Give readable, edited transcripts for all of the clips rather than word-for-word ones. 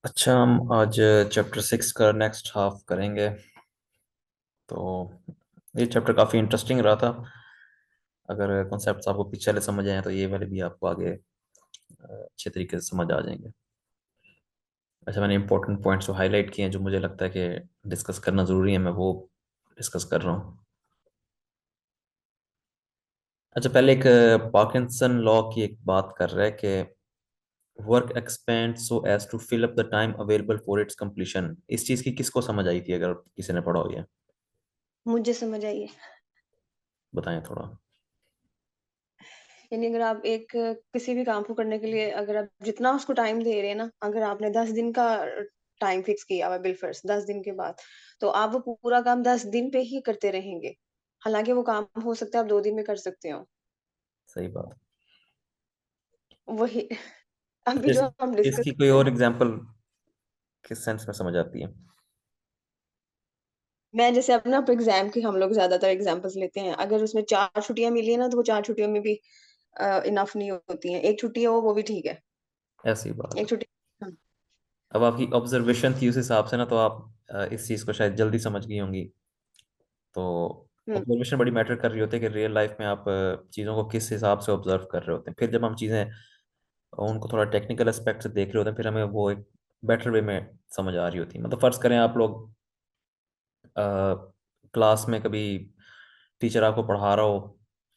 अच्छा, हम आज चैप्टर 6 का नेक्स्ट हाफ करेंगे। तो ये चैप्टर काफ़ी इंटरेस्टिंग रहा था। अगर कॉन्सेप्ट्स आपको पीछे वाले समझ आए तो ये वाले भी आपको आगे अच्छे तरीके से समझ आ जाएंगे। अच्छा, मैंने इंपॉर्टेंट पॉइंट्स जो हाईलाइट किए हैं, जो मुझे लगता है कि डिस्कस करना ज़रूरी है, मैं वो डिस्कस कर रहा हूँ। अच्छा, पहले एक पार्किंसन लॉ की एक बात कर रहा है कि work expand so as to fill up the time available for its completion. इस चीज़ की किसको समझ आई थी, अगर किसी ने पढ़ा हो? ये मुझे समझ आई है। बताएं थोड़ा। यानी अगर आप एक किसी भी काम को करने के लिए अगर आप जितना उसको टाइम दे रहे हैं ना, अगर आपने 10 दिन का टाइम फिक्स किया हुआ है बिल फर्स्ट 10 दिन के बाद, तो आप वो पूरा काम 10 दिन पे ही करते रहेंगे। हालाँकि वो काम हो सकता है आप 2 दिन में कर सकते हो। सही बात। वही अभी इस, जो हम डिस्कस इसकी कोई कर रहे और हैं, एग्जांपल किस सेंस में समझ आती है? मैं जैसे अपना एग्ज़ाम की हम लोग ज़्यादातर एग्ज़ाम्पल्स लेते हैं। अगर उसमें 4 छुट्टियाँ मिली है ना, तो वो 4 छुट्टियों में भी इनफ नहीं होती हैं। 1 छुट्टी हो वो भी ठीक है। ऐसी बात 1 है। छुट्टी हाँ, अब आपकी ऑब्जर्वेशन थी उस हिसाब से ना, तो आप इस चीज़ को शायद जल्दी समझ गई होंगी। तो हुँ, ऑब्जर्वेशन बड़ी मैटर कर रही होती है कि रियल लाइफ में आप चीज़ों को किस हिसाब से ऑब्जर्व कर रहे होते हैं। फिर जब हम चीज़ें उनको थोड़ा टेक्निकल एस्पेक्ट से देख रहे होते हैं, फिर हमें वो एक बेटर वे में समझ आ रही होती है। मतलब फ़र्ज़ करें आप लोग क्लास में कभी टीचर आपको पढ़ा रहा हो।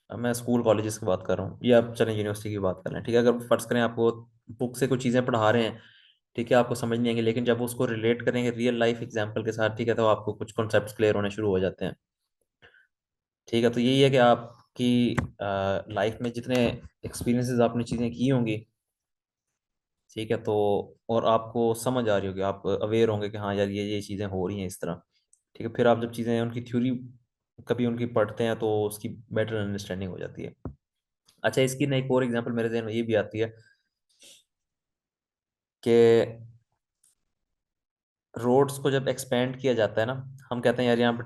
अब मैं स्कूल कॉलेजेस की बात कर रहा हूँ, या अब चलें यूनिवर्सिटी की बात कर लें, ठीक है। अगर फ़र्ज़ करें आपको बुक से कुछ चीज़ें पढ़ा रहे हैं, ठीक है, आपको समझ नहीं आएंगे, लेकिन जब उसको रिलेट करेंगे रियल लाइफ एग्जांपल के साथ, ठीक है, तो आपको कुछ कॉन्सेप्ट्स क्लियर होने शुरू हो जाते हैं। ठीक है, तो यही है कि आपकी लाइफ में जितने एक्सपीरियंसेस आपने चीज़ें की होंगी, ठीक है, तो और आपको समझ आ रही होगी, आप अवेयर होंगे कि हाँ यार, ये चीज़ें हो रही हैं इस तरह। ठीक है, फिर आप जब चीज़ें उनकी थ्योरी कभी उनकी पढ़ते हैं तो उसकी बेटर अंडरस्टैंडिंग हो जाती है। अच्छा, इसकी ना एक और एग्जांपल मेरे जहन में ये भी आती है कि रोड्स को जब एक्सपेंड किया जाता है ना, हम कहते हैं यार यहाँ पे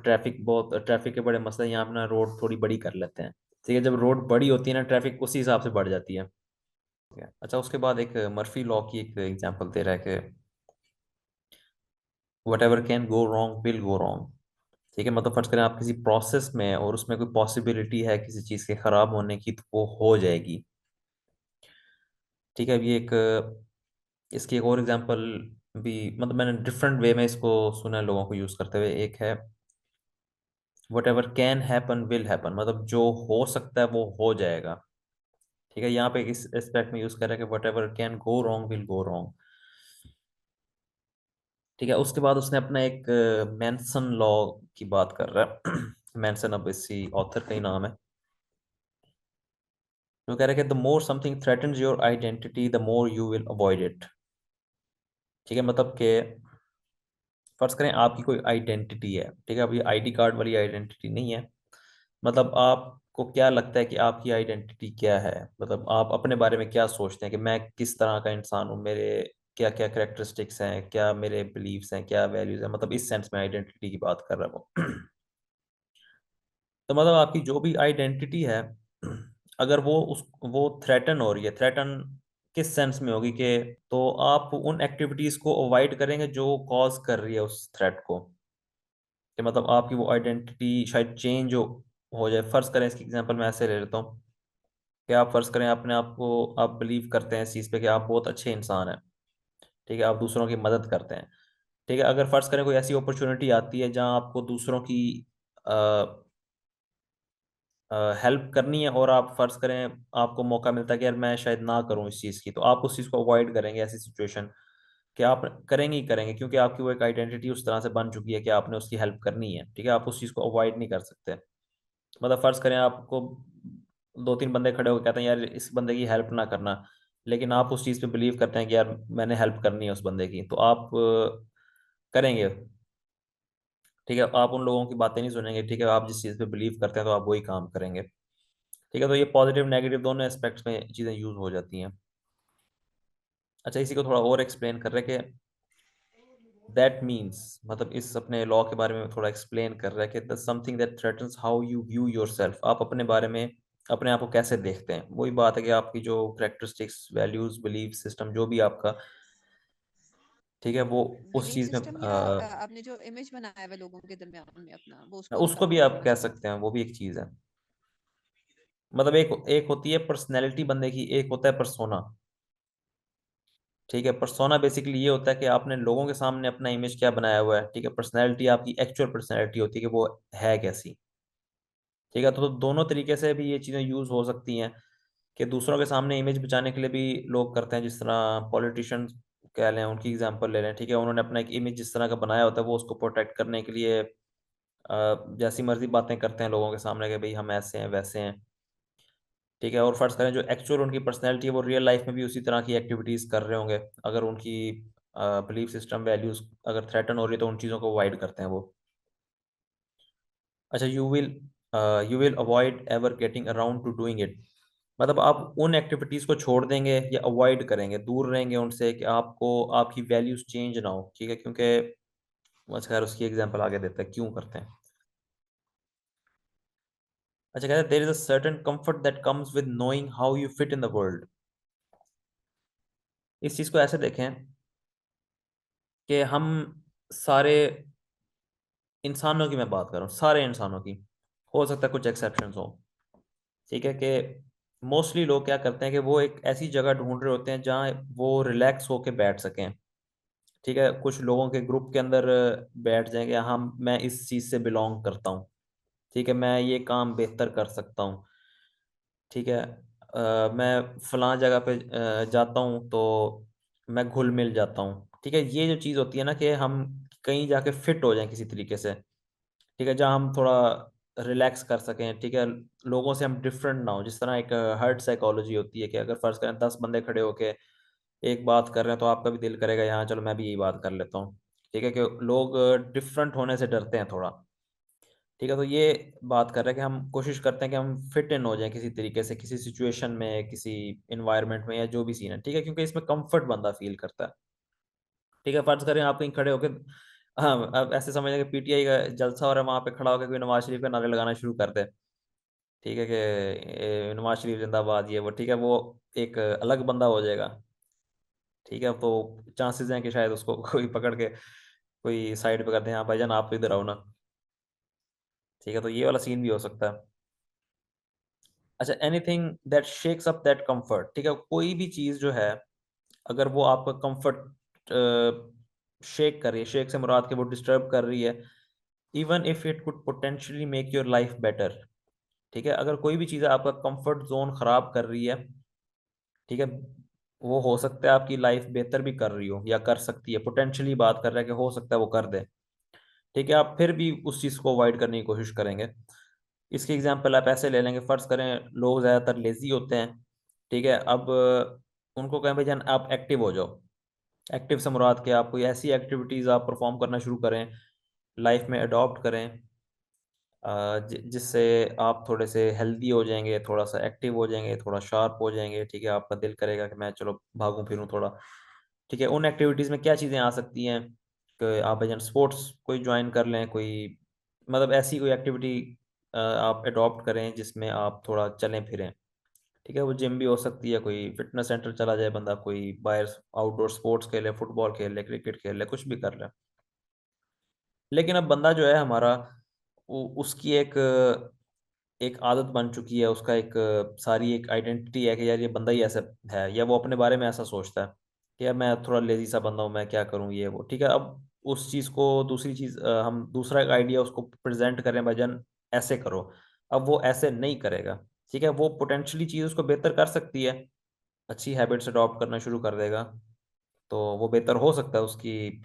ट्रैफिक के बड़े मसले हैं, यहाँ पे ना रोड थोड़ी बड़ी कर लेते हैं। ठीक है, जब रोड बड़ी होती है ना, ट्रैफिक उसी हिसाब से बढ़ जाती है। ठीक है। अच्छा, उसके बाद एक मर्फी लॉ की एक एग्जांपल दे रहा है कि what ever can go wrong will go wrong. ठीक है, मतलब फर्ज करें आप किसी प्रोसेस में और उसमें कोई पॉसिबिलिटी है किसी चीज़ के खराब होने की, तो वो हो जाएगी। ठीक है, अब ये एक इसकी एक और एग्जांपल भी, मतलब मैंने डिफरेंट वे में इसको सुना है लोगों को यूज़ करते हुए। एक है what ever can happen will happen, मतलब जो हो सकता है वो हो जाएगा। ठीक है, यहाँ पे इस एस्पेक्ट में यूज़ कर रहे हैं कि what ever can go wrong will go wrong. ठीक है, उसके बाद उसने अपना एक मैनसन लॉ की बात कर रहा है। मैनसन अब इसी ऑथर का ही नाम है। वो कह रहा है कि the more something threatens your identity the more you will avoid it. ठीक है, मतलब कि फर्ज करें आपकी कोई आइडेंटिटी है, ठीक है, अब ये आईडी कार्ड वाली आइडेंटिटी नहीं है। मतलब आपको क्या लगता है कि आपकी आइडेंटिटी क्या है, मतलब आप अपने बारे में क्या सोचते हैं कि मैं किस तरह का इंसान हूँ, मेरे क्या क्या करेक्टरिस्टिक्स हैं, क्या मेरे बिलीव्स हैं, क्या वैल्यूज हैं, मतलब इस सेंस में आइडेंटिटी की बात कर रहा हूँ। तो मतलब आपकी जो भी आइडेंटिटी है, अगर वो थ्रेटन हो रही है, थ्रेटन किस सेंस में होगी कि तो आप उन एक्टिविटीज को अवॉइड करेंगे जो कॉज कर रही है उस थ्रेट को। कि मतलब आपकी वो आइडेंटिटी शायद चेंज हो जाए। फर्ज करें, इसकी एग्जांपल मैं ऐसे ले लेता हूँ कि आप फर्ज करें अपने आप को, आप बिलीव करते हैं इस चीज़ पे कि आप बहुत अच्छे इंसान हैं। ठीक है, आप दूसरों की मदद करते हैं। ठीक है, अगर फर्ज करें कोई ऐसी अपॉर्चुनिटी आती है जहाँ आपको दूसरों की हेल्प करनी है, और आप फर्ज करें आपको मौका मिलता है कि यार मैं शायद ना करूं इस चीज़ की, तो आप उस चीज़ को अवॉइड करेंगे, ऐसी सिचुएशन कि आप करेंगे ही करेंगे, क्योंकि आपकी वो एक आइडेंटिटी उस तरह से बन चुकी है कि आपने उसकी हेल्प करनी है। ठीक है, आप उस चीज़ को अवॉइड नहीं कर सकते। मतलब फर्ज करें आपको दो तीन बंदे खड़े होकर कहते हैं यार इस बंदे की हेल्प ना करना, लेकिन आप उस चीज़ पे बिलीव करते हैं कि यार मैंने हेल्प करनी है उस बंदे की, तो आप करेंगे। ठीक है, आप उन लोगों की बातें नहीं सुनेंगे। ठीक है, आप जिस चीज़ पे बिलीव करते हैं तो आप वही काम करेंगे। ठीक है, तो ये पॉजिटिव नेगेटिव दोनों एस्पेक्ट्स में चीज़ें यूज हो जाती हैं। अच्छा, इसी को थोड़ा और एक्सप्लेन कर रहे हैं कि दैट मीन्स, मतलब इस अपने लॉ के बारे में थोड़ा एक्सप्लेन कर रहा है कि the something that threatens how you view yourself, आप अपने बारे में अपने आप को कैसे देखते हैं। वही बात है कि आपकी जो करेक्टरिस्टिक्स, वैल्यूज, बिलीफ सिस्टम जो भी आपका ठीक है, वो उस बिलीफ चीज में सिस्टम या आपने जो इमेज बनाया हुआ है लोगों के दरमियान में अपना, वो उसको उसको भी बताते हैं आप कह अच्छा। सकते हैं, वो भी एक चीज है। मतलब एक एक होती है पर्सनैलिटी बंदे की, एक होता है परसोना। ठीक है, परसोना बेसिकली ये होता है कि आपने लोगों के सामने अपना इमेज क्या बनाया हुआ है। ठीक है, पर्सनैलिटी आपकी एक्चुअल पर्सनैलिटी होती है कि वो है कैसी। ठीक है, तो दोनों तरीके से भी ये चीज़ें यूज़ हो सकती हैं कि दूसरों के सामने इमेज बचाने के लिए भी लोग करते हैं। जिस तरह पॉलिटिशियन कह लें, उनकी एग्जांपल ले लें। ठीक है, उन्होंने अपना एक इमेज जिस तरह का बनाया होता है, वो उसको प्रोटेक्ट करने के लिए जैसी मर्जी बातें करते हैं लोगों के सामने कि भाई हम ऐसे हैं वैसे हैं। ठीक है, और फर्ज करें जो एक्चुअल उनकी पर्सनैलिटी है वो रियल लाइफ में भी उसी तरह की एक्टिविटीज़ कर रहे होंगे। अगर उनकी बिलीफ सिस्टम वैल्यूज अगर थ्रेटन हो रही है तो उन चीज़ों को अवॉइड करते हैं वो। अच्छा, you will avoid ever getting around two doing it. मतलब आप उन एक्टिविटीज़ को छोड़ देंगे या अवॉइड करेंगे, दूर रहेंगे उनसे कि आपको आपकी वैल्यूज चेंज ना हो। ठीक है, क्योंकि बस खैर उसकी एग्जांपल आगे देते हैं क्यों करते हैं। अच्छा, कहते हैं there is a certain comfort that comes with knowing how you fit in the world. इस चीज़ को ऐसे देखें कि हम सारे इंसानों की मैं बात कर रहा हूँ, सारे इंसानों की, हो सकता है कुछ एक्सेप्शंस हो। ठीक है, कि मोस्टली लोग क्या करते हैं कि वो एक ऐसी जगह ढूंढ रहे होते हैं जहाँ वो रिलैक्स होके बैठ सकें। ठीक है, कुछ लोगों के ग्रुप के अंदर बैठ जाएंगे, हम मैं इस चीज़ से बिलोंग करता हूँ। ठीक है, मैं ये काम बेहतर कर सकता हूँ। ठीक है, मैं फलां जगह पे जाता हूँ तो मैं घुल मिल जाता हूँ। ठीक है, ये जो चीज़ होती है ना कि हम कहीं जाके फिट हो जाएं किसी तरीके से। ठीक है, जहाँ हम थोड़ा रिलैक्स कर सकें। ठीक है, लोगों से हम डिफरेंट ना हो। जिस तरह एक हर्ट साइकोलॉजी होती है कि अगर फर्ज करें 10 बंदे खड़े होके एक बात कर रहे हैं तो आपका भी दिल करेगा यहाँ चलो मैं भी यही बात कर लेता हूँ। ठीक है, कि लोग डिफरेंट होने से डरते हैं थोड़ा। ठीक है, तो ये बात कर रहे हैं कि हम कोशिश करते हैं कि हम फिट इन हो जाएं किसी तरीके से, किसी सिचुएशन में, किसी इन्वायरमेंट में, या जो भी सीन है। ठीक है, क्योंकि इसमें कंफर्ट बंदा फील करता है। ठीक है, फर्ज करें आप कहीं खड़े होकर, हाँ अब ऐसे समझें कि पीटीआई का जलसा हो रहा है, वहां पे खड़ा होकर कोई नवाज शरीफ के नारे लगाना शुरू कर दे। ठीक है, कि नवाज शरीफ जिंदाबाद ये वो। ठीक है, वो एक अलग बंदा हो जाएगा। ठीक है, तो चांसेस हैं कि शायद उसको कोई पकड़ के कोई साइड पे कर दे, हाँ भाईजान आप तो इधर आओ ना। ठीक है, तो ये वाला सीन भी हो सकता है। अच्छा, anything that shakes up that comfort. ठीक है, कोई भी चीज़ जो है अगर वो आपका कंफर्ट शेक कर रही है, शेक से मुराद के वो डिस्टर्ब कर रही है, even if it could potentially make your life better. ठीक है, अगर कोई भी चीज़ आपका कंफर्ट जोन खराब कर रही है, ठीक है, वो हो सकता है आपकी लाइफ बेहतर भी कर रही हो या कर सकती है, पोटेंशियली बात कर रहा है कि हो सकता है वो कर दे। ठीक है, आप फिर भी उस चीज़ को अवॉइड करने की कोशिश करेंगे। इसकी एग्जांपल आप ऐसे ले लेंगे, फर्ज करें लोग ज़्यादातर लेजी होते हैं। ठीक है, अब उनको कहें भाई जान आप एक्टिव हो जाओ। एक्टिव से मुराद कि आप कोई ऐसी एक्टिविटीज़ आप परफॉर्म करना शुरू करें, लाइफ में अडॉप्ट करें, जिससे आप थोड़े से हेल्दी हो जाएंगे, थोड़ा सा एक्टिव हो जाएंगे, थोड़ा शार्प हो जाएंगे। ठीक है, आपका दिल करेगा कि मैं चलो भागूं फिरूं थोड़ा। ठीक है, उन एक्टिविटीज़ में क्या चीज़ें आ सकती हैं कि आप भाईजान स्पोर्ट्स कोई ज्वाइन कर लें, कोई मतलब ऐसी कोई एक्टिविटी आप अडॉप्ट करें जिसमें आप थोड़ा चलें फिरें। ठीक है, वो जिम भी हो सकती है, कोई फिटनेस सेंटर चला जाए बंदा, कोई बाहर आउटडोर स्पोर्ट्स खेले, फुटबॉल खेल ले, क्रिकेट खेल ले, कुछ भी कर ले। लेकिन अब बंदा जो है हमारा, उसकी एक एक आदत बन चुकी है, उसका एक सारी एक आइडेंटिटी है कि यार ये बंदा ही ऐसा है, या वो अपने बारे में ऐसा सोचता है कि यार मैं थोड़ा लेजी सा बंदा हूँ, मैं क्या करूँ ये वो। ठीक है, अब उस चीज़ को दूसरी चीज़ हम दूसरा एक आइडिया उसको प्रेजेंट करें, भजन ऐसे करो, अब वो ऐसे नहीं करेगा। ठीक है, वो पोटेंशियली चीज़ उसको बेहतर कर सकती है, अच्छी हैबिट्स अडॉप्ट करना शुरू कर देगा तो वो बेहतर हो सकता है, उसकी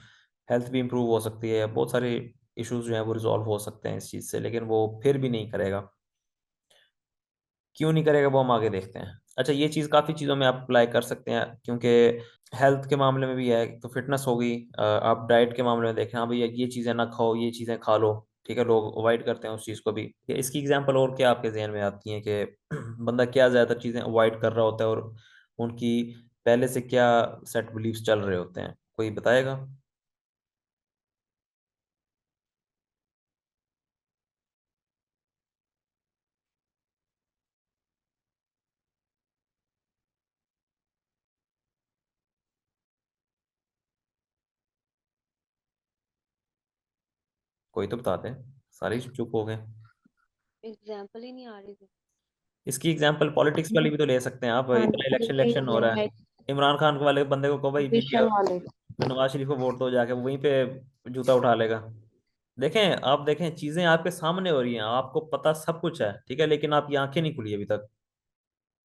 हेल्थ भी इंप्रूव हो सकती है, बहुत सारे इश्यूज जो हैं वो रिजॉल्व हो सकते हैं इस चीज़ से, लेकिन वो फिर भी नहीं करेगा। क्यों नहीं करेगा वो हम आगे देखते हैं। अच्छा, ये चीज़ काफ़ी चीज़ों में आप अप्लाई कर सकते हैं, क्योंकि हेल्थ के मामले में भी है तो फिटनेस होगी। आप डाइट के मामले में देखें, हाँ भैया ये चीज़ें ना खाओ, ये चीज़ें खा लो। ठीक है, लोग अवॉइड करते हैं उस चीज़ को भी। इसकी एग्जांपल और क्या आपके जहन में आती हैं कि बंदा क्या ज़्यादातर चीज़ें अवॉइड कर रहा होता है और उनकी पहले से क्या सेट बिलीव्स चल रहे होते हैं, कोई बताएगा? कोई तो बता दे, सारे चुप हो गए। एग्जाम्पल ही नहीं आ रही थी। इसकी एग्जांपल पॉलिटिक्स वाली भी तो ले सकते हैं आप, हाँ इतना जी, इलेक्शन वही इलेक्शन हो है, रहा है। इमरान खान वाले बंदे को कहो भाई इंडिया पोजीशन वाले। नवाज शरीफ को वोट दो, जाके वो वहीं पे जूता उठा लेगा। देखें, आप देखें, चीजें आपके सामने हो रही हैं, आपको पता सब कुछ है, ठीक है, लेकिन आपकी आंखें नहीं खुली अभी तक।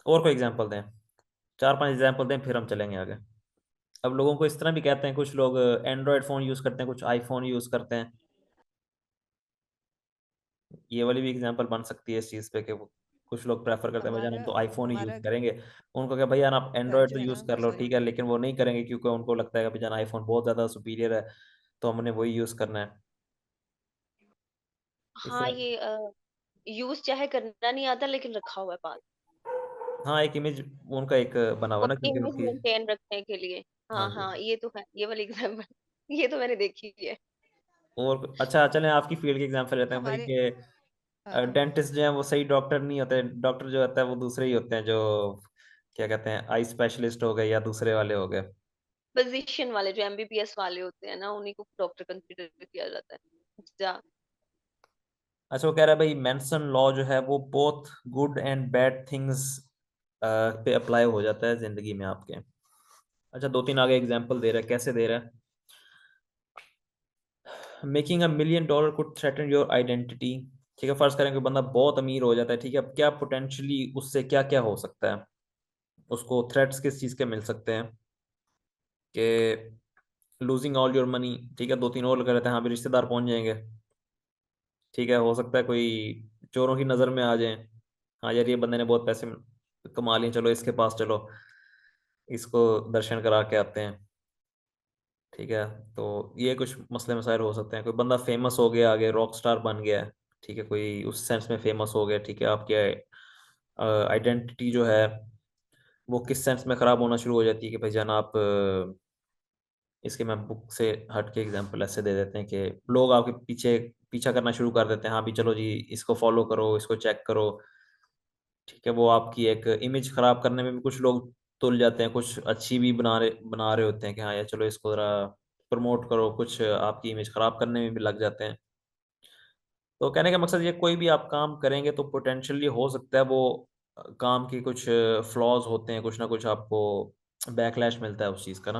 और कोई एग्जांपल दें, 4-5 एग्जांपल दें, फिर हम चलेंगे आगे। अब लोगों को इस तरह भी कहते हैं, कुछ लोग एंड्रॉयड फोन यूज करते हैं, कुछ आईफोन यूज करते हैं। ये वाली भी एग्जांपल बन सकती है इस चीज़ पे कि कुछ लोग प्रेफर करते हैं भाई जान हम हमारा तो आईफोन ही यूज हमारा करेंगे। उनको क्या भाई जान आप घर एंड्रॉयड जो तो है यूज ना, कर लो, सॉरी। ठीक है, लेकिन वो नहीं करेंगे क्योंकि उनको लगता है कि भाई जान आईफोन बहुत ज़्यादा सुपीरियर है, तो हमने वही यूज करना है। इस हाँ, तरह। ये यूज चाहे करना नहीं आता, लेकिन रखा हुआ है पास। हाँ, एक इमेज उनका एक बना हुआ वो ना, क्योंकि इमेज उनकी। मेंटेन रखने के लिए। हाँ हाँ जी। हाँ, ये तो है, ये वाली एग्जाम्पल ये तो मैंने देखी है। और अच्छा, चलें आपकी फील्ड के एग्जाम्पल लेते हैं भाई हमारे कि हाँ, डेंटिस्ट जो है वो सही डॉक्टर नहीं होते, डॉक्टर जो होता है वो दूसरे ही होते हैं, जो क्या कहते हैं, आई स्पेशलिस्ट हो गए या दूसरे वाले हो गए। फिजिशियन वाले जो एमबीबीएस वाले होते हैं ना, उन्हीं को डॉक्टर कंसीडर किया जाता है। अच्छा, वो कह रहा है भाई मेंसन लॉ जो है वो both good and bad things पे अप्लाई हो जाता है जिंदगी में आपके। अच्छा, 2-3 आगे एग्जांपल दे रहा है, कैसे दे रहा है। Making $1 million could threaten your identity. ठीक है, फर्ज करें कि बंदा बहुत अमीर हो जाता है, ठीक है, अब क्या पोटेंशियली उससे क्या क्या हो सकता है, उसको थ्रेट्स किस चीज़ के मिल सकते हैं कि लूजिंग ऑल योर मनी। ठीक है, 2-3 और लगे रहते हैं, हाँ भी रिश्तेदार पहुंच जाएंगे। ठीक है, हो सकता है कोई चोरों की नज़र में आ जाए, हाँ यार ये बंदे ने बहुत पैसे कमा लिए, चलो इसके पास चलो, इसको दर्शन करा के आते हैं। ठीक है, तो ये कुछ मसले मसाइल हो सकते हैं। कोई बंदा फेमस हो गया, आगे रॉक स्टार बन गया है, ठीक है, कोई उस सेंस में फेमस हो गया, ठीक है, आपकी आइडेंटिटी जो है वो किस सेंस में ख़राब होना शुरू हो जाती है कि भाई जान आप इसके मैं बुक से हट के एग्जांपल ऐसे दे देते हैं कि लोग आपके पीछे पीछा करना शुरू कर देते हैं, हाँ भी चलो जी इसको फॉलो करो, इसको चेक करो। ठीक है, वो आपकी एक इमेज खराब करने में भी कुछ लोग तुल जाते हैं, कुछ अच्छी भी बना रहे होते हैं कि हाँ यार चलो इसको ज़रा प्रमोट करो, कुछ आपकी इमेज खराब करने में भी लग जाते हैं। तो कहने का मकसद ये, कोई भी आप काम करेंगे तो पोटेंशियली हो सकता है वो काम की कुछ फ्लॉज होते हैं, कुछ ना कुछ आपको बैकलैश मिलता है उस चीज़ का ना।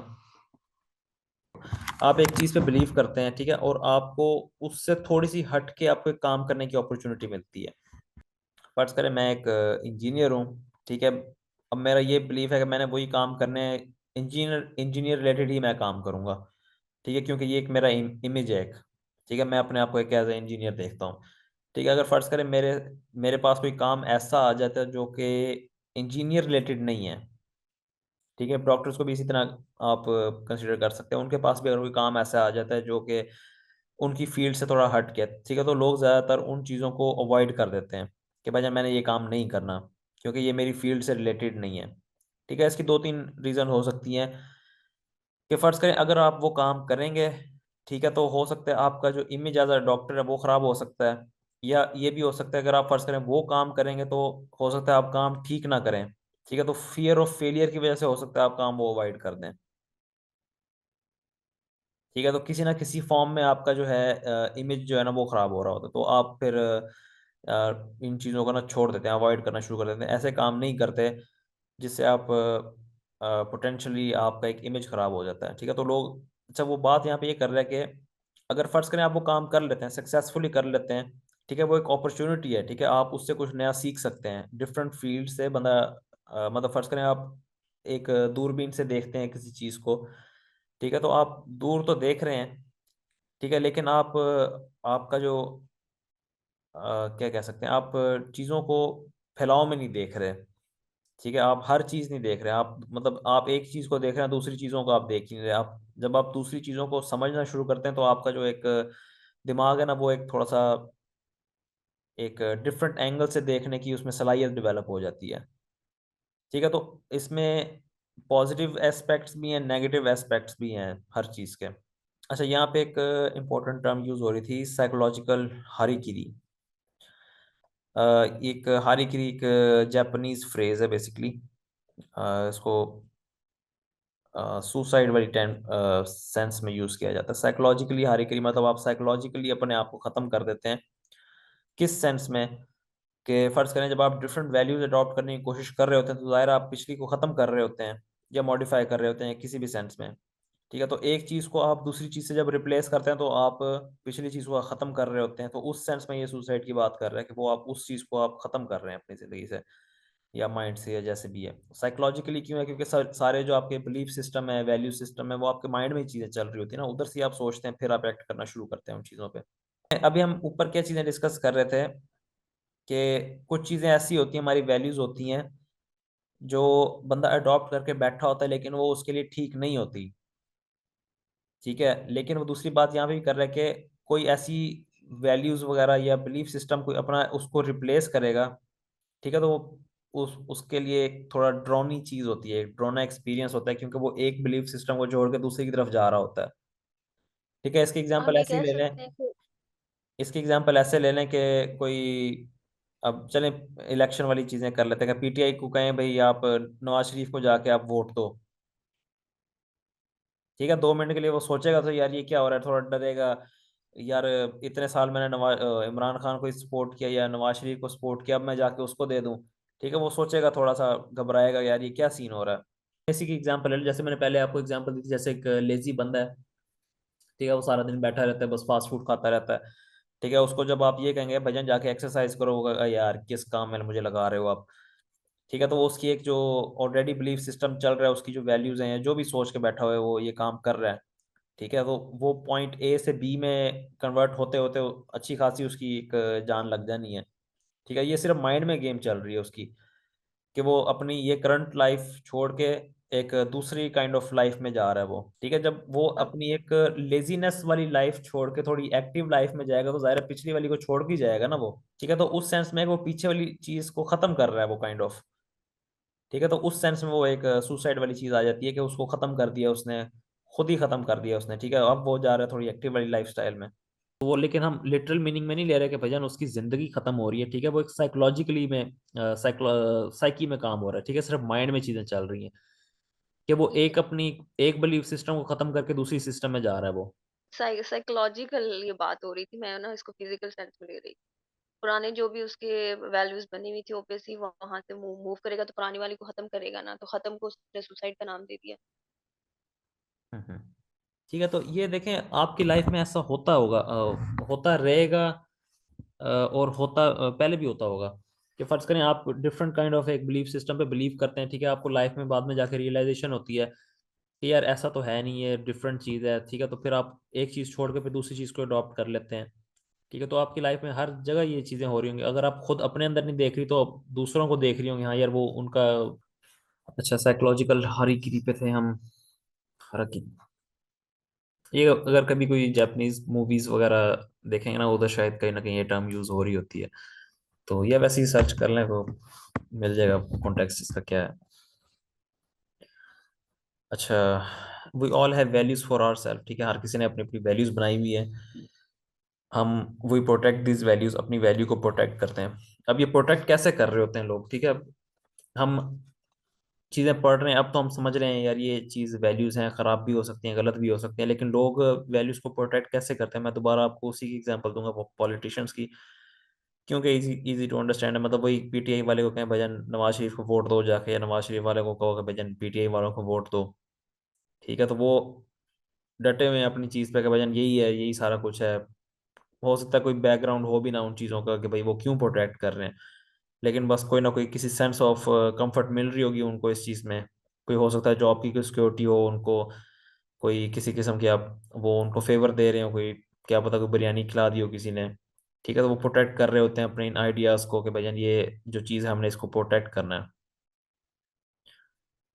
आप एक चीज़ पे बिलीव करते हैं, ठीक है, और आपको उससे थोड़ी सी हट के आपको एक काम करने की अपॉर्चुनिटी मिलती है। फर्ज करें मैं एक इंजीनियर हूँ, ठीक है, अब मेरा ये बिलीव है कि मैंने वही काम करने हैं, इंजीनियर इंजीनियर रिलेटेड ही मैं काम करूँगा। ठीक है, क्योंकि ये एक मेरा इमेज है एक, ठीक है, मैं अपने आप को एक एज ए इंजीनियर देखता हूँ। ठीक है, अगर फर्ज करें मेरे मेरे पास कोई काम ऐसा आ जाता है जो कि इंजीनियर रिलेटेड नहीं है, ठीक है, डॉक्टर्स को भी इसी तरह आप कंसिडर कर सकते हैं, उनके पास भी अगर कोई काम ऐसा आ जाता है जो कि उनकी फील्ड से थोड़ा हट के, ठीक है, तो लोग ज़्यादातर उन चीज़ों को अवॉइड कर देते हैं कि भाई मैंने ये काम नहीं करना क्योंकि ये मेरी फील्ड से रिलेटेड नहीं है। ठीक है, इसकी 2-3 रीज़न हो सकती हैं कि फ़र्ज़ करें अगर आप वो काम करेंगे, ठीक है, तो हो सकता है आपका जो इमेज एज अ डॉक्टर है वो ख़राब हो सकता है, या ये भी हो सकता है अगर आप फ़र्ज़ करें वो काम करेंगे तो हो सकता है आप काम ठीक ना करें। ठीक है, तो फियर ऑफ फेलियर की वजह से हो सकता है आप काम वो अवॉइड कर दें। ठीक है, तो किसी ना किसी फॉर्म में आपका जो है इमेज जो है ना वो ख़राब हो रहा होता है, तो आप फिर इन चीज़ों को ना छोड़ देते हैं, अवॉइड करना शुरू कर देते हैं, ऐसे काम नहीं करते जिससे आप पोटेंशियली आपका एक इमेज ख़राब हो जाता है। ठीक है, तो लोग, अच्छा वो बात यहाँ पे ये कर रहे हैं कि अगर फ़र्ज़ करें आप वो काम कर लेते हैं, सक्सेसफुली कर लेते हैं, ठीक है, वो एक अपॉर्चुनिटी है, ठीक है, आप उससे कुछ नया सीख सकते हैं, डिफरेंट फील्ड से बंदा मतलब फ़र्ज़ करें आप एक दूरबीन से देखते हैं किसी चीज़ को, ठीक है, तो आप दूर तो देख रहे हैं, ठीक है, लेकिन आप आपका जो क्या कह सकते हैं, आप चीज़ों को फैलाव में नहीं देख रहे। ठीक है, आप हर चीज़ नहीं देख रहे, आप मतलब आप एक चीज़ को देख रहे हैं, दूसरी चीज़ों को आप देख ही नहीं रहे। आप जब आप दूसरी चीज़ों को समझना शुरू करते हैं तो आपका जो एक दिमाग है ना वो एक थोड़ा सा एक डिफरेंट एंगल से देखने की उसमें सलाहियत डेवलप हो जाती है। ठीक है, तो इसमें पॉजिटिव एस्पेक्ट्स भी हैं, नेगेटिव एस्पेक्ट्स भी हैं हर चीज़ के। अच्छा, यहाँ पे एक इम्पोर्टेंट टर्म यूज़ हो रही थी, साइकोलॉजिकल हारिकिरी। एक हारिकिरी एक जापानीज फ्रेज है बेसिकली, इसको सुसाइड वाली सेंस में यूज किया जाता है। साइकोलॉजिकली हारिकरी मतलब आप साइकोलॉजिकली अपने आप को खत्म कर देते हैं। किस सेंस में? कि फर्ज करें जब आप डिफरेंट वैल्यूज अडॉप्ट करने की कोशिश कर रहे होते हैं तो जाहिर है आप पिछली को खत्म कर रहे होते हैं या मॉडिफाई कर रहे होते हैं किसी भी सेंस में। ठीक है, तो एक चीज को आप दूसरी चीज से जब रिप्लेस करते हैं तो आप पिछली चीज को खत्म कर रहे होते हैं। तो उस सेंस में ये सुसाइड की बात कर रहा है कि वो आप उस चीज को आप खत्म कर रहे हैं अपनी जिंदगी से या माइंड से या जैसे भी है। साइकोलॉजिकली क्यों है? क्योंकि सारे जो आपके बिलीफ सिस्टम है, वैल्यू सिस्टम है, वो आपके माइंड में ही चीजें चल रही होती है ना, उधर से आप सोचते हैं फिर आप एक्ट करना शुरू करते हैं उन चीजों पे। अभी हम ऊपर क्या चीजें डिस्कस कर रहे थे कि कुछ चीजें ऐसी होती हैं, हमारी वैल्यूज होती हैं जो बंदा अडॉप्ट करके बैठा होता है लेकिन वो उसके लिए ठीक नहीं होती। ठीक है, लेकिन वो दूसरी बात यहाँ पे भी कर रहा है कि कोई ऐसी वैल्यूज वगैरह या बिलीफ सिस्टम कोई अपना उसको रिप्लेस करेगा। ठीक है, तो वो उसके लिए एक थोड़ा ड्रॉनी चीज होती है, ड्रोना एक्सपीरियंस होता है क्योंकि वो एक बिलीफ सिस्टम को छोड़ के दूसरी की तरफ जा रहा होता है। ठीक है, इसकी एग्जांपल हम ये ऐसे ही कह ले लें। सकते हैं कि इसकी एग्जांपल ऐसे ले लें कि कोई, अब चलें इलेक्शन वाली चीजें कर लेते हैं कि पीटीआई को कहें भाई आप नवाज शरीफ को जाके आप वोट दो। ठीक है, 2 मिनट के लिए वो सोचेगा तो यार ये क्या हो रहा है, थोड़ा डरेगा। यार इतने साल मैंने इमरान खान को सपोर्ट किया या नवाज शरीफ को सपोर्ट किया, अब मैं जाके उसको दे दूं। ठीक है, वो सोचेगा, थोड़ा सा घबराएगा, यार ये क्या सीन हो रहा है। इसी की एग्जांपल ले लो, जैसे मैंने पहले आपको एग्जांपल दी थी, जैसे एक लेजी बंदा है। ठीक है, वो सारा दिन बैठा रहता है, बस फास्ट फूड खाता रहता है। ठीक है, उसको जब आप ये कहेंगे भजन जाके एक्सरसाइज करो, वो कहेगा, यार किस काम में मुझे लगा रहे हो आप। ठीक है, तो वो उसकी एक जो ऑलरेडी बिलीफ सिस्टम चल रहा है, उसकी जो वैल्यूज हैं, जो भी सोच के बैठा हुआ है वो ये काम कर रहा है। ठीक है, तो वो पॉइंट ए से बी में कन्वर्ट होते होते अच्छी खासी उसकी एक जान लग जानी है। ठीक है, ये सिर्फ माइंड में गेम चल रही है उसकी कि वो अपनी ये करंट लाइफ छोड़ के एक दूसरी काइंड ऑफ लाइफ में जा रहा है वो। ठीक है, जब वो अब अपनी एक लेजीनेस वाली लाइफ छोड़ के थोड़ी एक्टिव लाइफ में जाएगा तो जाहिर है पिछली वाली को छोड़ के ही जाएगा ना वो। ठीक है, तो उस सेंस में वो पीछे वाली चीज को खत्म कर रहा है वो काइंड ऑफ। ठीक है, तो उस सेंस में वो एक सुसाइड वाली चीज आ जाती है कि उसको खत्म कर दिया उसने, खुद ही खत्म कर दिया उसने। ठीक है, अब वो जा रहा है थोड़ी एक्टिव वाली लाइफस्टाइल में। तो वो, लेकिन हम लिटरल मीनिंग में नहीं ले रहे कि भजन उसकी जिंदगी खत्म हो रही है। ठीक है, वो एक साइकोलॉजिकली में साइकी में काम हो रहा है। ठीक है, सिर्फ माइंड में चीजें चल रही हैं कि वो ठीक है, एक अपनी एक बिलीफ सिस्टम को खत्म करके दूसरी सिस्टम में जा रहा है वो। साइकोलॉजिकल ये बात हो रही थी, मैं ना इसको फिजिकल सेंस में ले रही। पुराने जो भी उसके वैल्यूज बनी हुई थी, ऑब्वियसली वहां से मूव करेगा तो पुरानी वाली को खत्म करेगा ना, तो खत्म को उसने सुसाइड का नाम दे दिया। हम्म। ठीक है, तो ये देखें आपकी लाइफ में ऐसा होता होगा, होता रहेगा, और होता पहले भी होता होगा कि फर्ज करें आप डिफरेंट काइंड ऑफ एक बिलीफ सिस्टम पे बिलीव करते हैं। ठीक है, आपको लाइफ में बाद में जाके रियलाइजेशन होती है कि यार ऐसा तो है नहीं, ये डिफरेंट चीज़ है। ठीक है, तो फिर आप एक चीज़ छोड़ के फिर दूसरी चीज़ को अडॉप्ट कर लेते हैं। ठीक है, तो आपकी लाइफ में हर जगह ये चीज़ें हो रही होंगी। अगर आप खुद अपने अंदर नहीं देख रही तो आप दूसरों को देख रही होंगी, हाँ यार वो उनका। अच्छा, साइकोलॉजिकल हरी पे थे हम। हरकी, ये अगर कभी कोई जापानीज मूवीज वगैरह देखेंगे ना, उधर शायद कहीं ना कहीं ये टर्म यूज हो रही होती है। तो ये वैसे ही सर्च कर लें तो मिल जाएगा कॉन्टेक्स्ट इसका क्या है। अच्छा, we all have values for our self. ठीक है, हर किसी ने अपनी अपनी वैल्यूज बनाई हुई है। हम वी प्रोटेक्ट दिस वैल्यूज, अपनी वैल्यू को प्रोटेक्ट करते हैं। अब ये प्रोटेक्ट कैसे कर रहे होते हैं लोग? ठीक है, अब हम चीज़ें पढ़ रहे हैं, अब तो हम समझ रहे हैं यार ये चीज़ वैल्यूज हैं, खराब भी हो सकती हैं, गलत भी हो सकती हैं, लेकिन लोग वैल्यूज को प्रोटेक्ट कैसे करते हैं? मैं दोबारा आपको उसी की एग्जांपल दूंगा, पॉलिटिशियंस की, क्योंकि इजी इजी टू अंडरस्टैंड है। मतलब वही पीटीआई वाले को कहें भजन नवाज शरीफ को वोट दो जाके, या नवाज शरीफ वाले को कहो कि भजन पीटीआई वालों को वोट दो। ठीक है, तो वो डटे हुए हैं अपनी चीज़ पे कि भजन यही है, यही सारा कुछ है। हो सकता है कोई बैकग्राउंड हो भी ना उन चीज़ों का कि भाई वो क्यों प्रोटेक्ट कर रहे हैं, लेकिन बस कोई ना कोई किसी सेंस ऑफ कंफर्ट मिल रही होगी उनको इस चीज़ में। कोई हो सकता है जॉब की कोई सिक्योरिटी हो उनको, कोई किसी किस्म की आप वो उनको फेवर दे रहे हो, कोई क्या पता कोई बिरयानी खिला दी हो किसी ने। ठीक है, तो वो प्रोटेक्ट कर रहे होते हैं अपने इन आइडियाज़ को कि भैया ये जो चीज़ है हमने इसको प्रोटेक्ट करना है।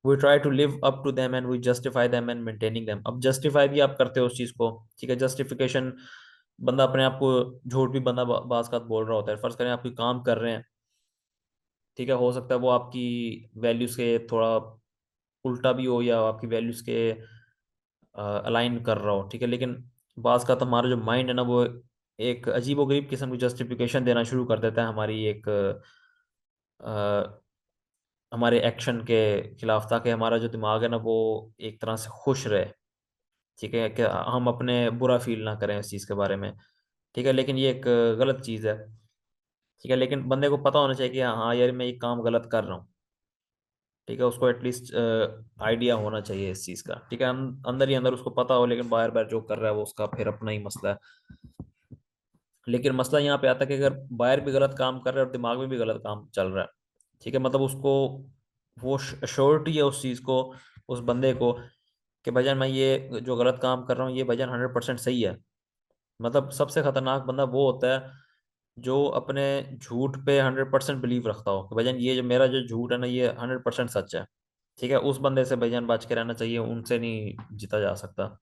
We try to live up to them and we justify them and maintaining them. अब जस्टिफाई भी आप करते हो उस चीज़ को। ठीक है, जस्टिफिकेशन, बंदा अपने आप को झूठ भी बंदा बाज बात बोल रहा होता है। फर्ज करें आप कोई काम कर रहे हैं। ठीक है, हो सकता है वो आपकी वैल्यूज के थोड़ा उल्टा भी हो या आपकी वैल्यूज के अलाइन कर रहा हो। ठीक है, लेकिन बाज का तो हमारा जो माइंड है ना, वो एक अजीबोगरीब किस्म की जस्टिफिकेशन देना शुरू कर देता है हमारी एक हमारे एक्शन के खिलाफ, ताकि हमारा जो दिमाग है ना वो एक तरह से खुश रहे। ठीक है, कि हम अपने बुरा फील ना करें इस चीज़ के बारे में। ठीक है, लेकिन ये एक गलत चीज़ है। ठीक है, लेकिन बंदे को पता होना चाहिए कि हाँ यार मैं ये काम गलत कर रहा हूँ। ठीक है, उसको एटलीस्ट आइडिया होना चाहिए इस चीज़ का। ठीक है, अंदर ही अंदर उसको पता हो, लेकिन बार बार जो कर रहा है वो उसका फिर अपना ही मसला है। लेकिन मसला यहाँ पे आता है कि अगर बाहर भी गलत काम कर रहा है और दिमाग में भी गलत काम चल रहा है, ठीक है, मतलब उसको वो श्योरिटी है उस चीज़ को, उस बंदे को, कि भाईजान मैं ये जो गलत काम कर रहा हूँ ये भाईजान 100% सही है। मतलब सबसे खतरनाक बंदा वो होता है जो अपने झूठ पे 100% बिलीव रखता हो कि भाईजान ये जो मेरा जो झूठ है ना ये 100% सच है। ठीक है, उस बंदे से भाईजान बच के रहना चाहिए, उनसे नहीं जीता जा सकता।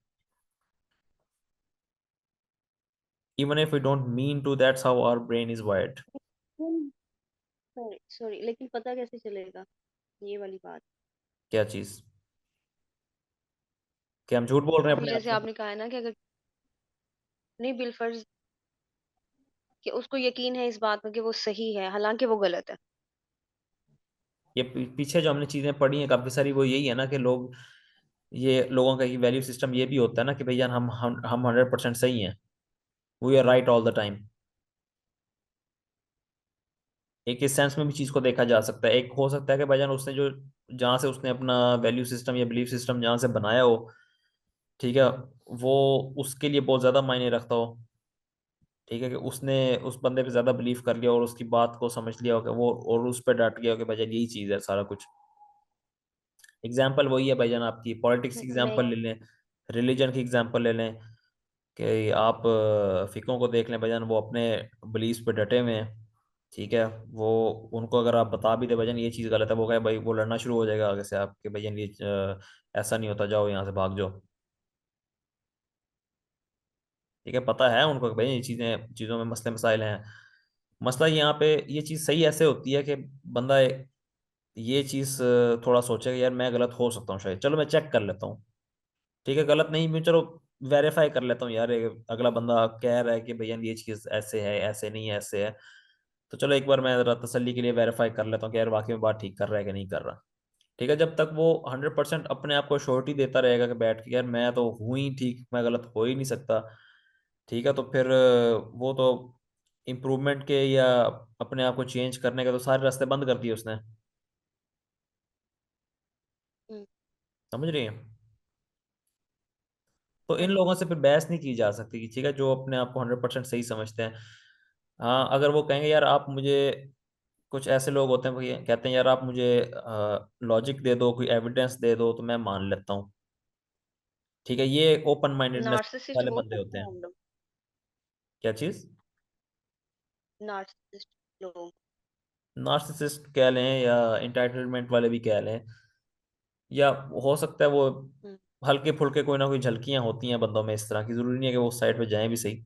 Even if we don't mean to, that's how our brain is wired. Sorry sorry, लेकिन पता कैसे चलेगा ये वाली बात? क्या चीज? कि हम झूठ बोल रहे हैं अभी अपने आप जैसे से? आपने कहा है ना कि अगर नहीं बिलफर्ज कि उसको यकीन है इस बात में कि वो सही है, हालांकि वो गलत है। ये पीछे जो हमने चीजें पढ़ी हैं काफी सारी, वो यही है ना कि लोग, ये लोगों का वैल्यू सिस्टम ये भी होता है ना कि भैया हम 100% सही हैं, we are right all the time. एक इस सेंस में भी चीज को देखा जा सकता है। एक हो सकता है कि भाईजान उसने जो, जहाँ से उसने अपना वैल्यू सिस्टम या बिलीफ सिस्टम जहाँ से बनाया हो, ठीक है, वो उसके लिए बहुत ज्यादा मायने रखता हो। ठीक है, कि उसने उस बंदे पे ज्यादा बिलीव कर लिया और उसकी बात को समझ लिया हो कि वो, और उस पर डट गया हो कि भाईजान यही चीज है सारा कुछ। एग्जाम्पल वही है भाईजान, आपकी पॉलिटिक्स की मैं एग्जाम्पल ले लें, रिलीजन की एग्जाम्पल ले लें, कि आप फिकों को देख लें भाईजान, वो अपने बिलीव्स पे डटे हुए हैं। ठीक है, वो, उनको अगर आप बता भी दे भाईजान ये चीज़ गलत है, वो कहे भाई, वो लड़ना शुरू हो जाएगा आगे से आपके, भाईजान ये ऐसा नहीं होता, जाओ यहाँ से भाग जाओ। ठीक है, पता है उनको कि भाई ये चीज़ों में मसले मसाइल हैं। मसला यहाँ पे ये चीज़ सही ऐसे होती है कि बंदा ये चीज़ थोड़ा सोचेगा यार मैं गलत हो सकता हूँ शायद, चलो मैं चेक कर लेता हूँ। ठीक है, गलत नहीं भी, चलो वेरीफाई कर लेता हूँ यार, अगला बंदा कह रहा है कि भैया ये चीज़ ऐसे है, ऐसे नहीं है, ऐसे है, तो चलो एक बार मैं जरा तसल्ली के लिए वेरीफाई कर लेता हूँ कि यार वाकई में बात ठीक कर रहा है कि नहीं कर रहा। ठीक है, जब तक वो 100% अपने आप को श्योरिटी देता रहेगा कि बैठ के यार मैं तो हूँ ही ठीक, मैं गलत हो ही नहीं सकता। ठीक है, तो फिर वो तो इम्प्रूवमेंट के या अपने आप को चेंज करने के तो सारे रास्ते बंद कर दिए उसने। हम्म, समझ रही है? तो इन हाँ। लोगों से फिर बहस नहीं की जा सकती कि ठीक है, जो अपने आप को 100% सही समझते हैं। हाँ, अगर वो कहेंगे यार आप मुझे, कुछ ऐसे लोग होते हैं भैया कहते हैं यार आप मुझे लॉजिक दे दो, कोई एविडेंस दे दो तो मैं मान लेता हूँ। ठीक है, ये ओपन माइंडेडनेस नार्सिसिस्ट वाले बोल बंदे होते सकते हैं हैं। हम लोग? क्या चीज? नार्सिसिस्ट लोग। नार्सिसिस्ट कह लें या इंटाइटलमेंट वाले भी कह लें, या हो सकता है वो हम्म, हल्के फुल्के कोई ना कोई झलकियां होती हैं बंदों में इस तरह की, जरूरी नहीं है कि वो उस साइड पे जाएं भी सही।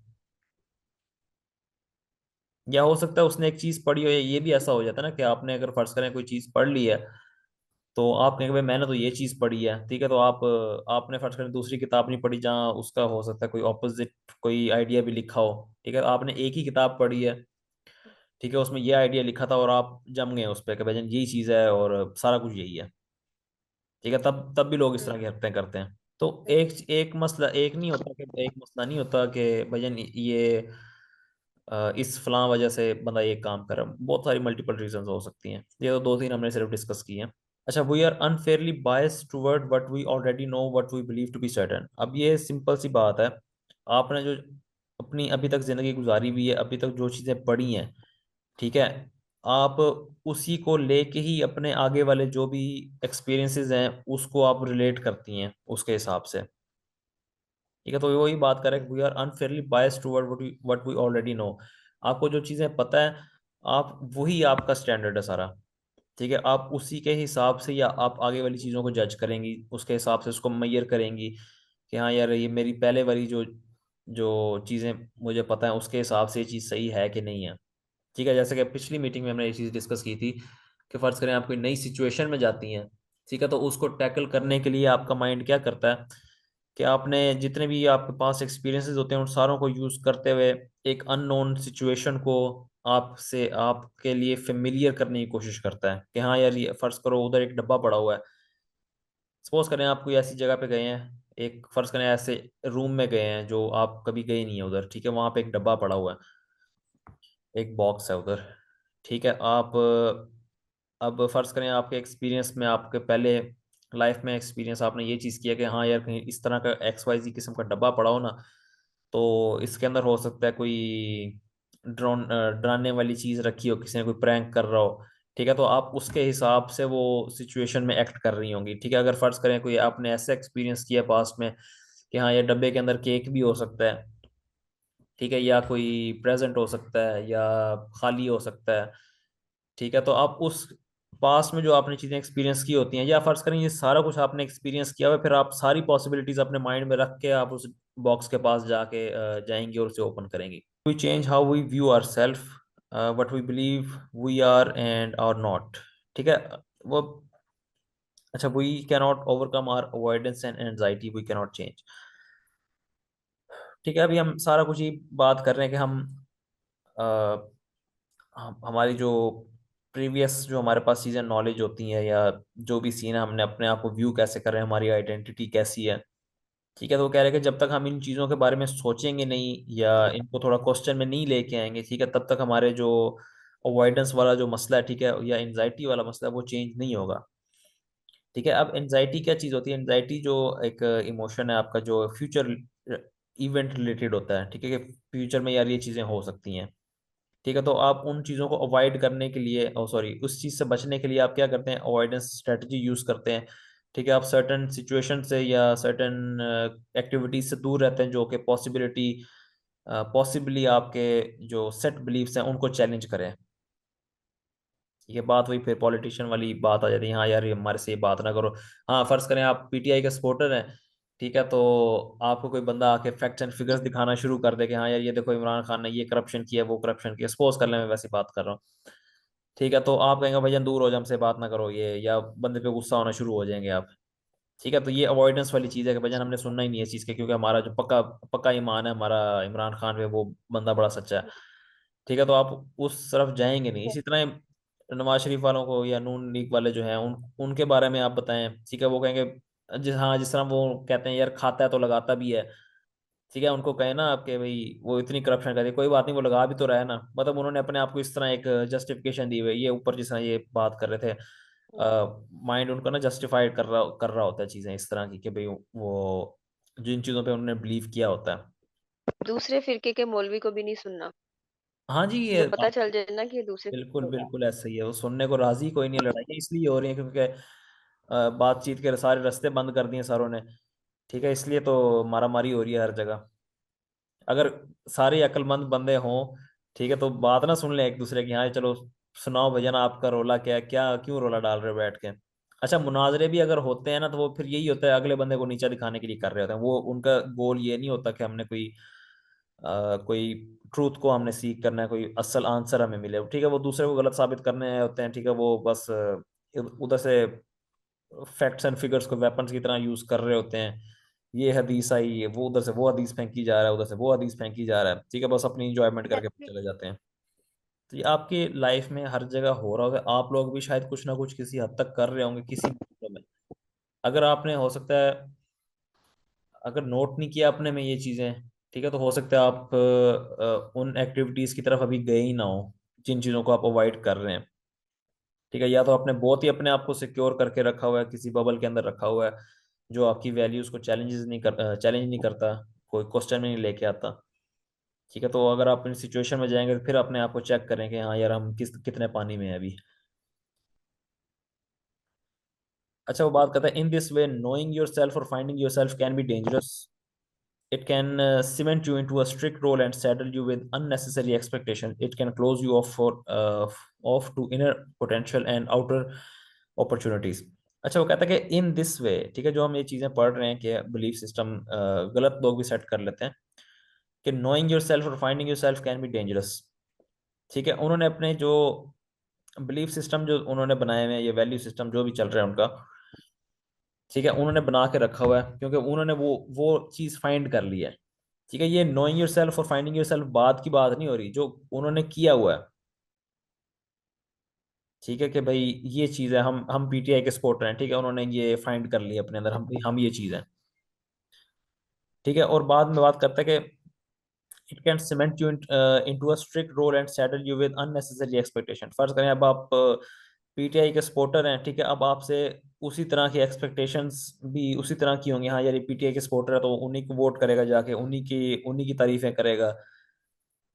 या हो सकता है उसने एक चीज पढ़ी हो, या ये भी ऐसा हो जाता है ना कि आपने अगर फर्ज करें कोई चीज पढ़ ली है, तो आप कहेंगे भाई मैंने तो ये चीज पढ़ी है। ठीक है, तो आपने फर्ज करें दूसरी किताब नहीं पढ़ी जहाँ उसका हो सकता है कोई ऑपोजिट कोई आइडिया भी लिखा हो। ठीक है, आपने एक ही किताब पढ़ी है, ठीक है, उसमें ये आइडिया लिखा था और आप जम गए उस पर कि भाई जान यही चीज है और सारा कुछ यही है। ठीक है, तब तब भी लोग इस हम्म, तरह की हरकतें करते हैं। तो हम्म, एक एक मसला, एक नहीं होता कि एक मसला नहीं होता कि भाईजान ये इस फलां वजह से बंदा ये काम कर रहा है, बहुत सारी मल्टीपल रीजंस हो सकती हैं, ये तो दो तीन हमने सिर्फ डिस्कस की हैं। अच्छा, we are unfairly biased toward what we already know, what we believe to be certain. अब ये सिंपल सी बात है, आपने जो अपनी अभी तक जिंदगी गुजारी हुई है, अभी तक जो चीज़ें पढ़ी हैं, ठीक है, आप उसी को लेके ही अपने आगे वाले जो भी एक्सपीरियंसेस हैं उसको आप रिलेट करती हैं उसके हिसाब से। ठीक है, तो वही बात करें, hmm, we are unfairly biased toward what we already know. आपको जो चीज़ें पता है, आप वही आपका स्टैंडर्ड है सारा। ठीक है, आप उसी के हिसाब से या आप आगे वाली चीज़ों को जज करेंगी, उसके हिसाब से उसको मैयर करेंगी कि हाँ यार ये मेरी पहले वाली जो जो चीज़ें मुझे पता है उसके हिसाब से ये चीज़ सही है कि नहीं है। ठीक है, जैसे कि पिछली मीटिंग में हमने ये चीज़ डिस्कस की थी कि फ़र्ज़ करें आप कोई नई सिचुएशन में जाती हैं, ठीक है, तो उसको टैकल करने के लिए आपका माइंड क्या करता है कि आपने जितने भी आपके पास एक्सपीरियंसेस होते हैं उन सारों को यूज़ करते हुए एक अननोन सिचुएशन को आपसे आपके लिए फेमिलियर करने की कोशिश करता है कि हाँ यार, ये फर्ज करो उधर एक डब्बा पड़ा हुआ है। सपोज करें आप कोई ऐसी जगह पे गए हैं, एक फर्ज करें ऐसे रूम में गए हैं जो आप कभी गए नहीं है उधर, ठीक है, वहां पे एक डब्बा पड़ा हुआ है, एक बॉक्स है उधर, ठीक है। आप अब फर्ज करें आपके एक्सपीरियंस में, आपके पहले लाइफ में एक्सपीरियंस, आपने ये चीज़ किया कि हाँ यार कहीं इस तरह का XYZ किस्म का डब्बा पड़ा हो ना, तो इसके अंदर हो सकता है कोई डराने वाली चीज़ रखी हो, किसी ने कोई प्रैंक कर रहा हो, ठीक है। तो आप उसके हिसाब से वो सिचुएशन में एक्ट कर रही होंगी, ठीक है। अगर फर्ज करें कोई आपने ऐसा एक्सपीरियंस किया पास्ट में कि हाँ ये डब्बे के अंदर केक भी हो सकता है, ठीक है, या कोई प्रेजेंट हो सकता है या खाली हो सकता है, ठीक है। तो आप उस पास्ट में जो आपने चीज़ें एक्सपीरियंस की होती हैं, या फर्ज करें ये सारा कुछ आपने एक्सपीरियंस किया हुआ है, फिर आप सारी पॉसिबिलिटीज अपने माइंड में रख के आप उस बॉक्स के पास जाके जाएंगी और उसे ओपन करेंगी। We change how we view our self, what we believe we are and are not, ठीक है। वो अच्छा, we can not overcome our avoidance and anxiety, we can not change, ठीक है। अभी हम सारा कुछ ही बात कर रहे हैं कि अ, हमारी जो प्रीवियस जो हमारे पास चीज़ें नॉलेज होती हैं, या जो भी सीन है, हमने अपने आप को व्यू कैसे कर रहे हैं, हमारी आइडेंटिटी कैसी है, ठीक है। तो वो कह रहे हैं कि जब तक हम इन चीज़ों के बारे में सोचेंगे नहीं या इनको थोड़ा क्वेश्चन में नहीं लेके आएंगे, ठीक है, तब तक हमारे जो अवॉइडेंस वाला जो मसला है, ठीक है, या एनजाइटी वाला मसला है, वो चेंज नहीं होगा, ठीक है। अब एनजाइटी क्या चीज़ होती है? एनजाइटी जो एक इमोशन है आपका, जो फ्यूचर इवेंट रिलेटेड होता है, ठीक है, कि फ्यूचर में यार ये चीज़ें हो सकती हैं, ठीक है। तो आप उन चीज़ों को अवॉइड करने के लिए, ओ सॉरी, उस चीज़ से बचने के लिए आप क्या करते हैं? अवॉइडेंस स्ट्रेटजी यूज़ करते हैं, ठीक है। आप सर्टन सिचुएशन से या सर्टन एक्टिविटीज से दूर रहते हैं जो कि पॉसिबली आपके जो सेट बिलीफ्स हैं उनको चैलेंज करें। ये बात वही फिर पॉलिटिशियन वाली बात आ जाती है, हाँ यार ये हमारे से ये बात ना करो। हाँ, फर्ज करें आप PTI के सपोर्टर हैं, ठीक है, तो आपको कोई बंदा आके फैक्ट्स एंड फिगर्स दिखाना शुरू कर दे कि हाँ यार ये देखो इमरान खान ने ये करप्शन किया, वो करप्शन किया, सपोज कर ले, मैं वैसी बात कर रहा हूँ, ठीक है। तो आप कहेंगे भैया दूर हो जा, हमसे बात ना करो ये, या बंदे पे गुस्सा होना शुरू हो जाएंगे आप, ठीक है। तो ये अवॉइडेंस वाली चीज़ है कि भैया हमने सुनना ही नहीं है इस चीज़ के, क्योंकि हमारा जो पक्का पक्का ईमान है हमारा इमरान खान पे, वो बंदा बड़ा सच्चा है, ठीक है। तो आप उस तरफ जाएंगे नहीं। इसी तरह नवाज शरीफ वालों को या नून लीग वाले जो हैं उनके बारे में आप बताएं, ठीक है, वो कहेंगे जिस तरह वो कहते हैं यार खाता है तो लगाता भी है, ठीक है। उनको कहे ना आपके भाई वो इतनी करप्शन करती है, कोई बात नहीं, वो लगा भी तो रहा है ना, मतलब उन्होंने अपने आप को इस तरह एक जस्टिफिकेशन दी हुई है, ये ऊपर जिस तरह ये बात कर रहे थे, माइंड उनका ना जस्टिफाइड कर रहा होता है चीज़ें इस तरह की कि भाई वो जिन चीज़ों पे उन्होंने बिलीव किया होता है। दूसरे फिरके के मौलवी को भी नहीं सुनना, हाँ जी, ये जब पता चल जाए ना कि ये दूसरे बिल्कुल फिरके का है। बिल्कुल ऐसा ही है, वो सुनने को राजी कोई नहीं। लड़ाई इसलिए हो रही है क्योंकि बातचीत के सारे रास्ते बंद कर दिए सारों ने, ठीक है, इसलिए तो मारामारी हो रही है हर जगह। अगर सारे अक्लमंद बंदे हों, ठीक है, तो बात ना सुन ले एक दूसरे की, हाँ चलो सुनाओ भैया ना आपका रोला क्या है, क्या क्यों रोला डाल रहे हो बैठ के। अच्छा, मुनाजरे भी अगर होते हैं ना, तो वो फिर यही होता है, अगले बंदे को नीचा दिखाने के लिए कर रहे होते हैं, वो उनका गोल ये नहीं होता कि हमने कोई ट्रूथ को हमने सीख करना है, कोई असल आंसर हमें मिले, ठीक है। वो दूसरे को गलत साबित करने आए होते हैं, ठीक है, वो बस उधर से फैक्ट्स एंड फिगर्स को वेपन्स की तरह यूज कर रहे होते हैं। ये हदीस आई है, वो उधर से वो हदीस फेंकी जा रहा है, उधर से वो हदीस फेंकी जा रहा है, ठीक है, बस अपनी इंजॉयमेंट करके चले जाते हैं। तो ये आपकी लाइफ में हर जगह हो रहा होगा, आप लोग भी शायद कुछ ना कुछ किसी हद तक कर रहे होंगे किसी भी में। अगर आपने हो सकता है अगर नोट नहीं किया अपने में ये चीज़ें, ठीक है, तो हो सकता है आप उन एक्टिविटीज़ की तरफ अभी गए ही ना हो जिन चीज़ों को आप अवॉइड कर रहे हैं, ठीक है। या तो आपने बहुत ही अपने आप को सिक्योर करके रखा हुआ है, किसी बबल के अंदर रखा हुआ है जो आपकी वैल्यूज़ को चैलेंज नहीं करता, कोई क्वेश्चन में नहीं लेके आता, ठीक है। तो अगर आप इन सिचुएशन में जाएंगे तो फिर अपने आप को चेक करें कि हाँ यार हम कितने पानी में है अभी। अच्छा, वो बात करता है, in this way knowing yourself और finding yourself can be dangerous, it can cement you into a strict role and saddle you with unnecessary expectation. It can close you off to inner potential and outer opportunities. अच्छा, वो कहता है कि इन this वे, ठीक है, जो हम ये चीज़ें पढ़ रहे हैं कि बिलीफ सिस्टम गलत लोग भी सेट कर लेते हैं कि नोइंग योर सेल्फ और finding yourself can be dangerous, ठीक है। उन्होंने अपने जो बिलीफ सिस्टम जो उन्होंने बनाए हुए हैं, ये वैल्यू सिस्टम जो भी चल रहा है उनका, ठीक है, उन्होंने बना के रखा हुआ है क्योंकि उन्होंने वो चीज़ फाइंड कर ली है, ठीक है। ये नोइंग योर सेल्फ और फाइंडिंग योर सेल्फ बात की बात नहीं हो रही, जो उन्होंने किया हुआ है, ठीक है कि भाई ये चीज़ है, हम पीटीआई के सपोर्टर हैं, ठीक है, उन्होंने ये फाइंड कर लिया अपने अंदर, हम ये चीज़ है, ठीक है। और बाद में बात करते हैं कि it can cement you into a strict role and saddle you with unnecessary expectation. फर्ज करें अब आप पीटीआई के सपोर्टर हैं, ठीक है, अब आपसे उसी तरह की एक्सपेक्टेशंस भी उसी तरह की होंगी। हाँ यार ये पीटीआई के सपोर्टर है तो उन्हीं को वोट करेगा जाके, उन्हीं की तारीफें करेगा,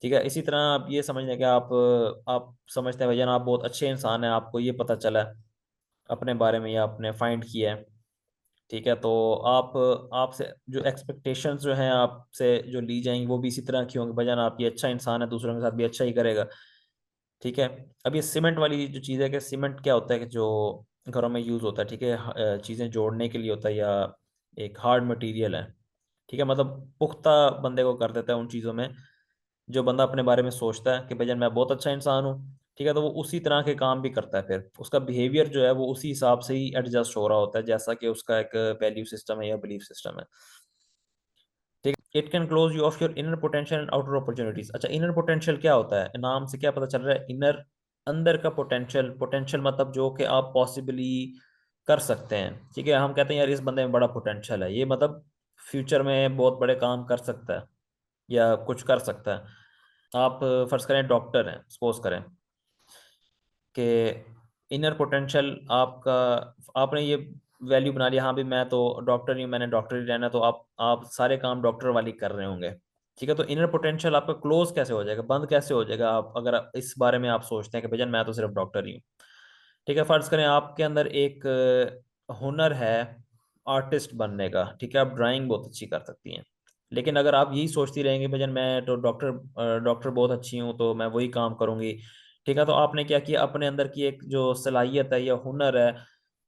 ठीक है। इसी तरह आप ये समझ लें कि आप समझते हैं भैया आप बहुत अच्छे इंसान हैं, आपको ये पता चला है अपने बारे में या आपने फाइंड किया है, ठीक है। तो आप आपसे जो एक्सपेक्टेशंस जो हैं आपसे जो ली जाएंगी वो भी इसी तरह की होंगी, भैया आप ये अच्छा इंसान है, दूसरों के साथ भी अच्छा ही करेगा, ठीक है। अब ये सीमेंट वाली जो चीज़ है कि सीमेंट क्या होता है कि जो घरों में यूज़ होता है, ठीक है, चीज़ें जोड़ने के लिए होता है, या एक हार्ड मटेरियल है, ठीक है, मतलब पुख्ता बंदे को कर देता है उन चीज़ों में। जो बंदा अपने बारे में सोचता है कि भाई मैं बहुत अच्छा इंसान हूँ, ठीक है, तो वो उसी तरह के काम भी करता है, फिर उसका बिहेवियर जो है वो उसी हिसाब से ही एडजस्ट हो रहा होता है जैसा कि उसका एक वैल्यू सिस्टम है या बिलीफ सिस्टम है, ठीक है। It can close you of your inner potential and outer opportunities. अच्छा, इनर पोटेंशियल क्या होता है, नाम से क्या पता चल रहा है, इनर अंदर का पोटेंशियल, पोटेंशियल मतलब जो कि आप पॉसिबली कर सकते हैं, ठीक है। हम कहते हैं यार इस बंदे में बड़ा पोटेंशियल है, ये मतलब फ्यूचर में बहुत बड़े काम कर सकता है या कुछ कर सकता है। आप फर्ज करें डॉक्टर हैं, सपोज करें कि इनर पोटेंशियल आपका, आपने ये वैल्यू बना लिया, हाँ भाई मैं तो डॉक्टर ही हूँ, मैंने डॉक्टर ही रहना, तो आप सारे काम डॉक्टर वाली कर रहे होंगे, ठीक है। तो इनर पोटेंशियल आपका क्लोज कैसे हो जाएगा, बंद कैसे हो जाएगा, आप अगर इस बारे में आप सोचते हैं कि भैया मैं तो सिर्फ डॉक्टर ही हूँ, ठीक है। फर्ज करें आपके अंदर एक हुनर है आर्टिस्ट बनने का, ठीक है, आप ड्राइंग बहुत अच्छी कर सकती हैं, लेकिन अगर आप यही सोचती रहेंगे भजन मैं तो डॉक्टर बहुत अच्छी हूँ तो मैं वही काम करूंगी, ठीक है, तो आपने क्या किया, अपने अंदर की एक जो सलाहियत है या हुनर है,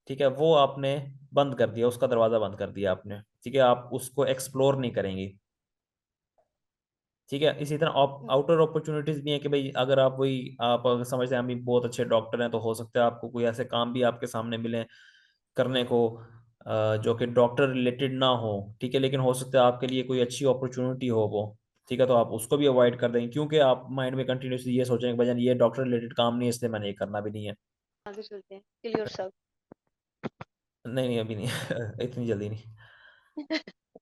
ठीक है, वो आपने बंद कर दिया, उसका दरवाज़ा बंद कर दिया आपने, ठीक है, आप उसको एक्सप्लोर नहीं करेंगी, ठीक है। इसी तरह आउटर अपॉर्चुनिटीज भी हैं कि भाई अगर आप वही आप अगर समझते हैं हम भी बहुत अच्छे डॉक्टर हैं, तो हो सकता है आपको कोई ऐसे काम भी आपके सामने मिले करने को जो कि डॉक्टर रिलेटेड ना हो, ठीक है, लेकिन हो सकता है आपके लिए कोई अच्छी अपॉर्चुनिटी हो वो, ठीक है, तो आप उसको भी अवॉइड कर देंगे क्योंकि आप माइंड में कंटिन्यूसली ये सोचेंगे भाई ये डॉक्टर रिलेटेड काम नहीं है इसलिए मैंने ये करना भी नहीं है। आगे चलते हैं, किल योरसेल्फ। नहीं नहीं अभी नहीं इतनी जल्दी नहीं।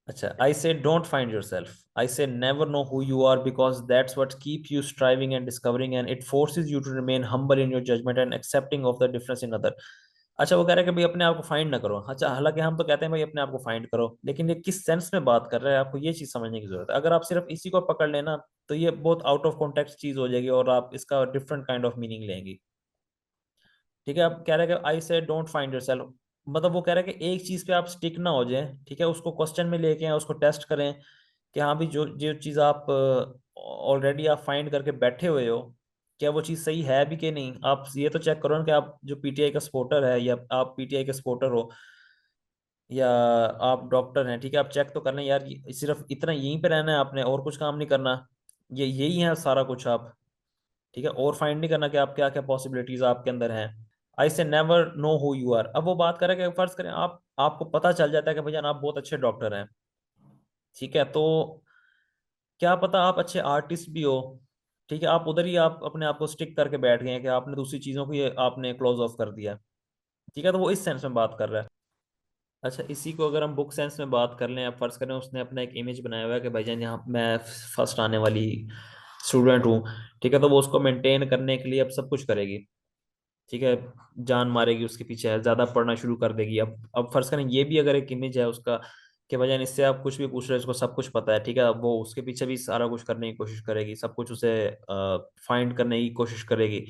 अच्छा, I say don't find yourself. I say never know who you are because that's what keeps you striving and discovering, and it forces you to remain humble in your judgment and accepting of the difference in other. अच्छा, वो कह रहा है कि भाई अपने आप को फाइंड ना करो। अच्छा, हालांकि हम तो कहते हैं भाई अपने आप को फाइंड करो, लेकिन ये किस सेंस में बात कर रहा है आपको ये चीज समझने की जरूरत है। अगर आप सिर्फ इसी को पकड़ लेना तो ये बहुत आउट ऑफ कॉन्टेक्स्ट चीज हो जाएगी और आप इसका डिफरेंट काइंड ऑफ मीनिंग लेंगी, ठीक है। अब कह रहा है कि आई से डोंट फाइंड योरसेल्फ, मतलब वो कह रहा है कि एक चीज पे आप स्टिक ना हो जाए, ठीक है, उसको क्वेश्चन में लेके आए, उसको टेस्ट करें कि हाँ भी जो जो चीज़ आप ऑलरेडी आप फाइंड करके बैठे हुए हो, क्या वो चीज़ सही है भी कि नहीं। आप ये तो चेक करो ना कि आप जो पीटीआई का सपोर्टर है या आप पीटीआई के सपोर्टर हो या आप डॉक्टर हैं, ठीक है, आप चेक तो कर लें यार सिर्फ इतना यहीं पे रहना है आपने और कुछ काम नहीं करना, ये यही है सारा कुछ आप, ठीक है, और फाइंड नहीं करना कि आप क्या क्या पॉसिबिलिटीज आपके अंदर हैं। I say never know who you are. अब वो बात करें कि फर्ज करें आपको पता चल जाता है कि भैया आप बहुत अच्छे डॉक्टर हैं, ठीक है, तो क्या पता आप अच्छे आर्टिस्ट भी हो, ठीक है, आप उधर ही आप अपने आप को स्टिक करके बैठ गए हैं कि आपने दूसरी चीज़ों को ये आपने क्लोज ऑफ कर दिया, ठीक है, तो वो इस सेंस में बात कर रहा है। अच्छा, इसी को अगर हम बुक सेंस में बात कर लें, आप फर्ज करें उसने अपना एक इमेज बनाया हुआ है कि भाईजान यहाँ मैं फर्स्ट आने वाली स्टूडेंट हूँ, ठीक है, तो वो उसको मेंटेन करने के लिए अब सब कुछ करेगी, ठीक है, जान मारेगी उसके पीछे, ज्यादा पढ़ना शुरू कर देगी। अब फर्ज करें ये भी अगर एक इमेज है उसका कि भजन इससे आप कुछ भी पूछ रहे हो इसको सब कुछ पता है, ठीक है, अब वो उसके पीछे भी सारा कुछ करने की कोशिश करेगी, सब कुछ उसे फाइंड करने की कोशिश करेगी,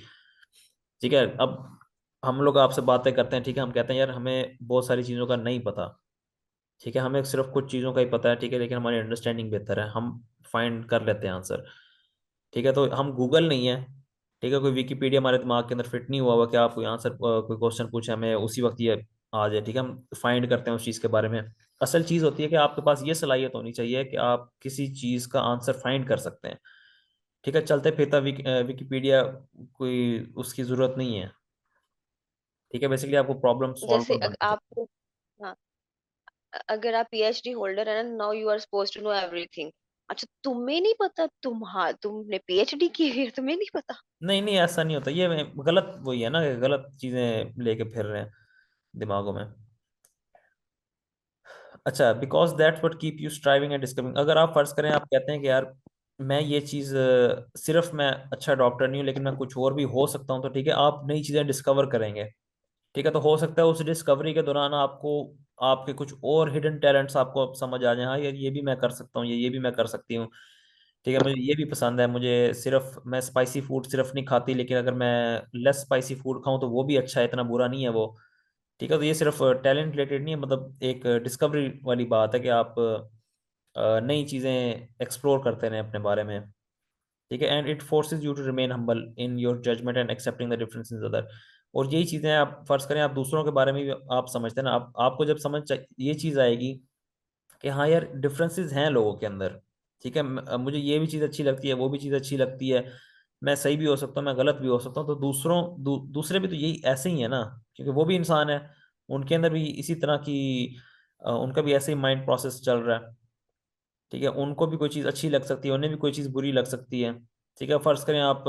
ठीक है। अब हम लोग आपसे बातें करते हैं, ठीक है, हम कहते हैं यार हमें बहुत सारी चीज़ों का नहीं पता, ठीक है, हमें सिर्फ कुछ चीज़ों का ही पता है, ठीक है, लेकिन हमारी अंडरस्टैंडिंग बेहतर है, हम फाइंड कर लेते हैं आंसर, ठीक है, तो हम गूगल नहीं है, ठीक है, कोई विकीपीडिया हमारे दिमाग के अंदर फिट नहीं हुआ हुआ कि आप कोई आंसर कोई क्वेश्चन पूछे हमें उसी वक्त ये आ जाए, ठीक है, हम फाइंड करते हैं उस चीज़ के बारे में। असल चीज़ होती है कि आपके पास ये सलाहियत होनी चाहिए कि आप किसी चीज़ का आंसर फाइंड कर सकते हैं, ठीक है, चलते फिरता विकीपीडिया कोई उसकी ज़रूरत नहीं है, ठीक है, बेसिकली आपको प्रॉब्लम जैसे सॉल्वर बनना आप, चाहिए। हाँ, अगर आप पीएचडी होल्डर है ना, now you are suppose to know everything. अच्छा, तुम्हें नहीं पता? तुमने पीएचडी की है, तुम्हें नहीं पता? नहीं नहीं, ऐसा नहीं होता, ये गलत वही है ना, कि गलत चीजें लेके फिर रहे हैं दिमागों में। अच्छा, because that's what keep you striving and discovering. अगर आप फर्ज करें, आप कहते हैं कि यार मैं ये चीज़, सिर्फ मैं अच्छा डॉक्टर नहीं हूँ लेकिन मैं कुछ और भी हो सकता हूँ, तो ठीक है, आप नई चीज़ें डिस्कवर करेंगे। ठीक है, तो हो सकता है उस डिस्कवरी के दौरान आपको आपके कुछ और हिडन टैलेंट्स आपको अब समझ आ जाए, हाँ यार ये भी मैं कर सकता हूँ, ये भी मैं कर सकती हूँ। ठीक है, मुझे ये भी पसंद है, मुझे सिर्फ मैं स्पाइसी फूड सिर्फ नहीं खाती, लेकिन अगर मैं लेस स्पाइसी फूड खाऊं तो वो भी अच्छा है, इतना बुरा नहीं है वो। ठीक है, तो ये सिर्फ टैलेंट रिलेटेड नहीं है, मतलब एक डिस्कवरी वाली बात है कि आप नई चीज़ें एक्सप्लोर करते रहें अपने बारे में। ठीक है, and it forces you to remain humble in your judgement and accepting the difference in other. और यही चीज़ें आप फर्ज करें, आप दूसरों के बारे में भी आप समझते हैं ना, आप आपको जब ये चीज़ आएगी कि हाँ यार डिफरेंसेस हैं लोगों के अंदर। ठीक है, मुझे ये भी चीज़ अच्छी लगती है, वो भी चीज़ अच्छी लगती है, मैं सही भी हो सकता हूँ, मैं गलत भी हो सकता हूँ, तो दूसरे भी तो यही ऐसे ही है ना, क्योंकि वो भी इंसान है, उनके अंदर भी इसी तरह की उनका भी ऐसे ही माइंड प्रोसेस चल रहा है। ठीक है, उनको भी कोई चीज़ अच्छी लग सकती है, उन्हें भी कोई चीज़ बुरी लग सकती है। ठीक है, फर्ज करें आप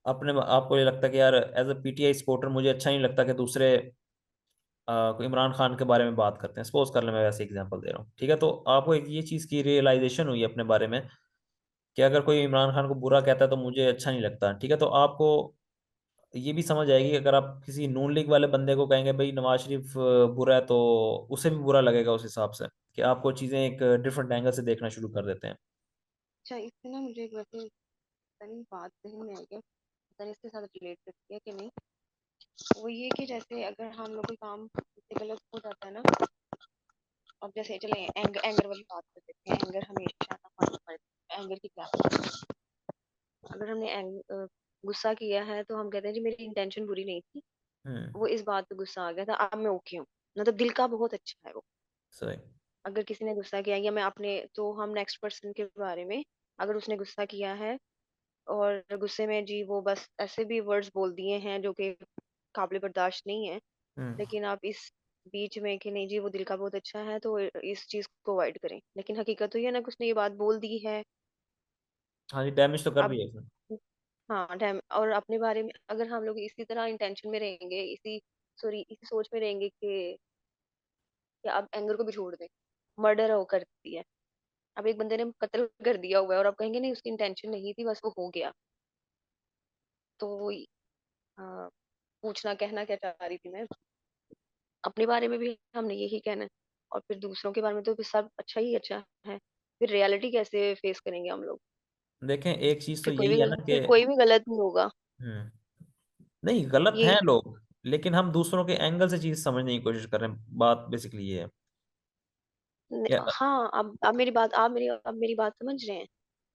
अपने आपको ये लगता है कि यार एज अ पीटीआई सपोर्टर मुझे अच्छा नहीं लगता कि दूसरे कोई इमरान खान के बारे में बात करते हैं, सपोज कर ले, मैं वैसे एग्जांपल दे रहा हूँ। ठीक है, तो आपको एक ये चीज़ की रियलाइजेशन हुई अपने बारे में कि अगर कोई इमरान खान को बुरा कहता है तो मुझे अच्छा नहीं लगता। ठीक है, तो आपको ये भी समझ आएगी कि अगर आप किसी नून लीग वाले बंदे को कहेंगे भाई नवाज शरीफ बुरा है, तो उसे भी बुरा लगेगा उस हिसाब से, कि आपको चीज़ें एक डिफरेंट एंगल से देखना शुरू कर देते हैं। अच्छा, इससे ना मुझे एक वैसे पता नहीं बात सही में आई है, पता नहीं इसके साथ रिलेट करती है कि नहीं। वो ये कि जैसे अगर हम लोग कोई काम इससे गलत हो जाता है ना, अब जैसे चले एंगर वाली बात कर देते हैं। एंगर हमेशा ना एंगर की क्या, अगर हमने गुस्सा किया है तो हम कहते हैं जी मेरी इंटेंशन बुरी नहीं थी, हम्म। वो इस बात पे गुस्सा आ गया था, अब मैं ओके हूँ। मतलब दिल का बहुत अच्छा है वो। सही। अगर किसी ने गुस्सा किया या मैं अपने, तो हम नेक्स्ट पर्सन के बारे में, अगर उसने गुस्सा किया है और गुस्से में जी वो बस ऐसे भी वर्ड्स बोल दिए हैं जो कि काबिल बर्दाश्त नहीं है, हम्म। लेकिन आप इस बीच में कि नहीं जी वो दिल का बहुत अच्छा है, तो इस चीज को अवॉइड करें। लेकिन हकीकत तो ये है ना कि उसने ये बात बोल दी है। हाँ जी, डैमेज तो कर अब दिया उसने। हाँ टाइम, और अपने बारे में अगर हम लोग इसी तरह इंटेंशन में रहेंगे, इसी सॉरी इसी सोच में रहेंगे कि अब एंगर को भी छोड़ दें, मर्डर वो करती है, अब एक बंदे ने कत्ल कर दिया हुआ है और आप कहेंगे नहीं उसकी इंटेंशन नहीं थी बस वो हो गया, तो वही हाँ, पूछना कहना क्या चाह रही थी मैं, अपने बारे में भी हमने यही कहना है और फिर दूसरों के बारे में तो फिर सब अच्छा ही अच्छा है। फिर रियलिटी कैसे फेस करेंगे हम लोग? देखें, एक चीज़ तो यही है ना कि फिर कोई भी गलत नहीं होगा। हम्म, नहीं गलत हैं यही लोग, लेकिन हम दूसरों के एंगल से चीज़ समझने की कोशिश कर रहे हैं, बात बेसिकली ये है। या हाँ, अब मेरी बात, आप मेरी बात समझ रहे हैं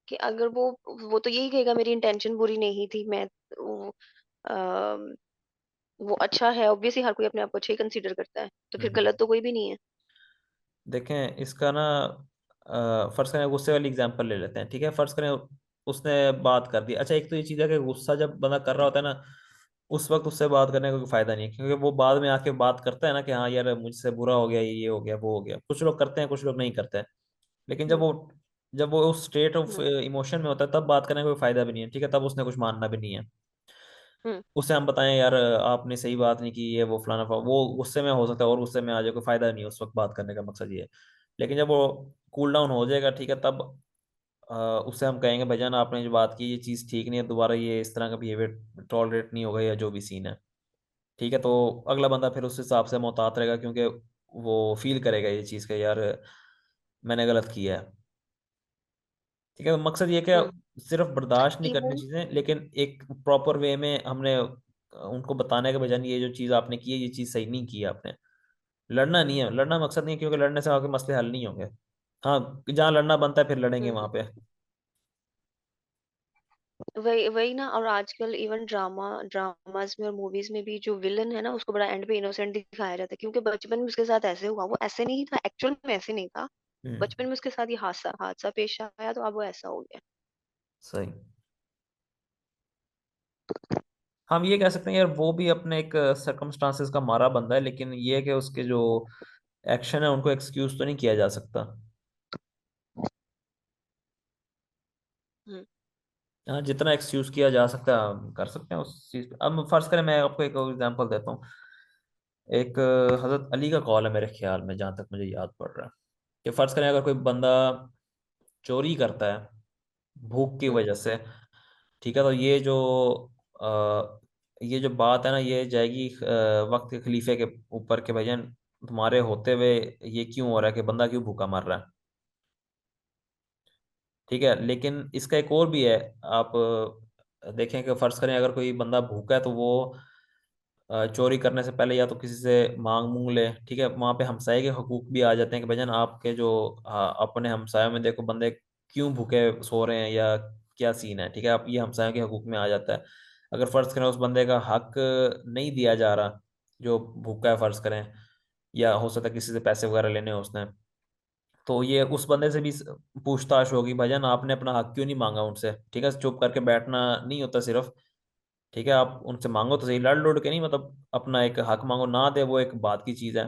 कि अगर वो तो यही कहेगा मेरी इंटेंशन बुरी नहीं थी, मैं वो, अ, वो अच्छा है, ऑब्वियसली हर कोई अपने आप को अच्छा ही कंसीडर करता है, तो फिर हम्म, गलत तो कोई भी नहीं है। देखें इसका ना, फर्ज करें गुस्से वाली एग्जांपल ले लेते हैं। ठीक है, फर्ज करें उसने बात कर दी। अच्छा, एक तो ये चीज़ है कि गुस्सा जब बंदा कर रहा होता है ना, उस वक्त उससे बात करने का कोई फायदा नहीं है, क्योंकि वो बाद में आके बात करता है ना कि हाँ यार मुझसे बुरा हो गया, ये हो गया, वो हो गया। कुछ लोग करते हैं, कुछ लोग नहीं करते हैं, लेकिन हम्म। जब वो उस स्टेट ऑफ हम्म। इमोशन में होता है, तब बात करने का कोई फायदा भी नहीं है। ठीक है, तब उसने कुछ मानना भी नहीं है। हम्म। उसे हम बताएं यार आपने सही बात नहीं की, ये वो फलाना वो गुस्से में हो सकता है और गुस्से में आ जाए, कोई फायदा नहीं है उस वक्त बात करने का, मकसद ये है। लेकिन जब वो कूल डाउन हो जाएगा, ठीक है, तब अ, उससे हम कहेंगे भाईजान आपने जो बात की ये चीज़ ठीक नहीं है, दोबारा ये इस तरह का बिहेवियर टॉलरेट नहीं होगा, या जो भी सीन है। ठीक है, तो अगला बंदा फिर उस हिसाब से मोहतात रहेगा, क्योंकि वो फील करेगा ये चीज़ का, यार मैंने गलत किया है। ठीक है, तो मकसद ये क्या, हम्म। सिर्फ बर्दाश्त नहीं करनी इवन चीज़ें, लेकिन एक प्रॉपर वे में हमने उनको बताने के बजाय ये जो चीज़ आपने की है, ये चीज़ सही नहीं की है आपने। लड़ना नहीं है, लड़ना मकसद नहीं है, क्योंकि लड़ने से आपके मसले हल नहीं होंगे। हाँ, जहाँ लड़ना बनता है फिर लड़ेंगे वहां पे। वही वही ना, और आजकल इवन ड्रामास में और मूवीज में भी जो विलन है ना उसको बड़ा एंड पे इनोसेंट दिखाया जाता है, क्योंकि बचपन में उसके साथ ऐसे हुआ, वो ऐसे नहीं था, एक्चुअल में ऐसे नहीं था। हम्म। बचपन में उसके साथ ये हादसा हादसा पेश आया तो अब वो ऐसा हो गया। सही। हम ये कह सकते हैं यार वो भी अपने एक सर्कमस्टांसेस का मारा बंदा है, लेकिन ये है कि उसके जो एक्शन है उनको एक्सक्यूज तो नहीं किया जा सकता। हाँ, जितना एक्सक्यूज किया जा सकता है हम कर सकते हैं उस चीज पे। अब फर्ज करें, मैं आपको एक एग्जांपल देता हूँ। एक हजरत अली का कॉल है मेरे ख्याल में, जहाँ तक मुझे याद पड़ रहा है, कि फर्ज करें अगर कोई बंदा चोरी करता है भूख की हुँ, वजह से, ठीक है, तो ये जो बात है ना, ये जाएगी वक्त के खलीफे के ऊपर के भाईजान, तुम्हारे होते हुए ये क्यों हो रहा है कि बंदा क्यों भूखा मर रहा है। ठीक है, लेकिन इसका एक और भी है। आप देखें कि फर्ज करें अगर कोई बंदा भूखा है तो वो चोरी करने से पहले या तो किसी से मांग मूंग ले, ठीक है, वहां पे हमसाये के हकूक भी आ जाते हैं कि भाईजान आपके जो अपने हमसायों में देखो बंदे क्यों भूखे सो रहे हैं या क्या सीन है, ठीक है, आप ये हमसायों के हकूक में आ जाता है। अगर फर्ज करें उस बंदे का हक नहीं दिया जा रहा जो भूखा है, फर्ज करें, या हो सकता है किसी से पैसे वगैरह लेने हो उसने, तो ये उस बंदे से भी पूछताछ होगी, भाईजान आपने अपना हक क्यों नहीं मांगा उनसे, ठीक है, चुप करके बैठना नहीं होता सिर्फ, ठीक है, आप उनसे मांगो तो सही, लड़ लुड़ के नहीं, मतलब अपना एक हक मांगो, ना दे वो एक बात की चीज़ है।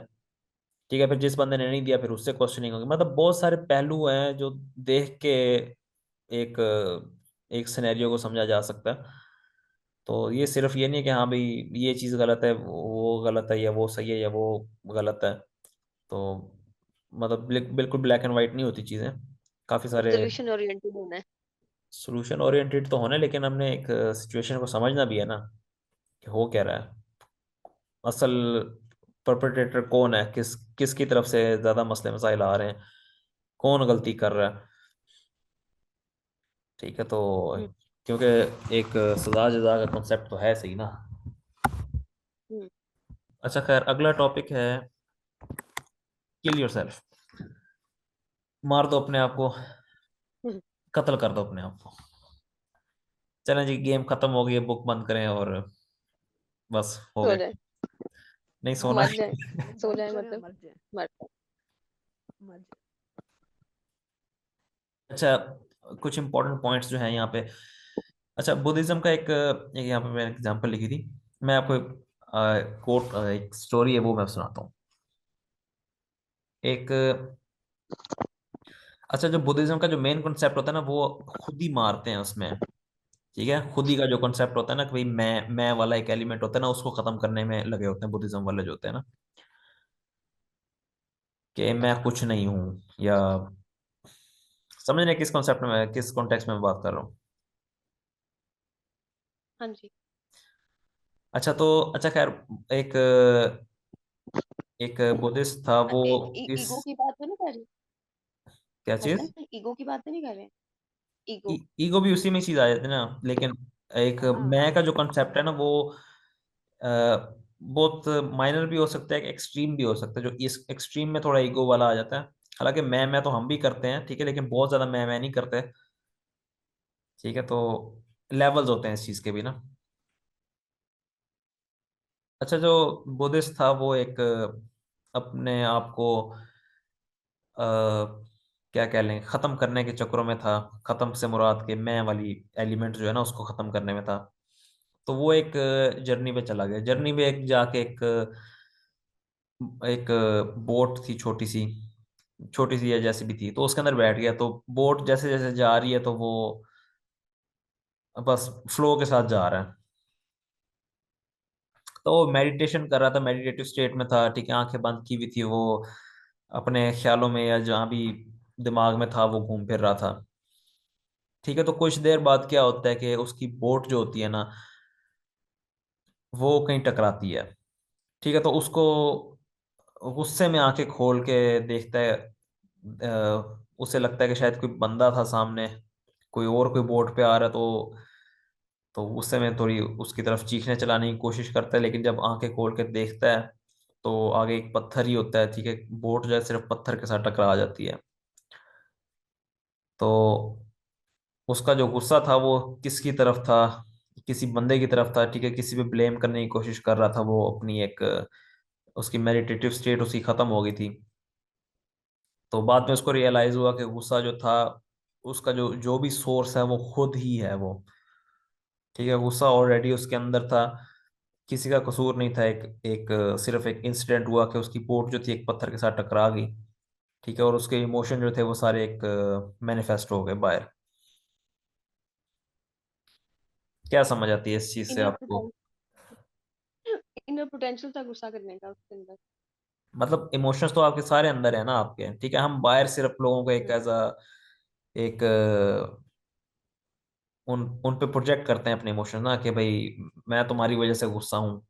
ठीक है, फिर जिस बंदे ने नहीं दिया फिर उससे क्वेश्चनिंग होगी, मतलब बहुत सारे पहलू हैं जो देख के एक एक सिनेरियो को समझा जा सकता है। तो ये सिर्फ ये नहीं है कि हाँ भाई ये चीज़ गलत है वो गलत है, या वो सही है या वो गलत है। तो मतलब बिल्कुल ब्लैक एंड वाइट नहीं होती चीज़ें, काफ़ी सारे सॉल्यूशन ओरिएंटेड होना है। सोल्यूशन ओरिएंटेड तो होना है, लेकिन हमने एक सिचुएशन को समझना भी है ना कि हो क्या रहा है, असल परपेट्रेटर कौन है, किसकी तरफ से ज्यादा मसले मसाइल आ रहे हैं, कौन गलती कर रहा है। ठीक है, तो हुँ, क्योंकि एक सजा जजा का कॉन्सेप्ट तो है सही ना। हुँ, अच्छा खैर, अगला टॉपिक है किल योरसेल्फ, मार दो अपने आप को, हुँ, कत्ल कर दो अपने आप को। चलें जी, गेम खत्म हो गई है, बुक बंद करें और बस हो सो गया। जाए, नहीं सोना मर है। जाए, बुक सो बंद जाए करें और मतलब मर जाए। मर जाए। मर जाए। अच्छा, कुछ इंपॉर्टेंट पॉइंट्स जो हैं यहाँ पे। अच्छा, बुद्धिज्म का एक यहाँ पे मैंने एग्जांपल लिखी थी, मैं आपको कोट एक स्टोरी है वो मैं सुनाता हूँ। एक अच्छा, जो बुद्धिज्म का जो मेन कॉन्सेप्ट होता है ना, वो खुद ही मारते हैं उसमें। ठीक है, खुद ही का जो कॉन्सेप्ट होता है ना कि भाई मैं वाला एक एलिमेंट होता है ना, उसको खत्म करने में लगे होते हैं बुद्धिज्म वाले जो होते हैं ना, कि मैं कुछ नहीं हूँ, या समझ रहे हैं किस कॉन्सेप्ट में, किस कॉन्टेक्स्ट में मैं बात कर रहा हूँ। हाँ जी। अच्छा तो अच्छा खैर, एक एक बुद्धिस्ट था वो, इस ईगो की बात तो नहीं कर रहे? क्या चीज, हस्बैंड ईगो की बात तो नहीं कर रहे? ईगो। ईगो भी उसी में चीज आ जाती है ना, लेकिन एक हाँ, मैं का जो कॉन्सेप्ट है ना वो अ, बहुत माइनर भी हो सकता है, एक्सट्रीम भी हो सकता है, जो इस एक्सट्रीम में थोड़ा ईगो वाला आ जाता है। हालांकि मैं तो हम भी करते हैं, ठीक है, लेकिन बहुत ज्यादा मैं नहीं करते। ठीक है, तो लेवल्स होते हैं इस चीज के भी ना। अच्छा, जो बुद्धिस्ट था वो एक अपने आप को क्या कह लें, खत्म करने के चक्रों में था। खत्म से मुराद के मैं वाली एलिमेंट जो है ना उसको खत्म करने में था। तो वो एक जर्नी पे चला गया, जर्नी पे एक जाके एक बोट थी, छोटी सी या जैसी भी थी, तो उसके अंदर बैठ गया। तो बोट जैसे जैसे जा रही है तो वो बस फ्लो के साथ जा रहा है। तो वो मेडिटेशन कर रहा था, मेडिटेटिव स्टेट में था, ठीक है, आंखें बंद की हुई थी वो, अपने ख्यालों में या जहाँ भी दिमाग में था वो घूम फिर रहा था। ठीक है, तो कुछ देर बाद क्या होता है कि उसकी बोट जो होती है ना वो कहीं टकराती है। ठीक है, तो उसको गुस्से में आंखें खोल के देखता है, उसे लगता है कि शायद कोई बंदा था सामने, कोई बोट पे आ रहा है, तो गुस्से में थोड़ी उसकी तरफ चीखने चलाने की कोशिश करता है, लेकिन जब आंखें खोल के देखता है तो आगे एक पत्थर ही होता है। ठीक है, बोट जो है सिर्फ पत्थर के साथ टकरा जाती है। तो उसका जो गुस्सा था वो किसकी तरफ था, किसी बंदे की तरफ था। ठीक है, किसी पे ब्लेम करने की कोशिश कर रहा था वो, अपनी एक उसकी मेडिटेटिव स्टेट उसकी खत्म हो गई थी। तो बाद में उसको रियलाइज हुआ कि गुस्सा जो था उसका जो जो भी सोर्स है वो खुद ही है वो। ठीक है, गुस्सा ऑलरेडी उसके अंदर था, किसी का कसूर नहीं था। एक सिर्फ एक इंसिडेंट हुआ कि उसकी बोट जो थी एक पत्थर के साथ टकरा गई। ठीक है, और उसके इमोशन जो थे वो सारे एक मैनिफेस्ट हो गए बाहर। क्या समझ आती है इस चीज से इनर आपको? इनर पोटेंशियल था गुस्सा करने का उसके अंदर। मतलब इमोशंस तो आपके सारे अंदर है ना आपके, ठीक है, हम बाहर सिर्फ लोगों को एक हम्म, एज अ एक उन उन पे प्रोजेक्ट करते हैं अपने इमोशन ना, कि भाई मैं तुम्हारी वजह से गुस्सा हूँ।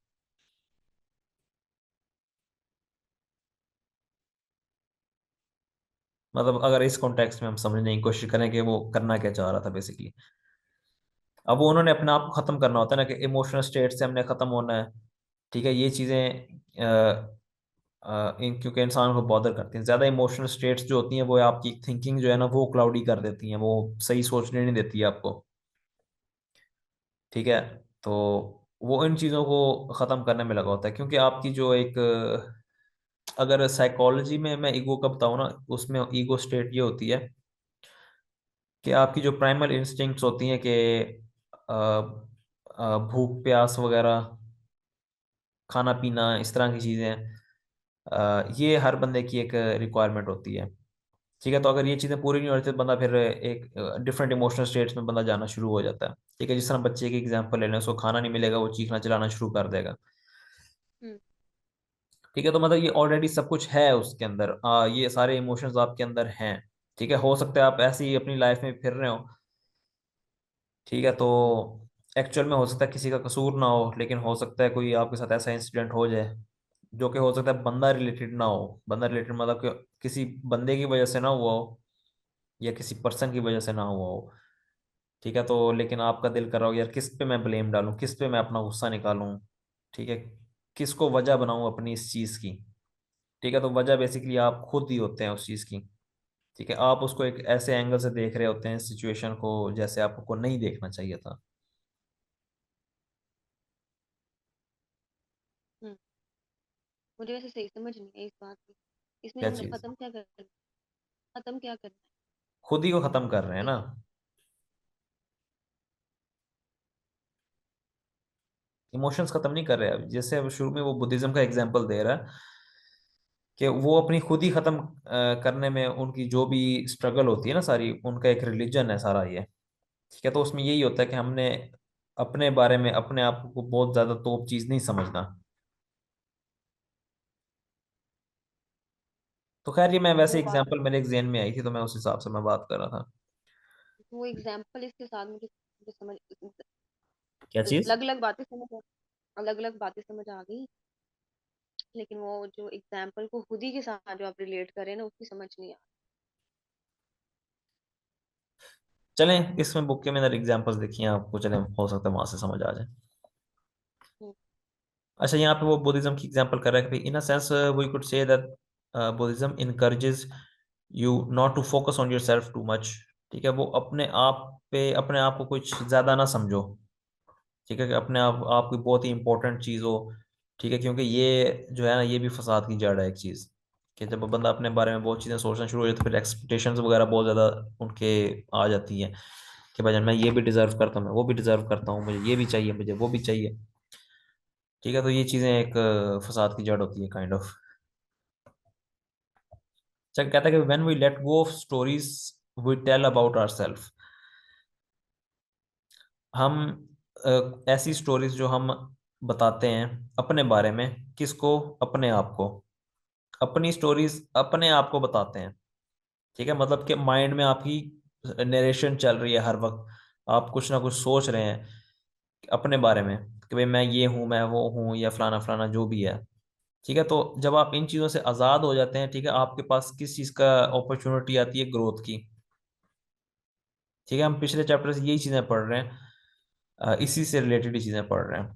मतलब अगर इस कॉन्टेक्स्ट में हम समझने की कोशिश करें कि वो करना क्या चाह रहा था बेसिकली। अब वो उन्होंने अपने आप को खत्म करना होता है ना, कि इमोशनल स्टेट से हमने खत्म होना है। ठीक है, ये चीजें क्योंकि इंसान को बॉदर करती हैं ज्यादा, इमोशनल स्टेट्स जो होती हैं वो आपकी थिंकिंग जो है ना वो क्लाउडी कर देती हैं, वो सही सोचने नहीं देती है आपको। ठीक है, तो वो इन चीज़ों को ख़त्म करने में लगा होता है, क्योंकि आपकी जो एक अगर साइकोलॉजी में मैं ईगो का बताऊँ ना, उसमें ईगो स्टेट ये होती है कि आपकी जो प्राइमल इंस्टिंक्ट्स होती हैं, कि भूख प्यास वगैरह, खाना पीना, इस तरह की चीज़ें, ये हर बंदे की एक रिक्वायरमेंट होती है। ठीक है, तो अगर ये चीज़ें पूरी नहीं हो रही तो बंदा फिर एक डिफरेंट इमोशनल स्टेट्स में बंदा जाना शुरू हो जाता है। ठीक है, जिस तरह बच्चे की एग्जांपल ले लें, उसको खाना नहीं मिलेगा, वो चीखना चिल्लाना शुरू कर देगा। हम्म, ठीक है, तो मतलब ये ऑलरेडी सब कुछ है उसके अंदर, ये सारे इमोशंस आपके अंदर हैं। ठीक है, हो सकता है आप ऐसे ही अपनी लाइफ में फिर रहे हो। ठीक है, तो एक्चुअल में हो सकता है किसी का कसूर ना हो, लेकिन हो सकता है कोई आपके साथ ऐसा इंसिडेंट हो जाए जो कि हो सकता है बंदा रिलेटेड ना हो। बंदा रिलेटेड मतलब कि किसी बंदे की वजह से ना हुआ हो, या किसी पर्सन की वजह से ना हुआ हो। ठीक है, तो लेकिन आपका दिल कर रहा हो यार किस पे मैं ब्लेम डालूं, किस पे मैं अपना गुस्सा निकालूं। ठीक है, किसको वजह बनाऊं अपनी इस चीज़ की। ठीक है, तो वजह बेसिकली आप खुद ही होते हैं उस चीज़ की। ठीक है, आप उसको एक ऐसे एंगल से देख रहे होते हैं सिचुएशन को, जैसे आपको नहीं देखना चाहिए था। हम्म। मुझे वैसे सही समझ नहीं है इस बात की, इसमें क्या हमने चीज़? खत्म क्या करना है? खत्म क्या करना खुद ही को ख़त्म कर रहे हैं है ना। इस। इमोशंस ख़त्म नहीं कर रहे हैं। जैसे अब शुरू में वो बुद्धिज्म का एग्जाम्पल दे रहा है कि वो अपनी खुद ही ख़त्म करने में उनकी जो भी स्ट्रगल होती है ना सारी, उनका एक रिलीजन है सारा ये। ठीक है, तो उसमें यही होता है कि हमने अपने बारे में अपने आप को बहुत ज़्यादा तोप चीज़ नहीं समझना। तो खैर ये मैं वैसे वो बात, एग्जांपल मेरे एक ज़हन में आई थी, तो मैं उस हिसाब से मैं बात कर रहा था। वो एग्जाम्पल इसके साथ मुझे समझ, क्या चीज़? अलग अलग बातें समझ, अलग अलग बातें समझ आ गई, लेकिन वो जो एग्जाम्पल को खुद ही के साथ जो आप रिलेट करें ना उसकी समझ नहीं आ चलें इसमें बुक के में अंदर एग्जांपल्स देखिए आपको, चलें हो सकता है वहां से समझ आ जाए। रही। अच्छा, यहाँ पे वो बुद्धिज्म की एग्जांपल कर रहा है कि in a sense we could say that Buddhism encourages you not to focus on yourself too much. ठीक है, वो अपने आप पे अपने आप को कुछ ज़्यादा ना समझो। ठीक है, कि अपने आप आपकी बहुत ही इंपॉर्टेंट चीज़ हो। ठीक है, क्योंकि ये जो है ना ये भी फसाद की जड़ है एक चीज़, कि जब बंदा अपने बारे में बहुत चीज़ें सोचना शुरू हो जाए तो फिर एक्सपेक्टेशंस वगैरह बहुत ज़्यादा उनके आ जाती हैं, कि भाई मैं ये भी डिजर्व करता हूँ, मैं वो भी डिजर्व करता हूँ, मुझे ये भी चाहिए, मुझे वो भी चाहिए। ठीक है, तो ये चीज़ें एक फसाद की जड़ होती है काइंड ऑफ। चल कहता है कि when we let go of stories we tell about our self. हम ऐसी स्टोरीज जो हम बताते हैं अपने बारे में, किसको? अपने आप को। अपनी स्टोरीज अपने आप को बताते हैं। ठीक है, मतलब कि माइंड में आपकी नरेशन चल रही है हर वक्त, आप कुछ ना कुछ सोच रहे हैं अपने बारे में, कि भाई मैं ये हूँ, मैं वो हूँ, या फलाना फलाना जो भी है। ठीक है, तो जब आप इन चीज़ों से आज़ाद हो जाते हैं, ठीक है, आपके पास किस चीज़ का अपॉर्चुनिटी आती है? ग्रोथ की। ठीक है, हम पिछले चैप्टर से यही चीज़ें पढ़ रहे हैं, इसी से रिलेटेड ही चीज़ें पढ़ रहे हैं।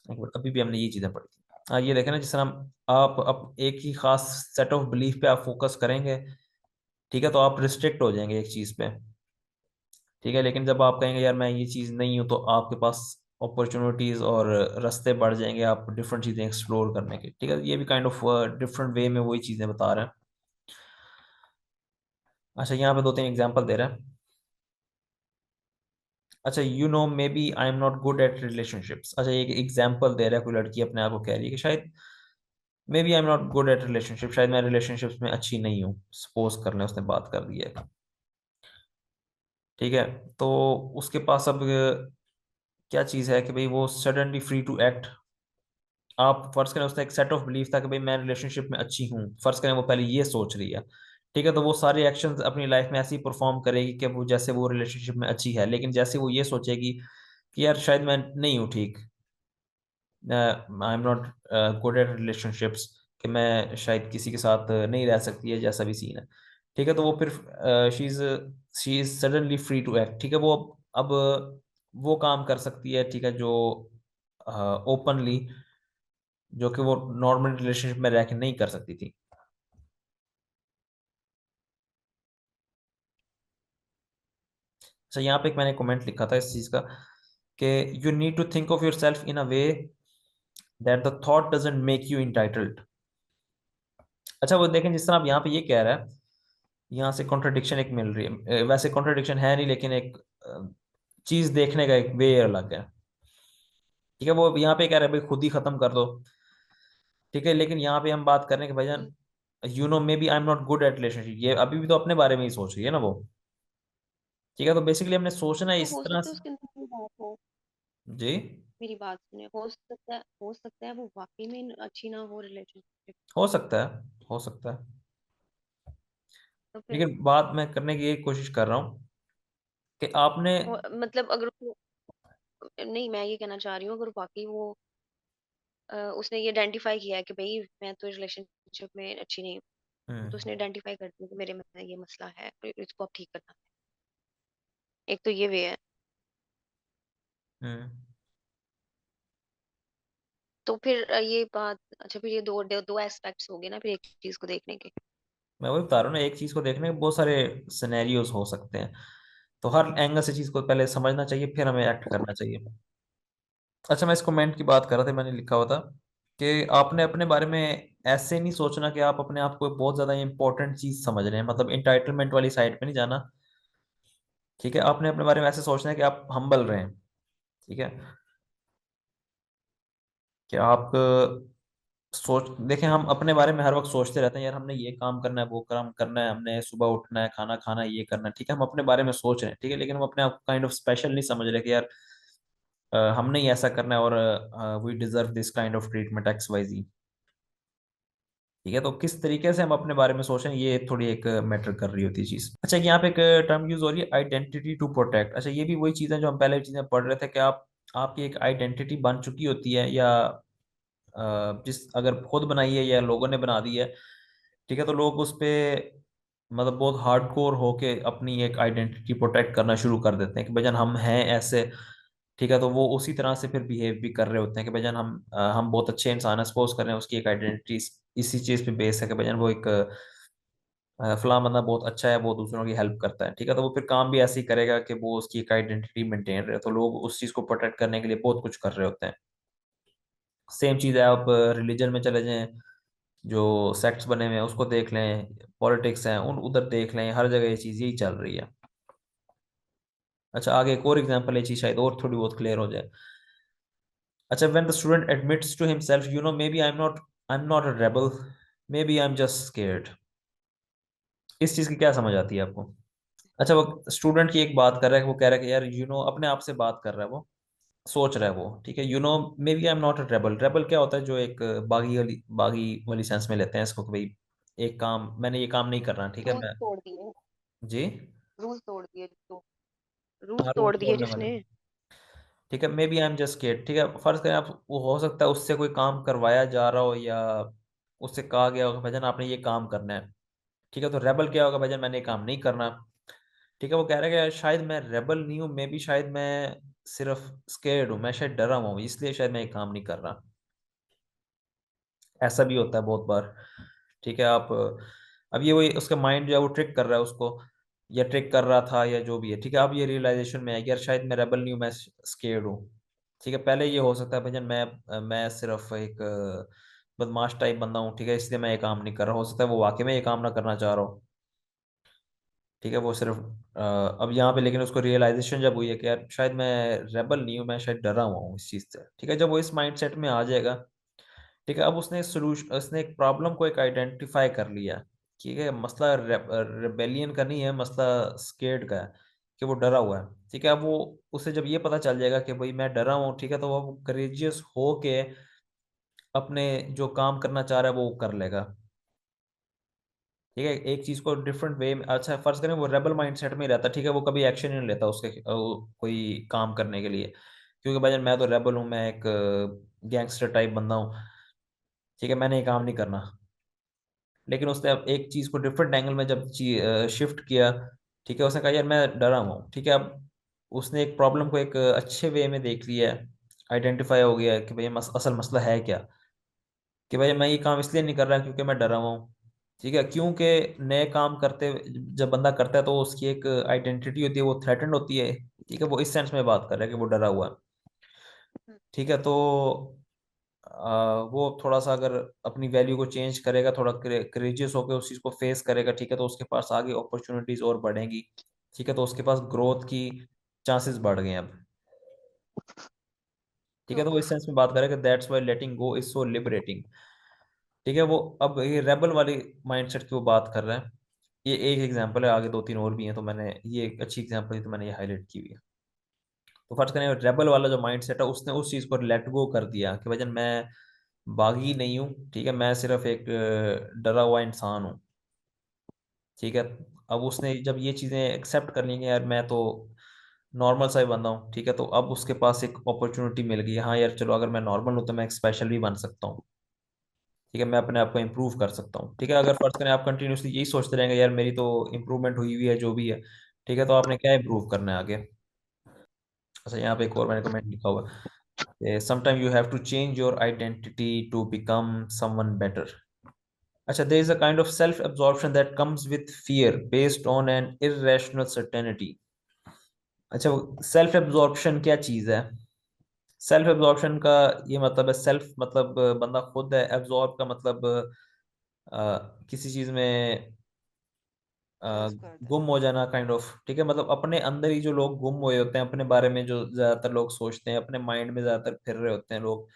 एक मिनट, अभी भी हमने ये चीज़ें पढ़ी थी। ये देखें ना, जिस तरह आप एक ही खास सेट ऑफ बिलीफ पे आप फोकस करेंगे, ठीक है, तो आप रिस्ट्रिक्ट हो जाएंगे एक चीज़ पे। ठीक है, लेकिन जब आप कहेंगे यार मैं ये चीज़ नहीं हूँ, तो आपके पास अपॉर्चुनिटीज़ और रास्ते बढ़ जाएंगे आप डिफरेंट चीज़ें एक्सप्लोर करने के। ठीक है, ये भी काइंड ऑफ डिफरेंट वे में वही चीज़ें बता रहे हैं। अच्छा, यहाँ पे दो तीन एग्जांपल दे रहा है। अच्छा, maybe I am not good at relationships. अच्छा, एक एग्जांपल दे रहा है, कोई लड़की अपने आप को कह रही है कि शायद maybe I am not good at relationship, शायद मैं रिलेशनशिप्स में अच्छी नहीं हूँ, सपोज कर लें उसने बात कर दी है। ठीक है। तो उसके पास अब क्या चीज़ है कि भाई वो सडनली फ्री टू एक्ट। आप फर्ज करें उसने एक सेट ऑफ बिलीफ था कि भाई मैं रिलेशनशिप में अच्छी हूँ, फर्ज करें वो पहले ये सोच रही है, ठीक है, तो वो सारे एक्शंस अपनी लाइफ में ऐसे ही परफॉर्म करेगी कि वो जैसे वो रिलेशनशिप में अच्छी है। लेकिन जैसे वो ये सोचेगी कि यार शायद मैं नहीं हूँ ठीक, आई am not good at relationships, कि मैं शायद किसी के साथ नहीं रह सकती है जैसा भी सीन है, ठीक है, तो वो फिर she is suddenly free to act, ठीक है, वो अब वो काम कर सकती है, ठीक है, जो ओपनली, जो कि वो नॉर्मल रिलेशनशिप में रह के नहीं कर सकती थी। अच्छा, यहाँ पे एक मैंने कमेंट लिखा था इस चीज का कि you need to think of your self in a way that the thought doesn't make you entitled. अच्छा, वो देखें जिस तरह आप यहाँ पे ये कह रहा है, यहाँ से कॉन्ट्रडिक्शन एक मिल रही है, वैसे कॉन्ट्रडिक्शन है नहीं, लेकिन एक चीज देखने का एक वे अलग है, ठीक है, वो यहाँ पे कह रहा है भाई खुद ही खत्म कर दो, ठीक है, लेकिन यहाँ पे हम बात कर रहे हैं कि भाईजान you know maybe I am not good at relationship, ये अभी भी तो अपने बारे में ही सोच रही है ना वो, ठीक है, तो बेसिकली हमने सोचना है तो इस हो तरह सकता है से। उसके अंदर कोई बात हो। जी, मेरी बात सुने, हो सकता है वो वाकई में अच्छी ना हो रिलेशनशिप। हो सकता है, हो सकता है, तो फिर लेकिन बात मैं करने की यही कोशिश कर रहा हूँ कि आपने। मतलब अगर नहीं, मैं ये कहना चाह रही हूँ, अगर वाकई वो उसने ये आइडेंटिफाई किया है कि भाई मैं तो रिलेशनशिप में अच्छी नहीं हूँ, तो हम्म। उसने आइडेंटिफाई कर दिया कि मेरे में ये मसला है, तो इसको अब ठीक करना है। एक तो ये वे है। हम्म। तो फिर ये बात, अच्छा, फिर ये दो एस्पेक्ट्स हो गए ना फिर एक चीज को देखने के। मैं वही बता रहा हूँ ना, एक चीज को देखने के बहुत सारे सिनेरियोज हो सकते हैं, तो हर एंगल से चीज को पहले समझना चाहिए, फिर हमें एक्ट करना चाहिए। अच्छा, मैं इस कमेंट की बात कर रहा था, मैंने लिखा हुआ था कि आपने अपने बारे में ऐसे नहीं सोचना कि आप अपने आप को बहुत ज्यादा इंपॉर्टेंट चीज समझ रहे हैं, मतलब इंटाइटलमेंट वाली साइड पे नहीं जाना, ठीक है, आपने अपने बारे में ऐसे सोचना है कि आप हम्बल रहें, ठीक है, कि आप सोच देखें, हम अपने बारे में हर वक्त सोचते रहते हैं यार हमने ये काम करना है, वो काम करना है, हमने सुबह उठना है, खाना खाना है, ये करना है, ठीक है, हम अपने बारे में सोच रहे हैं, ठीक है, लेकिन हम अपने आप को काइंड ऑफ स्पेशल नहीं समझ रहे कि यार हमने ही ऐसा करना है और we deserve this kind of treatment X Y Z, ठीक है, तो किस तरीके से हम अपने बारे में सोचें ये थोड़ी एक मैटर कर रही होती है चीज। अच्छा, यहाँ पे एक टर्म यूज हो रही है आइडेंटिटी टू प्रोटेक्ट। अच्छा, ये भी वही चीज़ है जो हम पहले चीजें पढ़ रहे थे कि आप आपकी एक आइडेंटिटी बन चुकी होती है, या जिस अगर खुद बनाई है या लोगों ने बना दी है, ठीक है, तो लोग उस पे मतलब बहुत हार्डकोर होके अपनी एक आइडेंटिटी प्रोटेक्ट करना शुरू कर देते हैं कि भजन हम हैं ऐसे, ठीक है, तो वो उसी तरह से फिर बिहेव भी कर रहे होते हैं कि भजन हम बहुत अच्छे इंसान है, सपोज कर रहे हैं उसकी एक आइडेंटिटी इसी चीज पे बेस है कि भजन वो एक फलां बंदा बहुत अच्छा है, वो दूसरों की हेल्प करता है, ठीक है, तो वो फिर काम भी ऐसे ही करेगा कि वो उसकी एक आइडेंटिटी मेंटेन रहे, तो लोग उस चीज को प्रोटेक्ट करने के लिए बहुत कुछ कर रहे होते हैं। सेम चीज है, आप रिलीजन में चले जाएं, जो सेक्ट्स बने हुए हैं उसको देख लें, पॉलिटिक्स हैं उन उधर देख लें, हर जगह ये चीज यही चल रही है। अच्छा, आगे एक और एग्जांपल, ये चीज शायद और थोड़ी बहुत क्लियर हो जाए। अच्छा, when the student admits to himself you know maybe I am not a rebel, maybe I am just scared, इस चीज की क्या समझ आती है आपको? अच्छा, वो स्टूडेंट की एक बात कर रहा है, वो कह रहा है कि यार अपने आप से बात कर रहा है, वो सोच रहा है वो, ठीक है, maybe I am not a rebel. Rebel क्या होता है, जो एक बागी वाली सेंस में लेते हैं इसको कि भाई एक काम मैंने ये काम नहीं करना, ठीक है, रूल्स मैं। तोड़ दिए। जी। रूल्स तोड़ दिए तो रूल्स हाँ, रूल तोड़ दिए तोड़ने वाले, जिसने। ठीक है, maybe I am just scared, ठीक है, फर्ज करें आप, वो हो सकता है उससे कोई काम करवाया जा रहा हो, या उससे कहा गया होगा भाईजान आपने ये काम करना है, ठीक है, तो रेबल क्या होगा, भाईजान मैंने ये काम नहीं करना, ठीक है, वो कह रहा है कि शायद मैं रेबल नहीं हूँ, मे बी शायद मैं सिर्फ स्केर्ड हूँ, मैं शायद डरा हुआ हूँ, इसलिए शायद मैं ये काम नहीं कर रहा। ऐसा भी होता है बहुत बार, ठीक है, आप अब ये वही उसका माइंड जो है वो ट्रिक कर रहा है उसको, या ट्रिक कर रहा था, या जो भी है, ठीक है, अब ये रियलाइजेशन में है कि यार शायद मैं रेबल नहीं हूँ, मैं स्केर्ड हूँ, ठीक है, पहले ये हो सकता है भजन मैं सिर्फ एक बदमाश टाइप बंदा हूँ, ठीक है, इसलिए मैं ये काम नहीं कर रहा, हो सकता है वो वाकई में ये काम ना करना चाह रहा हो, ठीक है, वो सिर्फ अब यहाँ पे लेकिन उसको रियलाइजेशन जब हुई है कि यार शायद मैं रेबल नहीं हूँ, मैं शायद डरा हुआ हूँ इस चीज़ से, ठीक है, जब वो इस माइंडसेट में आ जाएगा, ठीक है, अब उसने एक प्रॉब्लम को एक आइडेंटिफाई कर लिया, ठीक है, मसला रेबेलियन का नहीं है, मसला स्केर्ड का है, कि वो डरा हुआ है, ठीक है। अब वो, उसे जब ये पता चल जाएगा कि भाई मैं डरा हूँ, ठीक है, तो वो करेजियस हो के अपने जो काम करना चाह रहा है वो कर लेगा, ठीक है। एक चीज को डिफरेंट वे में, अच्छा फर्ज करें वो रेबल माइंडसेट में ही रहता है, ठीक है, वो कभी एक्शन नहीं लेता उसके कोई काम करने के लिए, क्योंकि भाई मैं तो रेबल हूँ, मैं एक गैंगस्टर टाइप बंदा हूँ, ठीक है, मैंने ये काम नहीं करना। लेकिन उसने अब एक चीज को डिफरेंट एंगल में जब शिफ्ट किया, ठीक है, उसने कहा यार मैं डरा हुआ हूँ, ठीक है। अब उसने एक प्रॉब्लम को एक अच्छे वे में देख लिया है, आइडेंटिफाई हो गया है कि भाई असल मसला है क्या, कि भाई मैं ये काम इसलिए नहीं कर रहा क्योंकि मैं डरा हुआ हूँ, ठीक है। क्योंकि नए काम करते, जब बंदा करता है तो उसकी एक आइडेंटिटी होती है, वो थ्रेटन्ड होती है, ठीक है, वो इस सेंस में बात कर रहा है कि वो डरा हुआ है, हम्म, ठीक है। तो वो थोड़ा सा अगर अपनी वैल्यू को चेंज करेगा, थोड़ा करेजियस होकर उस चीज़ को फेस करेगा, ठीक है, तो उसके पास आगे अपॉर्चुनिटीज और बढ़ेंगी, ठीक है, तो उसके पास ग्रोथ की चांसेस बढ़ गए हैं अब, ठीक है। तो वो ओके। इस सेंस में बात करेगा, that's why letting go is so liberating, ठीक है। वो अब ये रेबल वाली माइंडसेट की वो बात कर रहा है। ये एक एग्जांपल है, आगे दो तीन और भी हैं, तो मैंने ये एक अच्छी एग्जांपल है तो मैंने ये हाईलाइट की हुई है। तो फर्ज करें रेबल वाला जो माइंडसेट है, उसने उस चीज़ को लेट गो कर दिया कि भजन मैं बागी नहीं हूँ, ठीक है, मैं सिर्फ एक डरा हुआ इंसान हूँ, ठीक है। अब उसने जब ये चीज़ें एक्सेप्ट कर ली कि यार मैं तो नॉर्मल सा ही बंदा हूँ, ठीक है, तो अब उसके पास एक अपॉर्चुनिटी मिल गई, हाँ यार चलो अगर मैं नॉर्मल हूँ तो मैं एक स्पेशल भी बन सकता हूँ, ठीक है, मैं अपने आप को इम्प्रूव कर सकता हूँ, ठीक है। अगर फर्ज करें आप कंटिन्यूसली यही सोचते रहेंगे यार मेरी तो इम्प्रूवमेंट हुई हुई है जो भी है, ठीक है, तो आपने क्या इम्प्रूव करना है आगे। अच्छा यहाँ पे एक और मैंने कमेंट लिखा हुआ, sometime you have to change your identity to become someone better. अच्छा, there is a kind of self absorption that comes with fear based on an irrational certainty। अच्छा, सेल्फ एब्जॉर्प्शन क्या चीज है? सेल्फ एब्जॉर्प्शन का ये मतलब है, self मतलब बंदा खुद है, एब्जॉर्ब का मतलब किसी चीज में यूज करता गुम हो जाना, काइंड ऑफ, ठीक है, मतलब अपने अंदर ही जो लोग गुम हुए होते हैं, अपने बारे में जो ज्यादातर लोग सोचते हैं, अपने माइंड में ज्यादातर फिर रहे होते हैं लोग,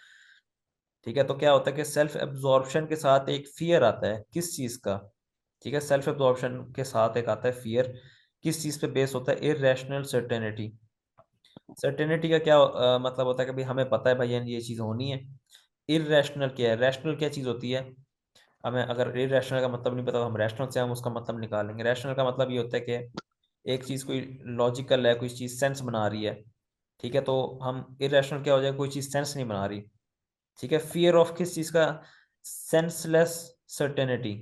ठीक है। तो क्या होता है कि सेल्फ एब्जॉर्प्शन के साथ एक फियर आता है, किस चीज का, ठीक है, सेल्फ एब्जॉर्प्शन के साथ एक आता है फियर, किस चीज पे बेस होता है? Irrational certainty. सर्टेनिटी का क्या मतलब होता है कि भाई हमें पता है भाई ये चीज होनी है। इरेशनल क्या है? रैशनल क्या चीज होती है? हमें अगर इरेशनल का मतलब नहीं पता तो हम रैशनल से हम उसका मतलब निकालेंगे। रैशनल का मतलब ये होता है कि एक चीज कोई लॉजिकल है, कोई चीज सेंस बना रही है, ठीक है, तो हम इरेशनल क्या हो जाए, कोई चीज सेंस नहीं बना रही, ठीक है। फियर ऑफ किस चीज का? सेंसलेस सर्टेनिटी,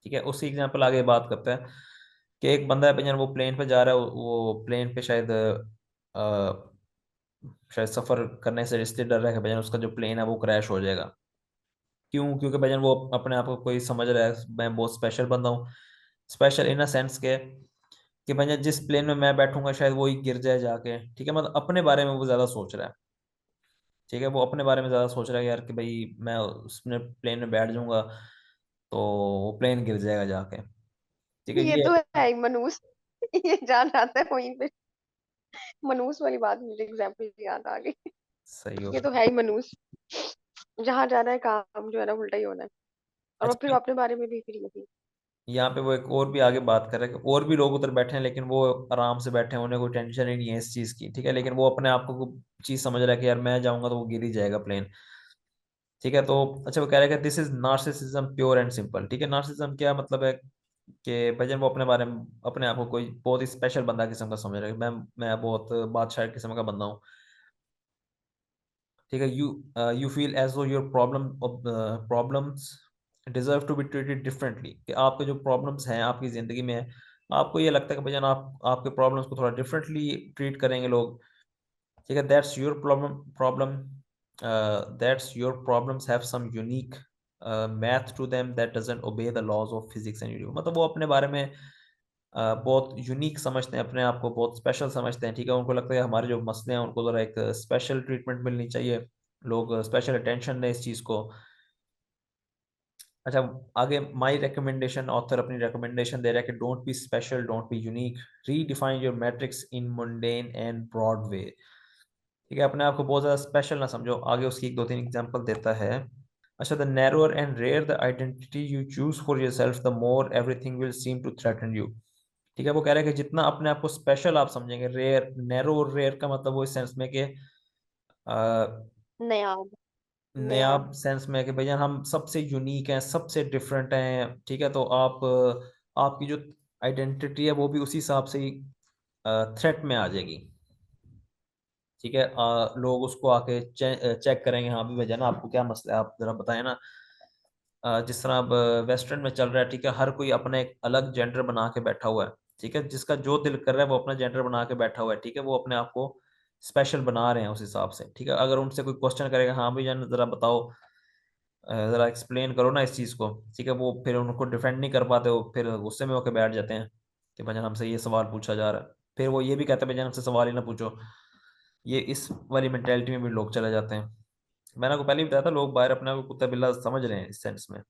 ठीक है। उसकी एग्जांपल आगे बात करता है कि एक बंदा है भैया, वो प्लेन पे जा रहा है, वो प्लेन पे शायद सफर करने से इसलिए डर रहा है कि भैया उसका जो प्लेन है वो क्रैश हो जाएगा। क्यों? क्योंकि भैया वो अपने आप को कोई समझ रहा है मैं बहुत स्पेशल बंदा हूँ, स्पेशल इन अ सेंस के कि भैया जिस प्लेन में मैं बैठूंगा शायद वो ही गिर जाए जाके, ठीक है, मतलब अपने बारे में वो ज्यादा सोच रहा है, ठीक है, वो अपने बारे में ज्यादा सोच रहा है यार कि भाई मैं उसमें प्लेन में बैठ जाऊंगा तो वो प्लेन गिर जाएगा जाके, ठीक है, ये ये तो है ही मनूस। ये जान आता है वहीं पे। मनूस वाली बात मुझे एग्जाम्पल याद आ गई। सही हो। ये तो है ही मनूस। जहाँ जाना है काम जो है ना उल्टा ही होना है। और वो फिर अच्छा, अपने बारे में भी फिर यही। यहाँ पे वो एक और भी आगे बात कर रहा है कि और भी लोग उधर बैठे हैं लेकिन वो आराम से बैठे हैं, उन्हें कोई टेंशन ही नहीं है इस चीज की, ठीक है, लेकिन वो अपने आप को चीज समझ रहा है कि यार मैं जाऊंगा तो वो गिर ही जाएगा प्लेन, ठीक है। तो अच्छा, वो कह रहा है कि this is narcissism pure and simple, ठीक है। नार्सिसिज्म क्या मतलब है कि भजन वो अपने बारे में, अपने आप को कोई बहुत ही स्पेशल बंदा किस्म का समझ रहा है कि मैं बहुत बादशाह किस्म का बंदा हूँ, ठीक है। You feel as though your problems deserve to be treated differently, कि आपके जो प्रॉब्लम्स हैं आपकी ज़िंदगी में, आपको ये लगता है कि भैया आप आपके प्रॉब्लम्स को थोड़ा डिफरेंटली ट्रीट करेंगे लोग, ठीक है। That's your problems have some unique math to them that doesn't obey the laws of physics and universe, मतलब वो अपने बारे में बहुत यूनिक समझते हैं, अपने आप को बहुत स्पेशल समझते हैं, ठीक है, उनको लगता है हमारे जो मसले हैं उनको ज़रा एक स्पेशल ट्रीटमेंट मिलनी चाहिए, लोग स्पेशल अटेंशन दें इस चीज़ को। अच्छा, आगे माई रिकमेंडेशन, ऑथर अपनी रिकमेंडेशन दे रहा है कि don't be special, don't be unique, redefine your matrix in mundane and broad way, ठीक है, अपने आप को बहुत ज़्यादा स्पेशल ना समझो। आगे उसकी एक दो तीन एग्जांपल देता है। अच्छा, the narrower and rare the identity you choose for your self the more everything will seem to threaten you, ठीक है। वो कह रहा है कि जितना अपने आप को स्पेशल आप समझेंगे, रेयर, नैरो और रेयर का मतलब वो इस सेंस में कि नायाब। नायाब नायाब। सेंस में कि भैया हम सबसे यूनिक हैं, सबसे डिफरेंट हैं, ठीक है। तो आप आपकी जो आइडेंटिटी है वो भी उसी हिसाब से ही थ्रेट में आ जाएगी, ठीक है। लोग उसको आके चेक करेंगे, हाँ भी भैया ना आपको क्या मसला है, आप जरा बताएं ना। जिस तरह अब वेस्टर्न में चल रहा है, ठीक है, हर कोई अपना एक अलग जेंडर बना के बैठा हुआ है, ठीक है। जिसका जो दिल कर रहा है वो अपना जेंडर बना के बैठा हुआ है, ठीक है। वो अपने आप को स्पेशल बना रहे हैं उस हिसाब से, ठीक है। अगर उनसे कोई क्वेश्चन करेगा, हाँ भैया जरा बताओ, जरा एक्सप्लेन करो ना इस चीज़ को, ठीक है, वो फिर उनको डिफेंड नहीं कर पाते, वो फिर गुस्से में होकर बैठ जाते हैं कि भैया हमसे ये सवाल पूछा जा रहा है। फिर वो ये भी कहते हैं भैया हमसे सवाल ही ना पूछो। ये इस वाली मेंटेलिटी में भी लोग चले जाते हैं। मैंने आपको पहले ही बताया था, लोग बाहर अपने आप को कुत्ता बिल्ला समझ रहे हैं इस सेंस में,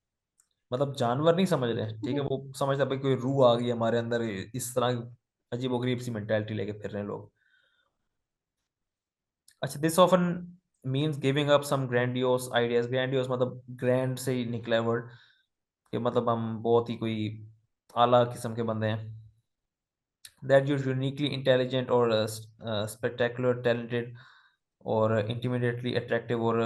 मतलब जानवर नहीं समझ रहे हैं, ठीक है। वो समझते हैं भाई कोई रूह आ गई हमारे अंदर, इस तरह अजीब गरीब सी मेंटेलिटी लेके फिर रहे हैं लोग। अच्छा, this often means giving up some grandiose ideas. Grandiose मतलब ग्रैंड से ही निकला है वर्ड, कि मतलब हम बहुत ही कोई आला किस्म के बंदे हैं। दैट you're यूनिकली इंटेलिजेंट और स्पेक्टेकुलर टैलेंटेड और इंटिमिडेटली अट्रैक्टिव और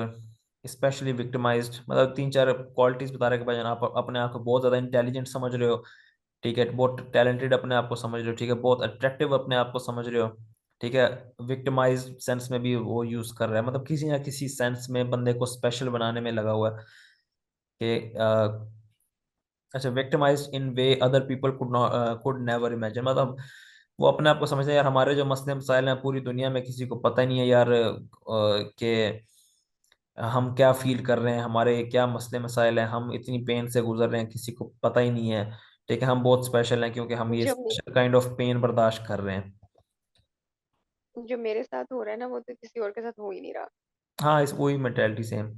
स्पेशली विक्टिमाइज्ड, मतलब तीन चार क्वालिटीज बता रहे हैं कि भाई आप अपने आप को बहुत ज़्यादा इंटेलिजेंट समझ रहे हो, ठीक है, बहुत टैलेंटेड अपने आप को समझ रहे हो, ठीक है, बहुत अट्रैक्टिव अपने आप को समझ रहे हो, ठीक है। विक्टिमाइज सेंस में भी वो यूज़ कर रहा है, मतलब किसी ना किसी सेंस में बंदे को स्पेशल बनाने में लगा हुआ है कि अच्छा, victimise in way other people could never imagine, मतलब वो अपने आप को समझते हैं यार हमारे जो मसले मसाइल हैं पूरी दुनिया में किसी को पता ही नहीं है यार, कि हम क्या फील कर रहे हैं, हमारे क्या मसले मसाइल हैं, हम इतनी पेन से गुजर रहे हैं, किसी को पता ही नहीं है, ठीक है। हम बहुत स्पेशल हैं क्योंकि हम ये जो मे- स्पेशल काइंड ऑफ पेन बर्दाश्त कर रहे हैं। जो मेरे साथ हो रहा है ना, वो तो किसी और के साथ हो ही नहीं रहा। हाँ, इस वही मेंटेलिटी सेम।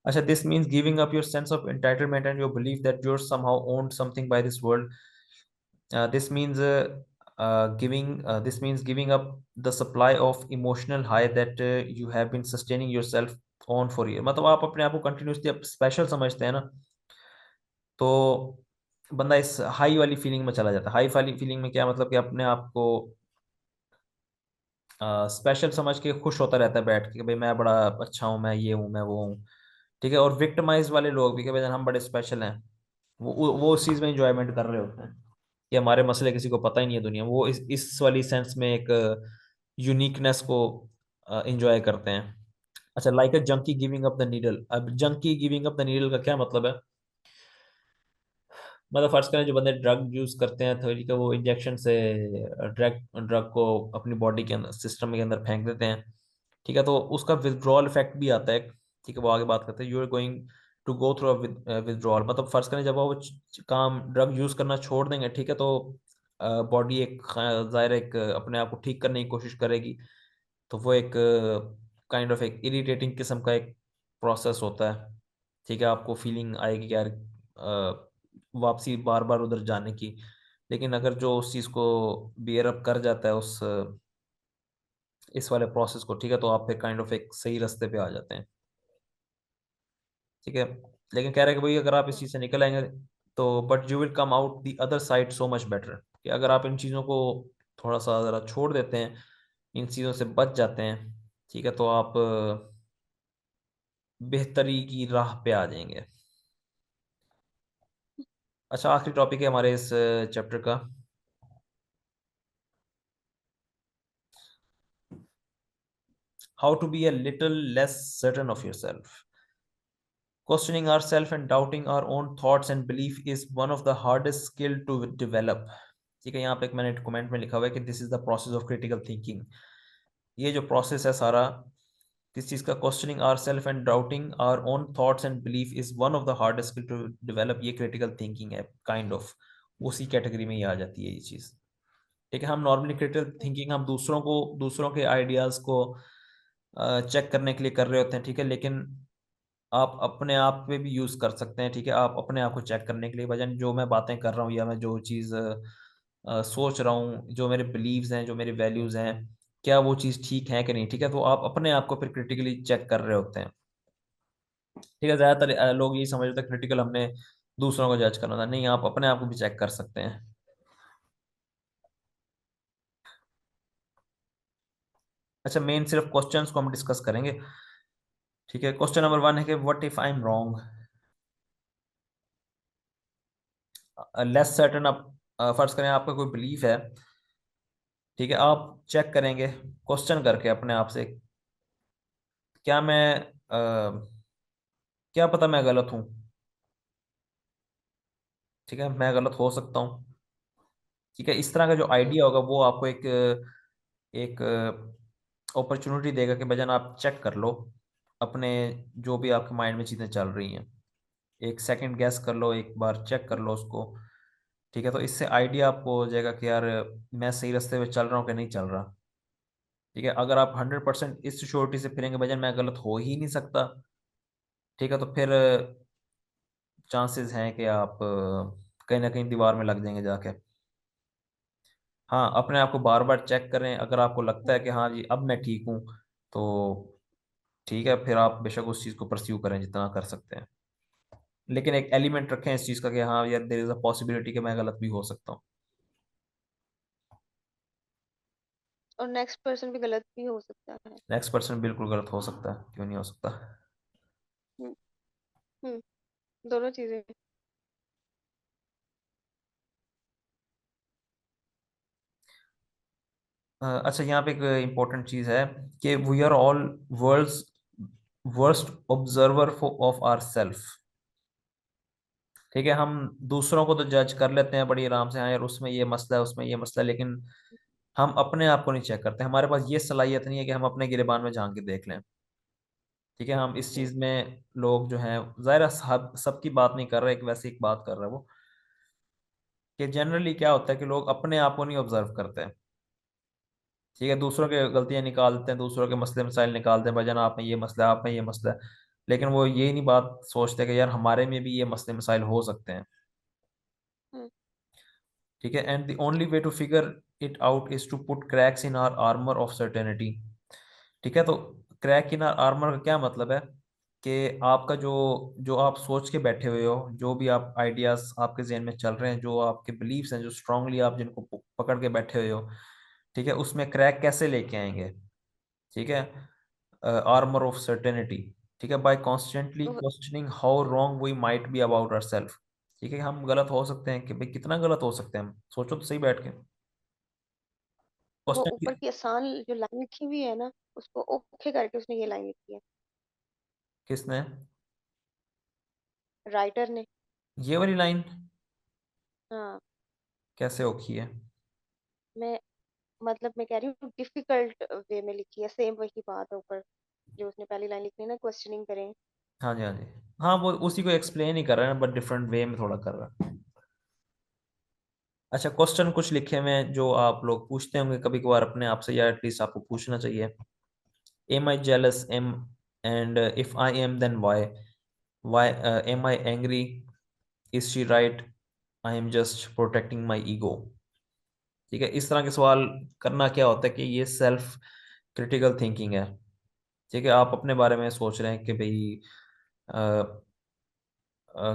अच्छा, this means giving up your sense of entitlement and your believe that you're somehow owned something by this world. This means giving up the supply of emotional high that you have been sustaining yourself on for year। मतलब आप अपने आप को continuously special समझते हैं ना, तो बंदा इस हाई वाली फीलिंग में चला जाता है। हाई वाली फीलिंग में क्या मतलब कि अपने आप को स्पेशल समझ के खुश होता रहता है बैठ के कि भाई मैं बड़ा अच्छा हूँ, मैं ये हूँ, मैं वो हूँ, ठीक है। और विक्टिमाइज वाले लोग भी कि भाई हम बड़े स्पेशल हैं, वो उस चीज़ में इंजॉयमेंट कर रहे होते हैं कि हमारे मसले किसी को पता ही नहीं है दुनिया में। वो इस वाली सेंस में एक यूनिकनेस को इंजॉय करते हैं। अच्छा, like a junkie giving up the needle. अब junkie giving up the needle का क्या मतलब है? मतलब फर्ज करें जो बंदे ड्रग यूज करते हैं, तो ठीक है, वो इंजेक्शन से ड्रग ड्रग को अपनी बॉडी के अंदर, सिस्टम के अंदर फेंक देते हैं, ठीक है। तो उसका विथड्रॉल इफेक्ट भी आता है, ठीक है। वो आगे बात करते हैं, you are going to go through withdrawal, मतलब फर्ज करें जब वो काम ड्रग यूज करना छोड़ देंगे, ठीक है, तो बॉडी एक जाहिर है एक अपने आप को ठीक करने की कोशिश करेगी। तो वो एक काइंड ऑफ एक इरिटेटिंग किस्म का एक प्रोसेस होता है, ठीक है। आपको फीलिंग आएगी कि यार वापसी बार बार उधर जाने की। लेकिन अगर जो उस चीज़ को बियर अप कर जाता है उस इस वाले प्रोसेस को, ठीक है, तो आप फिर काइंड ऑफ एक सही रास्ते पे आ जाते हैं, ठीक है। लेकिन कह रहे हैं कि भाई अगर आप इस चीज़ से निकल आएंगे तो but you will come out the other side so much better, कि अगर आप इन चीज़ों को थोड़ा सा ज़रा छोड़ देते हैं, इन चीज़ों से बच जाते हैं, ठीक है, तो आप बेहतरी की राह पे आ जाएंगे। अच्छा, आखिरी टॉपिक है हमारे इस चैप्टर का, how to be a little less certain of your self. Questioning ourselves and doubting our own thoughts and belief is one of the hardest skill to develop। ठीक है, यहाँ पे एक मैंने कमेंट में लिखा हुआ है कि this is the process of critical thinking. ये जो प्रोसेस है सारा किस चीज़ का, questioning our self and doubting our own thoughts and belief is one of the hardest skill to develop. ये क्रिटिकल थिंकिंग है, काइंड ऑफ उसी कैटेगरी में ही आ जाती है ये चीज़, ठीक है। हम नॉर्मली क्रिटिकल थिंकिंग हम दूसरों के आइडियाज़ को चेक करने के लिए कर रहे होते हैं, ठीक है। लेकिन आप अपने आप पे भी यूज़ कर सकते हैं, ठीक है। आप अपने आप को चेक करने के लिए वजन जो मैं बातें कर रहा हूँ या मैं जो चीज़ सोच रहा हूँ, जो मेरे बिलीव्स हैं, जो मेरे वैल्यूज़ हैं, क्या वो चीज़ ठीक है कि नहीं, ठीक है। तो आप अपने आप को फिर क्रिटिकली चेक कर रहे होते हैं, ठीक है। ज़्यादातर लोग यही समझते हैं क्रिटिकल हमने दूसरों को जज करना था, नहीं, आप अपने आप को भी चेक कर सकते हैं। अच्छा, मेन सिर्फ क्वेश्चंस को हम डिस्कस करेंगे। ठीक है, क्वेश्चन नंबर 1 है कि what if I am wrong. Let's certain up, फर्ज करें आपका कोई बिलीफ है। ठीक है, आप चेक करेंगे क्वेश्चन करके अपने आप से, क्या मैं क्या पता मैं गलत हूँ। ठीक है, मैं गलत हो सकता हूँ। ठीक है, इस तरह का जो हम्म, आइडिया होगा वो आपको एक एक अपॉर्चुनिटी देगा कि भजन आप चेक कर लो अपने, जो भी आपके माइंड में चीज़ें चल रही हैं, एक सेकंड गैस कर लो, एक बार चेक कर लो उसको। ठीक है, तो इससे आइडिया आपको हो जाएगा कि यार मैं सही रास्ते पे चल रहा हूँ कि नहीं चल रहा। ठीक है, अगर आप 100% इस श्योरिटी से फिरेंगे भजन मैं गलत हो ही नहीं सकता, ठीक है, तो फिर चांसेस हैं कि आप कहीं ना कहीं दीवार में लग जाएंगे जाके। हाँ, अपने आप को बार बार चेक करें, अगर आपको लगता है कि हाँ जी अब मैं ठीक हूँ, तो ठीक है, फिर आप बेशक उस चीज़ को परस्यू करें जितना कर सकते हैं। लेकिन एक एलिमेंट रखें इस चीज़ का कि हाँ यार देयर इज अ पॉसिबिलिटी कि मैं गलत भी हो सकता हूँ। और नेक्स्ट पर्सन भी गलत भी हो सकता है। नेक्स्ट पर्सन बिल्कुल गलत हो सकता है, क्यों नहीं हो सकता। हम्म, हम्म, दोनों चीजें। अच्छा, यहाँ पे एक इम्पोर्टेंट चीज़ है कि we are all world's worst observer of our self. ठीक है, हम दूसरों को तो जज कर लेते हैं बड़ी आराम से, हाँ यार उसमें ये मसला है उसमें ये मसला है, लेकिन हम अपने आप को नहीं चेक करते। हमारे पास ये सलाहियत नहीं है कि हम अपने गिरेबान में झांक के देख लें। ठीक है, हम इस हम्म, चीज़ में लोग जो हैं, ज़ाहिर है सबकी बात नहीं कर रहे, एक वैसे एक बात कर रहा है वो, कि जनरली क्या होता है कि लोग अपने आप को नहीं ऑब्जर्व करते हैं। ठीक है, दूसरों के गलतियां निकालते हैं, दूसरों के मसले मसाइल निकालते हैं, भाईजान आप में ये मसला है आप में ये मसला है, लेकिन वो ये नहीं बात सोचते कि यार हमारे में भी ये मसले मसाइल हो सकते हैं। हम्म, ठीक है, and the only way to figure it out is to put cracks in our armour of certainty. ठीक है, तो क्रैक इन आवर आर्मर का क्या मतलब है कि आपका जो जो आप सोच के बैठे हुए हो, जो भी आप आइडियाज आपके जहन में चल रहे हैं, जो आपके बिलीव्स हैं, जो स्ट्रांगली आप जिनको पकड़ के बैठे हुए हो, ठीक है, उसमें क्रैक कैसे लेके आएंगे। ठीक है, आर्मर ऑफ सर्टेनिटी। ठीक है, बाय कॉन्स्टेंटली तो questioning how wrong we might be about our self. ठीक है, हम गलत हो सकते हैं कि भाई कितना गलत हो सकते हैं हम, सोचो तो सही बैठ के वो क्वेश्चन। ऊपर की आसान जो लाइन लिखी हुई है ना, उसको ओखे करके उसने ये लाइन लिखी है, किसने? राइटर ने। ये वाली लाइन हाँ, कैसे औखी है? मैं मतलब मैं कह रही हूँ डिफिकल्ट वे में लिखी है, सेम वही बात है ऊपर जो उसने पहली लाइन लिखी है ना, क्वेश्चनिंग करें। हाँ जी, हाँ जी। हाँ, वो उसी को एक्सप्लेन ही कर रहे हैं बट डिफरेंट वे में थोड़ा कर रहा है। अच्छा, क्वेश्चन कुछ लिखे हुए हैं जो आप लोग पूछते होंगे कभी कभार अपने आप से, या एटलीस्ट आपको पूछना चाहिए। Am I jealous am, and if I am then why am I angry, is she right, I am just protecting my ego. ठीक है, इस तरह के सवाल करना क्या होता है कि ये सेल्फ क्रिटिकल थिंकिंग है। ठीक है, आप अपने बारे में सोच रहे हैं कि भाई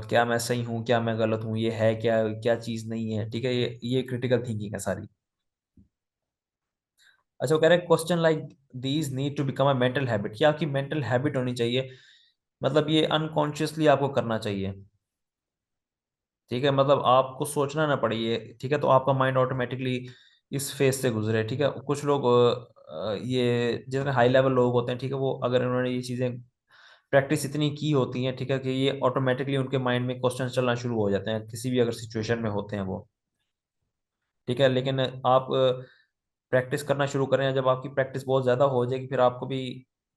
क्या मैं सही हूँ क्या मैं गलत हूँ, ये है क्या क्या चीज़ नहीं है। ठीक है, ये क्रिटिकल थिंकिंग है सारी। अच्छा, वो कह रहे हैं question like these need to become a mental habit, क्या आपकी मेंटल हैबिट होनी चाहिए, मतलब ये अनकॉन्शियसली आपको करना चाहिए। ठीक है, मतलब आपको सोचना ना पड़े ये। ठीक है, तो आपका माइंड ऑटोमेटिकली इस फेज से गुजरे। ठीक है, कुछ लोग ये जितने हाई लेवल लोग होते हैं, ठीक है, वो अगर उन्होंने ये चीज़ें प्रैक्टिस इतनी की होती हैं, ठीक है, कि ये ऑटोमेटिकली उनके माइंड में क्वेश्चन चलना शुरू हो जाते हैं किसी भी अगर सिचुएशन में होते हैं वो। ठीक है, लेकिन आप प्रैक्टिस करना शुरू करें, जब आपकी प्रैक्टिस बहुत ज़्यादा हो जाएगी फिर आपको भी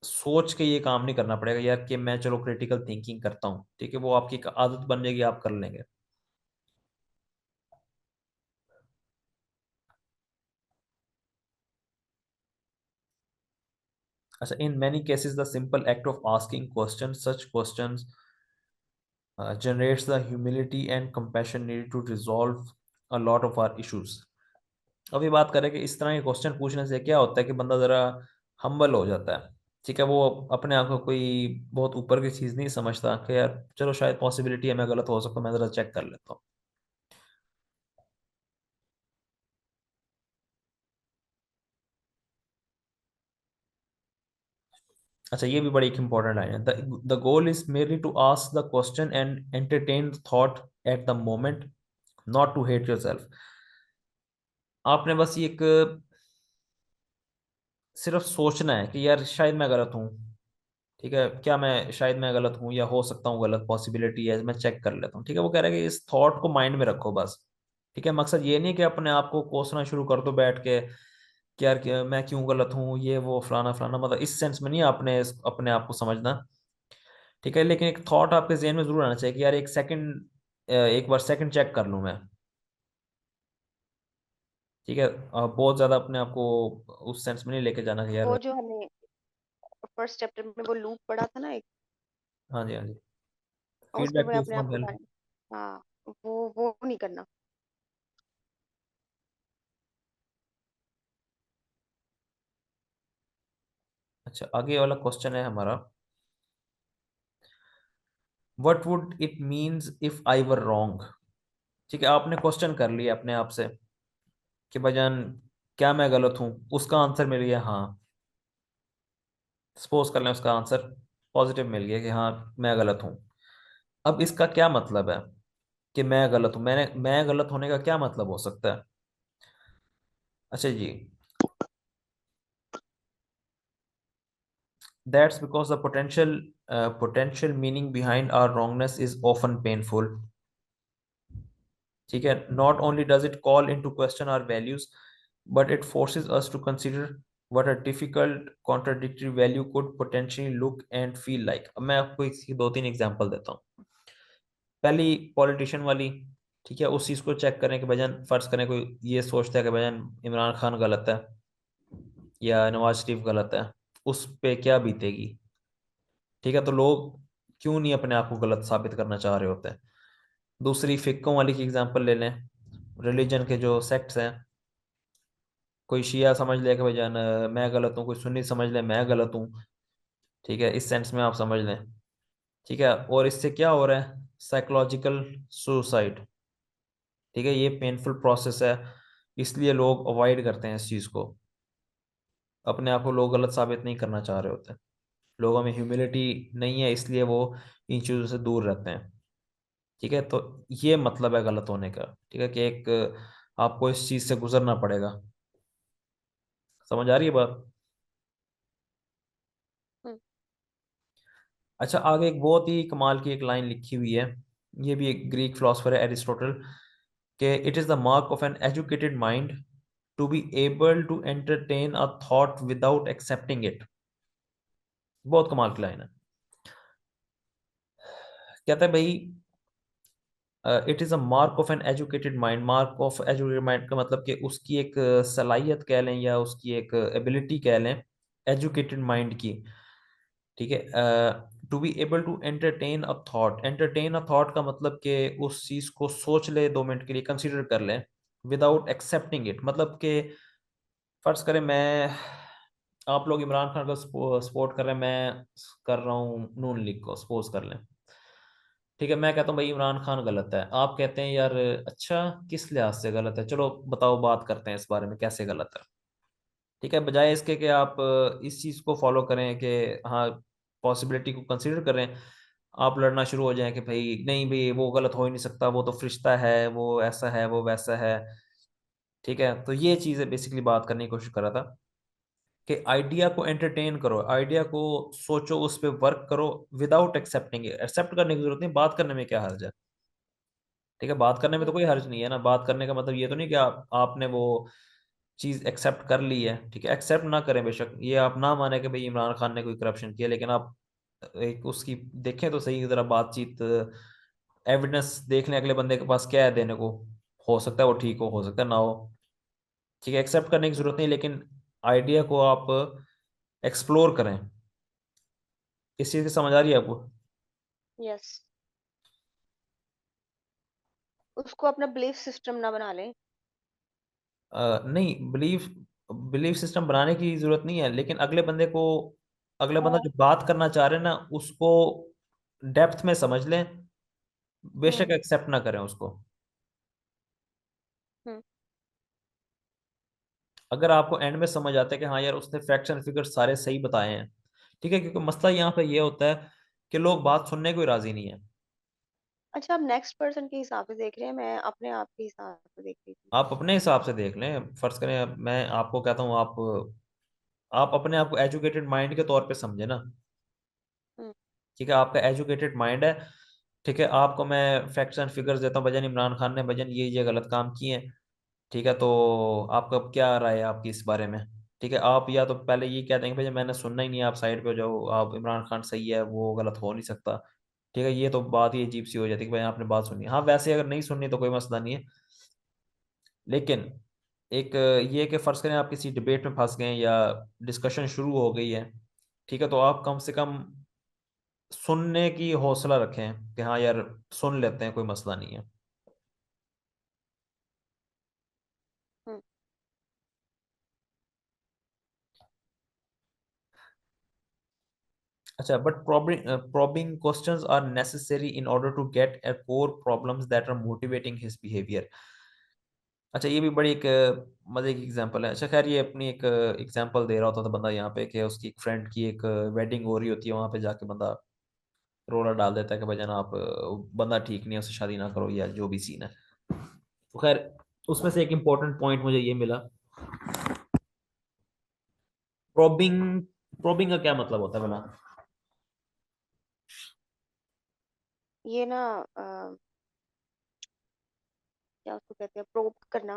सोच के ये काम नहीं करना पड़ेगा यार कि मैं चलो क्रिटिकल थिंकिंग करता हूँ। ठीक है, वो आपकी एक आदत बन जाएगी, आप कर लेंगे। अच्छा, in many cases the simple act of asking question such question generates the humility and compassion needed to resolve a lot of our issues। अभी बात करें कि इस तरह के क्वेश्चन पूछने से क्या होता है कि बंदा ज़रा हम्बल हो जाता है। ठीक है, वो अपने आप को कोई बहुत ऊपर की चीज़ नहीं समझता कि यार चलो शायद पॉसिबिलिटी है मैं गलत हो सकता हूँ, मैं ज़रा चेक कर लेता हूँ। अच्छा, ये भी बड़ी एक इंपॉर्टेंट लाइन है, the goal is merely to ask the question and entertain thought at the moment, not to hate yourself. आपने बस ये एक सिर्फ सोचना है कि यार शायद मैं गलत हूँ, ठीक है, क्या मैं शायद मैं गलत हूँ या हो सकता हूँ गलत, पॉसिबिलिटी है, मैं चेक कर लेता हूँ, ठीक है। वो कह रहा है कि इस थॉट को माइंड में रखो बस, ठीक है। मकसद ये नहीं कि अपने आप को कोसना शुरू कर दो बैठ के कि यार मैं क्यों गलत हूँ, ये वो फलाना फलाना, मतलब इस सेंस में नहीं आपने अपने आप को समझना, ठीक है। लेकिन एक थॉट आपके जहन में जरूर आना चाहिए कि यार एक सेकंड, एक बार सेकंड चेक कर लूँ मैं, ठीक है। बहुत ज्यादा अपने आप को उस सेंस में नहीं लेके जाना कि वो यार। जो हमें फर्स्ट चैप्टर में वो लूप पढ़ा था ना एक, हाँ जी, हाँ जी। उसमें फीडबैक वो लूप अपने आप फ्रॉम को हेल्प। हाँ, वो नहीं करना। अच्छा, आगे वाला क्वेश्चन है हमारा, what would it means if I were wrong. ठीक है, आपने क्वेश्चन कर लिया अपने आप से कि भाईजान क्या मैं गलत हूँ, उसका आंसर मिल गया हाँ। सपोज कर लें उसका आंसर पॉजिटिव मिल गया कि हाँ मैं गलत हूँ। अब इसका क्या मतलब है कि मैं गलत हूँ, मैं गलत होने का क्या मतलब हो सकता है। अच्छा जी, that's because the potential meaning behind our wrongness is often painful, ठीक है। Not only does it call into question our values, but it forces us to consider what a difficult contradictory value could potentially look and feel like। अब मैं आपको इसकी दो तीन example देता हूँ। पहली पॉलिटिशियन वाली, ठीक है, उस चीज को चेक करें कि भाईजान फर्ज करें कोई ये सोचता है कि भाईजान इमरान खान गलत है या नवाज शरीफ गलत है, उस पे क्या बीतेगी, ठीक है। तो लोग क्यों नहीं अपने आप को गलत साबित करना चाह रहे होते हैं। दूसरी फिक्कों वाली की एग्जांपल ले लें, रिलीजन के जो सेक्ट्स हैं, कोई शिया समझ ले कि भाईजान मैं गलत हूँ, कोई सुन्नी समझ ले मैं गलत हूँ, ठीक है, इस सेंस में आप समझ लें, ठीक है। और इससे क्या हो रहा है, साइकोलॉजिकल सुसाइड, ठीक है, ये पेनफुल प्रोसेस है, इसलिए लोग अवॉइड करते हैं इस चीज़ को। अपने आप को लोग गलत साबित नहीं करना चाह रहे होते, लोगों में ह्यूमिलिटी नहीं है, इसलिए वो इन चीज़ों से दूर रहते हैं, ठीक है। तो ये मतलब है गलत होने का, ठीक है, कि एक आपको इस चीज़ से गुजरना पड़ेगा। समझ आ रही है बात। हम्म, अच्छा, आगे एक बहुत ही कमाल की एक लाइन लिखी हुई है, ये भी एक ग्रीक फिलोसफर है एरिस्टोटल, कि it is the mark of an educated mind to be able to entertain a thought without accepting it. बहुत कमाल की लाइन है। कहता है भाई, it is a mark of an educated mind, mark of educated mind का मतलब कि उसकी एक सलाहियत कह लें या उसकी एक एबिलिटी कह लें, एजुकेटेड माइंड की, ठीक है। To be able to entertain a thought, entertain a thought का मतलब कि उस चीज़ को सोच ले 2 मिनट के लिए, कंसिडर कर ले, विदाउट एक्सेप्टिंग इट, मतलब कि फर्ज करें मैं, आप लोग इमरान खान का सपोर्ट कर रहे हैं, मैं कर रहा हूँ नून लीग को, सपोज कर लें, ठीक है। मैं कहता हूँ भाई इमरान खान गलत है, आप कहते हैं यार अच्छा किस लिहाज से गलत है, चलो बताओ बात करते हैं इस बारे में कैसे गलत है, ठीक है। बजाय इसके कि आप इस चीज़ को फॉलो करें कि हाँ पॉसिबिलिटी को कंसिडर करें, आप लड़ना शुरू हो जाएं कि भाई नहीं भाई वो गलत हो ही नहीं सकता, वो तो फरिश्ता है, वो ऐसा है, वो वैसा है, ठीक है। तो ये चीज़ बेसिकली बात करने की कोशिश कर रहा था कि आइडिया को एंटरटेन करो, आइडिया को सोचो, उस पर वर्क करो, विदाउट एक्सेप्टिंग, एक्सेप्ट करने की जरूरत नहीं, बात करने में क्या हर्ज है, ठीक है। बात करने में तो हम्म, कोई हर्ज नहीं है ना, बात करने का मतलब ये तो नहीं कि आपने वो चीज एक्सेप्ट कर ली है, ठीक है। एक्सेप्ट ना करें बेशक, ये आप ना माने कि भाई इमरान खान ने कोई करप्शन किया, लेकिन आप एक उसकी देखें तो सही जरा बातचीत, एविडेंस देख लें अगले बंदे के पास क्या है देने को, हो सकता है वो ठीक हो सकता है ना हो, ठीक है। एक्सेप्ट करने की जरूरत नहीं, लेकिन आइडिया को आप एक्सप्लोर करें। इस चीज की समझ आ रही है आपको। यस, उसको अपना बिलीफ सिस्टम ना बना लें। नहीं, बिलीफ बिलीफ सिस्टम बनाने की जरूरत नहीं है, लेकिन अगले बंदे को, अगले बंदा जो बात करना चाह रहे हैं ना उसको डेप्थ में समझ लें, बेशक हम्म, एक्सेप्ट ना करें उसको। हम्म, अगर आपको एंड में समझ आता है कि हाँ यार उसने फैक्ट्स एंड फिगर्स सारे सही बताए हैं, ठीक है, क्योंकि मसला यहाँ पे ये होता है कि लोग बात सुनने को ही राजी नहीं है। अच्छा, आप नेक्स्ट पर्सन के हिसाब से देख रहे हैं, मैं अपने आप के हिसाब से देख रही थी। आप अपने हिसाब से देख लें, फर्ज करें मैं आपको कहता हूँ, आप अपने आप को एजुकेटेड माइंड के तौर पे समझे ना। हम्म। ठीक है, आपका एजुकेटेड माइंड है। ठीक है, आपको मैं फैक्ट्स एंड फिगर्स देता हूँ, भजन इमरान खान ने भजन ये गलत काम किए हैं। ठीक है, तो आपका क्या राय है आपकी इस बारे में? ठीक है, आप या तो पहले ये कह देंगे भाई मैंने सुनना ही नहीं है, आप साइड पे हो जाओ, आप इमरान खान सही है, वो गलत हो नहीं सकता। ठीक है, ये तो बात ही अजीब सी हो जाती है कि भाई आपने बात सुनी। हाँ, वैसे अगर नहीं सुननी तो कोई मसला नहीं है, लेकिन एक ये कि फर्ज करें आप किसी डिबेट में फंस गए या डिस्कशन शुरू हो गई है। ठीक है, तो आप कम से कम सुनने की हौसला रखें कि हाँ यार सुन लेते हैं, कोई मसला नहीं है। हम्म। अच्छा, but probing questions are necessary in order to get at core problems that are motivating his behavior। अच्छा, ये भी बड़ी एक मजे की एग्जांपल है। अच्छा खैर, ये अपनी एक एग्जांपल दे रहा होता था बंदा यहाँ पे कि उसकी एक फ्रेंड की एक वेडिंग हो रही होती है, वहां पे जाके बंदा रोला डाल देता है कि भाईजान आप बंदा ठीक नहीं है, उससे शादी ना करो, या जो भी सीन है। तो खैर, उसमें से एक इम्पोर्टेंट पॉइंट मुझे ये मिला, प्रोबिंग। प्रोबिंग का क्या मतलब होता है भला? ये ना क्या उसको कहते हैं, प्रोब करना।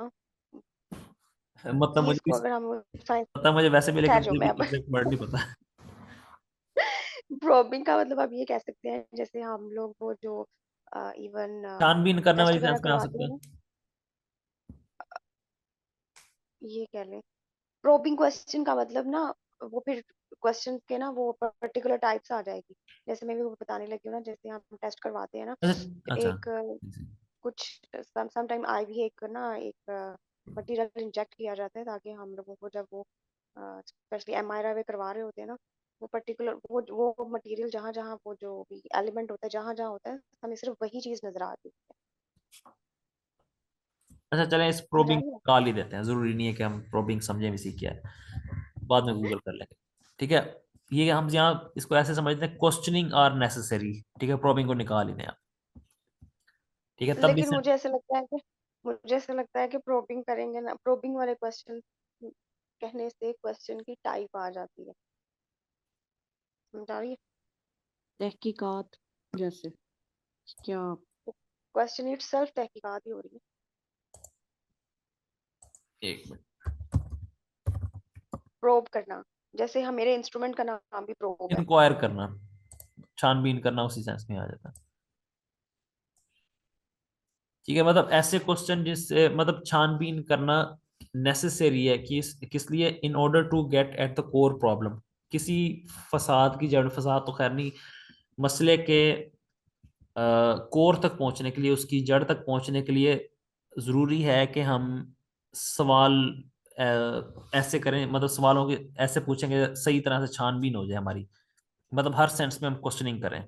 मतलब मुझे भी चीज को अगर हम साइंस, पता, मुझे वैसे भी, लेकिन ठहर जाओ मुझे मैं भी अब एग्जैक्ट वर्ड नहीं पता। प्रोबिंग का मतलब आप ये कह सकते हैं, जैसे हम लोग वो जो इवन छानबीन करने टेस्ट वाली वगैरह सेंस में आ करवाते सकता हैं है। ना, ये कह लें। प्रोबिंग क्वेश्चन का मतलब ना, वो फिर क्वेश्चन के ना वो पर्टिकुलर टाइप्स आ जाएगी। जैसे मैं भी वो बताने लगी हूँ ना, जैसे हम टेस्ट करवाते हैं ना, अच्छा अच्छा। एक कुछ सम टाइम आईवी एक ना एक मटेरियल इंजेक्ट किया जाता है, ताकि हम लोगों को जब वो स्पेशली एमआरआई वे करवा रहे होते हैं ना, वो पर्टिकुलर वो मटेरियल जहाँ जहाँ वो जो भी एलिमेंट होता है जहाँ जहाँ होता है, हमें सिर्फ वही चीज नजर आती है। अच्छा चलें, इस समझ आ प्रोबिंग रही है? काल ही देते हैं, जरूरी नहीं है कि हम प्रोबिंग समझें भी सीख क्या है, बाद में गूगल कर लेंगे। ठीक है, ये हम यहाँ इसको ऐसे समझते हैं, क्वेश्चनिंग आर नेसेसरी। ठीक है, प्रोबिंग को निकाल ही दें आप। ठीक है, तब भी लेकिन मुझे ऐसा लगता है कि प्रोबिंग करेंगे ना, प्रोबिंग वाले क्वेश्चन कहने से क्वेश्चन की टाइप आ जाती है। समझ आ रही है? तहकीकात जैसे क्या? क्वेश्चन इट सेल्फ तहकीकात ही हो रही है। एक मिनट। प्रोब करना, जैसे हम मेरे इंस्ट्रूमेंट का नाम भी प्रोब है। इंक्वायर करना, छानबीन करना, उसी सेंस में आ जाता है। ठीक है, मतलब ऐसे क्वेश्चन जिससे मतलब छानबीन करना नेसेसरी है, किस लिए? In order to get at the core problem, किसी फसाद की जड़, फसाद तो खैर नहीं, मसले के कोर तक पहुंचने के लिए, उसकी जड़ तक पहुंचने के लिए जरूरी है कि हम सवाल ऐसे करें, मतलब सवालों के ऐसे पूछेंगे सही तरह से छानबीन हो जाए हमारी, मतलब हर सेंस में हम क्वेश्चनिंग करें।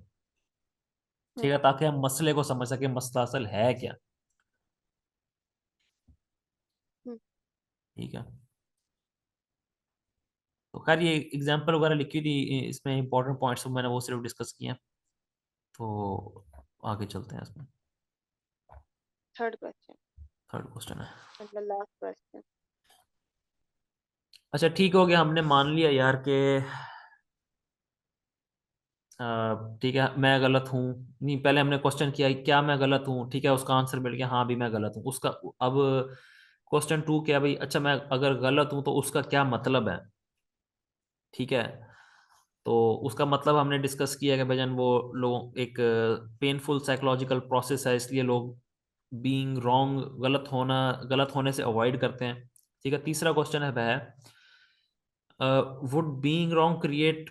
ठीक हम्म। है, ताकि हम मसले को समझ सके, मसला असल है क्या। हम्म। ठीक है, तो खैर ये एग्जांपल वगैरह लिखी थी, इसमें इंपॉर्टेंट पॉइंट्स मैंने वो सिर्फ डिस्कस किए हैं। तो आगे चलते हैं इसमें। थर्ड क्वेश्चन, थर्ड क्वेश्चन है। मतलब लास्ट क्वेश्चन। अच्छा ठीक हो गया, हमने मान लिया यार कि ठीक है मैं गलत हूँ। नहीं, पहले हमने क्वेश्चन किया क्या मैं गलत हूँ, ठीक है, उसका आंसर मिल गया, हाँ भी मैं गलत हूँ उसका। अब क्वेश्चन टू क्या भाई, अच्छा मैं अगर गलत हूँ तो उसका क्या मतलब है? ठीक है, तो उसका मतलब हमने डिस्कस किया कि भजन वो लोग एक पेनफुल साइकोलॉजिकल प्रोसेस है, इसलिए लोग बीइंग रॉन्ग, गलत होने से अवॉइड करते हैं। ठीक है, तीसरा क्वेश्चन है वह, would being wrong create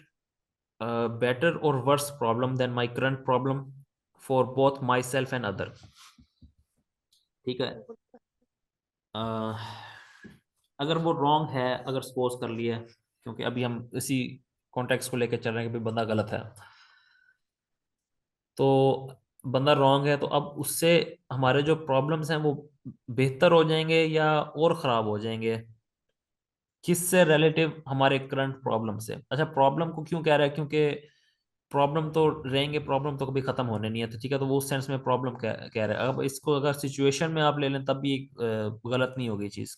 better or worse problem than my current problem for both myself and other. ठीक है, अ, अगर वो रॉन्ग है, अगर सपोज कर लिया, क्योंकि अभी हम इसी कॉन्टेक्स्ट को लेकर चल रहे हैं कि भाई बंदा गलत है, तो बंदा रॉन्ग है, तो अब उससे हमारे जो प्रॉब्लम्स हैं वो बेहतर हो जाएंगे या और ख़राब हो जाएंगे? किससे रिलेटिव, हमारे करंट प्रॉब्लम से। अच्छा, प्रॉब्लम को क्यों कह रहा है, क्योंकि प्रॉब्लम तो रहेंगे, प्रॉब्लम तो कभी खत्म होने नहीं है, तो ठीक है, तो वो उस सेंस में प्रॉब्लम कह रहा है। अब इसको अगर सिचुएशन में आप ले लें तब भी गलत नहीं होगी चीज़,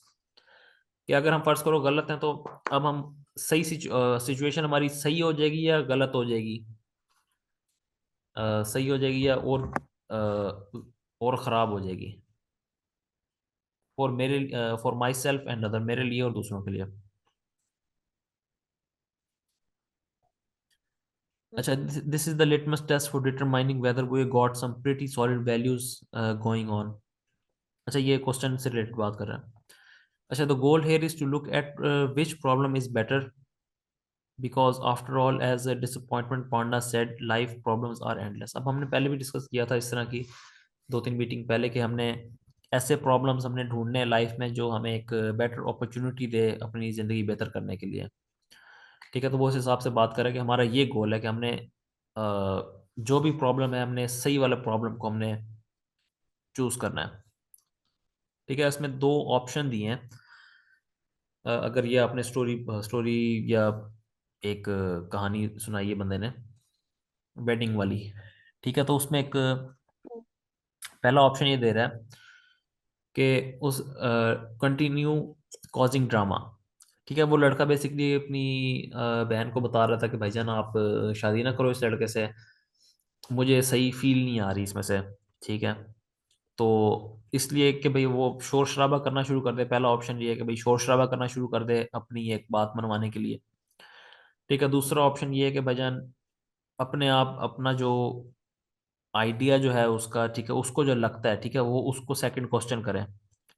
कि अगर हम फर्ज करो गलत हैं, तो अब हम सही सिचुएशन हमारी सही हो जाएगी या गलत हो जाएगी, सही हो जाएगी या और ख़राब हो जाएगी, for myself and other, मेरे लिए और दूसरों के लिए। अच्छा, this is the litmus test for determining whether we got some pretty solid values going on. अच्छा, ये क्वेश्चन से रिलेटेड बात कर रहा है। अच्छा, the goal here is to look at which problem is better, because after all as a disappointment panda said, life problems are endless. अब हमने पहले भी डिस्कस किया था इस तरह की 2-3 मीटिंग पहले, कि हमने ऐसे प्रॉब्लम्स हमने ढूंढने लाइफ में जो हमें एक बेटर अपॉर्चुनिटी दे अपनी ज़िंदगी बेहतर करने के लिए। ठीक है, तो वो उस हिसाब से बात करें कि हमारा ये गोल है कि हमने जो भी प्रॉब्लम है, हमने सही वाले प्रॉब्लम को हमने चूज करना है। ठीक है, इसमें 2 ऑप्शन दिए हैं। अगर ये आपने स्टोरी स्टोरी या एक कहानी सुनाई है बंदे ने, वेडिंग वाली। ठीक है, तो उसमें एक पहला ऑप्शन ये दे रहा है कि उस कंटिन्यू कॉजिंग ड्रामा। ठीक है, वो लड़का बेसिकली अपनी बहन को बता रहा था कि भाईजान आप शादी ना करो इस लड़के से, मुझे सही फील नहीं आ रही इसमें से। ठीक है, तो इसलिए कि भाई वो शोर शराबा करना शुरू कर दे। पहला ऑप्शन ये है कि भाई शोर शराबा करना शुरू कर दे अपनी एक बात मनवाने के लिए। ठीक है, दूसरा ऑप्शन ये है कि भाईजान अपने आप अपना जो आइडिया जो है उसका, ठीक है, उसको जो लगता है, ठीक है, वो उसको सेकंड क्वेश्चन करें।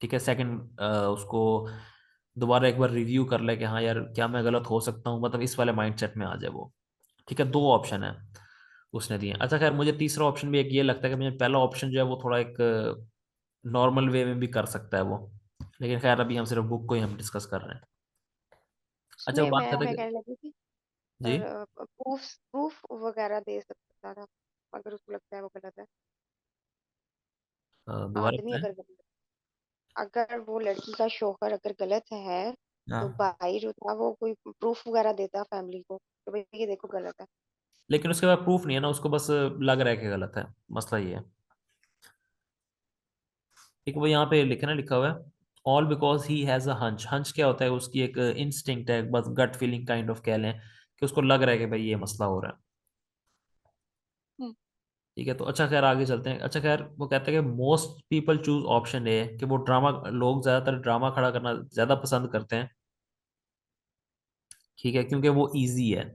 ठीक है, सेकंड उसको दोबारा एक बार रिव्यू कर ले कि हाँ यार, क्या मैं गलत हो सकता हूँ, मतलब इस वाले माइंडसेट में आ जाए वो। ठीक है, 2 ऑप्शन है उसने दिए। अच्छा, खैर मुझे तीसरा ऑप्शन भी एक ये लगता है कि मुझे पहला ऑप्शन जो है वो थोड़ा एक नॉर्मल वे में भी कर सकता है वो, लेकिन खैर अभी हम सिर्फ बुक को ही हम डिस्कस कर रहे हैं। अच्छा, वो उसमें बात करते मैं हैं कहने लगी थी, जी, पर प्रूफ प्रूफ वगैरह दे सकता था अगर उसको लगता है वो गलत है। दोबारा आदमी बताएं। अगर गलत, अगर वो लड़की का शौहर अगर गलत है, तो हाँ, भाई जो था वो कोई प्रूफ वगैरह देता फैमिली को कि भाई ये देखो गलत है। लेकिन उसके बाद प्रूफ नहीं है ना, उसको बस लग रहा है कि गलत है, मसला ये है। एक वो यहाँ पे लिखा ना, लिखा हुआ है all because he has a hunch. Hunch क्या होता है, उसकी एक इंस्टिंक्ट है, बस गट फीलिंग काइंड ऑफ कह लें, कि उसको लग रहा है कि भाई ये मसला हो रहा है। हम्म। ठीक है, तो अच्छा खैर आगे चलते हैं। अच्छा खैर, वो कहते हैं कि most people choose option A, कि वो ड्रामा, लोग ज्यादातर ड्रामा खड़ा करना ज्यादा पसंद करते हैं। ठीक है, क्योंकि वो इजी है।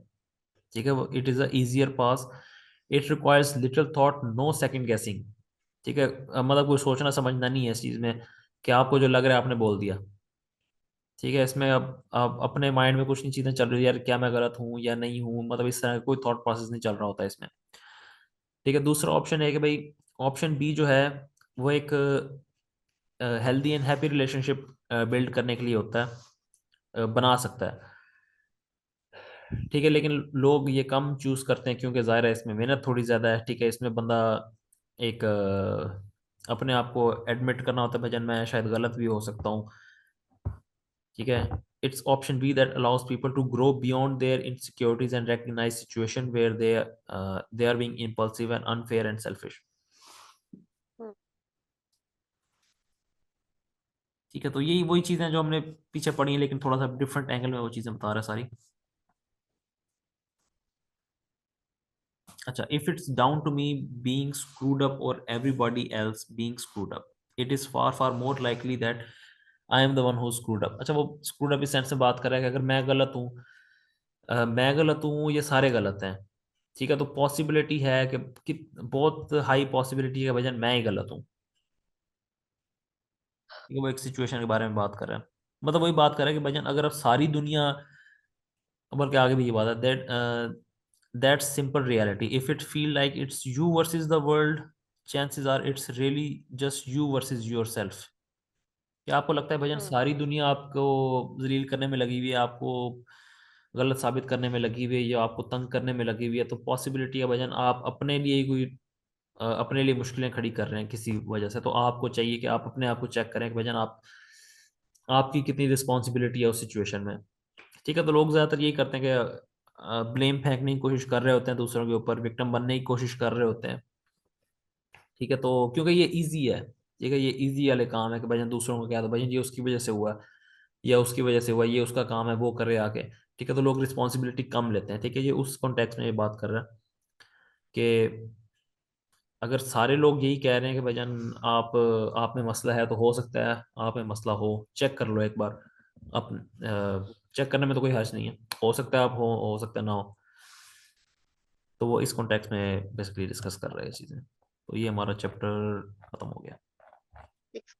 ठीक है, वो it is a easier pass, it requires little thought, no second guessing. ठीक है, मतलब कोई सोचना समझना नहीं है इस चीज में, कि आपको जो लग रहा है आपने बोल दिया। ठीक है, इसमें अब अपने माइंड में कुछ नहीं चीजें चल रही, यार क्या मैं गलत हूँ या नहीं हूँ, मतलब इस तरह का कोई थॉट प्रोसेस नहीं चल रहा होता है इसमें। ठीक है, दूसरा ऑप्शन है कि भाई ऑप्शन बी जो है वो एक healthy and happy relationship build करने के लिए होता है, बना सकता है। ठीक है, लेकिन लोग ये कम चूज करते हैं, क्योंकि जाहिर है इसमें मेहनत थोड़ी ज्यादा है। ठीक है, इसमें बंदा एक अपने आप को एडमिट करना होता है, भजन मैं शायद गलत भी हो सकता हूँ। ठीक है, it's option B that allows people to grow beyond their insecurities and recognize situation where they are being impulsive and unfair and selfish। Hmm. ठीक है, तो यही वही चीजें जो हमने पीछे पढ़ी हैं, लेकिन थोड़ा सा डिफरेंट एंगल में वो चीजें बता रहा है सारी। अच्छा, if it's down to me being screwed up or everybody else being screwed up, it is far far more likely that I am the one who screwed up. अच्छा, वो स्क्रूड अप इस सेंस से बात कर रहा है कि अगर मैं गलत हूँ, मैं गलत हूँ, ये सारे गलत हैं। ठीक है, तो पॉसिबिलिटी है कि बहुत हाई पॉसिबिलिटी है कि भजन मैं ही गलत हूँ। ठीक है, वो एक सिचुएशन के बारे में बात कर रहा है, मतलब वही बात कर रहा है कि भजन अगर अब सारी दुनिया, बल्कि आगे भी ये बात है, that's simple reality, if it feel like it's you versus the world, chances are it's really just you versus yourself. क्या आपको लगता है भजन हम्म। सारी दुनिया आपको जलील करने में लगी हुई है, आपको गलत साबित करने में लगी हुई है, या आपको तंग करने में लगी हुई है, तो पॉसिबिलिटी है भजन आप अपने लिए ही कोई अपने लिए मुश्किलें खड़ी कर रहे हैं किसी वजह से, तो आपको चाहिए कि आप अपने आप को चेक करें कि भजन आप आपकी कितनी रिस्पॉन्सिबिलिटी है उस सिचुएशन में। ठीक है, तो लोग ज़्यादातर यही करते हैं कि ब्लेम फेंकने की कोशिश कर रहे होते हैं दूसरों के ऊपर, विक्टिम बनने की कोशिश कर रहे होते हैं। ठीक है, तो क्योंकि ये इजी है, ठीक है, ये इजी वाले काम है कि भाई दूसरों को क्या, तो भाई ये उसकी वजह से हुआ या उसकी वजह से हुआ, ये उसका काम है, वो करे आके। ठीक है, तो लोग रिस्पॉन्सिबिलिटी कम लेते हैं। ठीक है, ये उस कॉन्टेक्स्ट में ये बात कर रहा है कि अगर सारे लोग यही कह रहे हैं कि भाईजान आप में मसला है, तो हो सकता है आप में मसला हो, चेक कर लो एक बार। आप चेक करने में तो कोई हर्ज नहीं है, हो सकता है आप हो सकता है ना हो। तो वो इस कॉन्टेक्स्ट में बेसिकली डिस्कस कर रहे हैं चीज़ें। तो ये हमारा चैप्टर खत्म हो गया।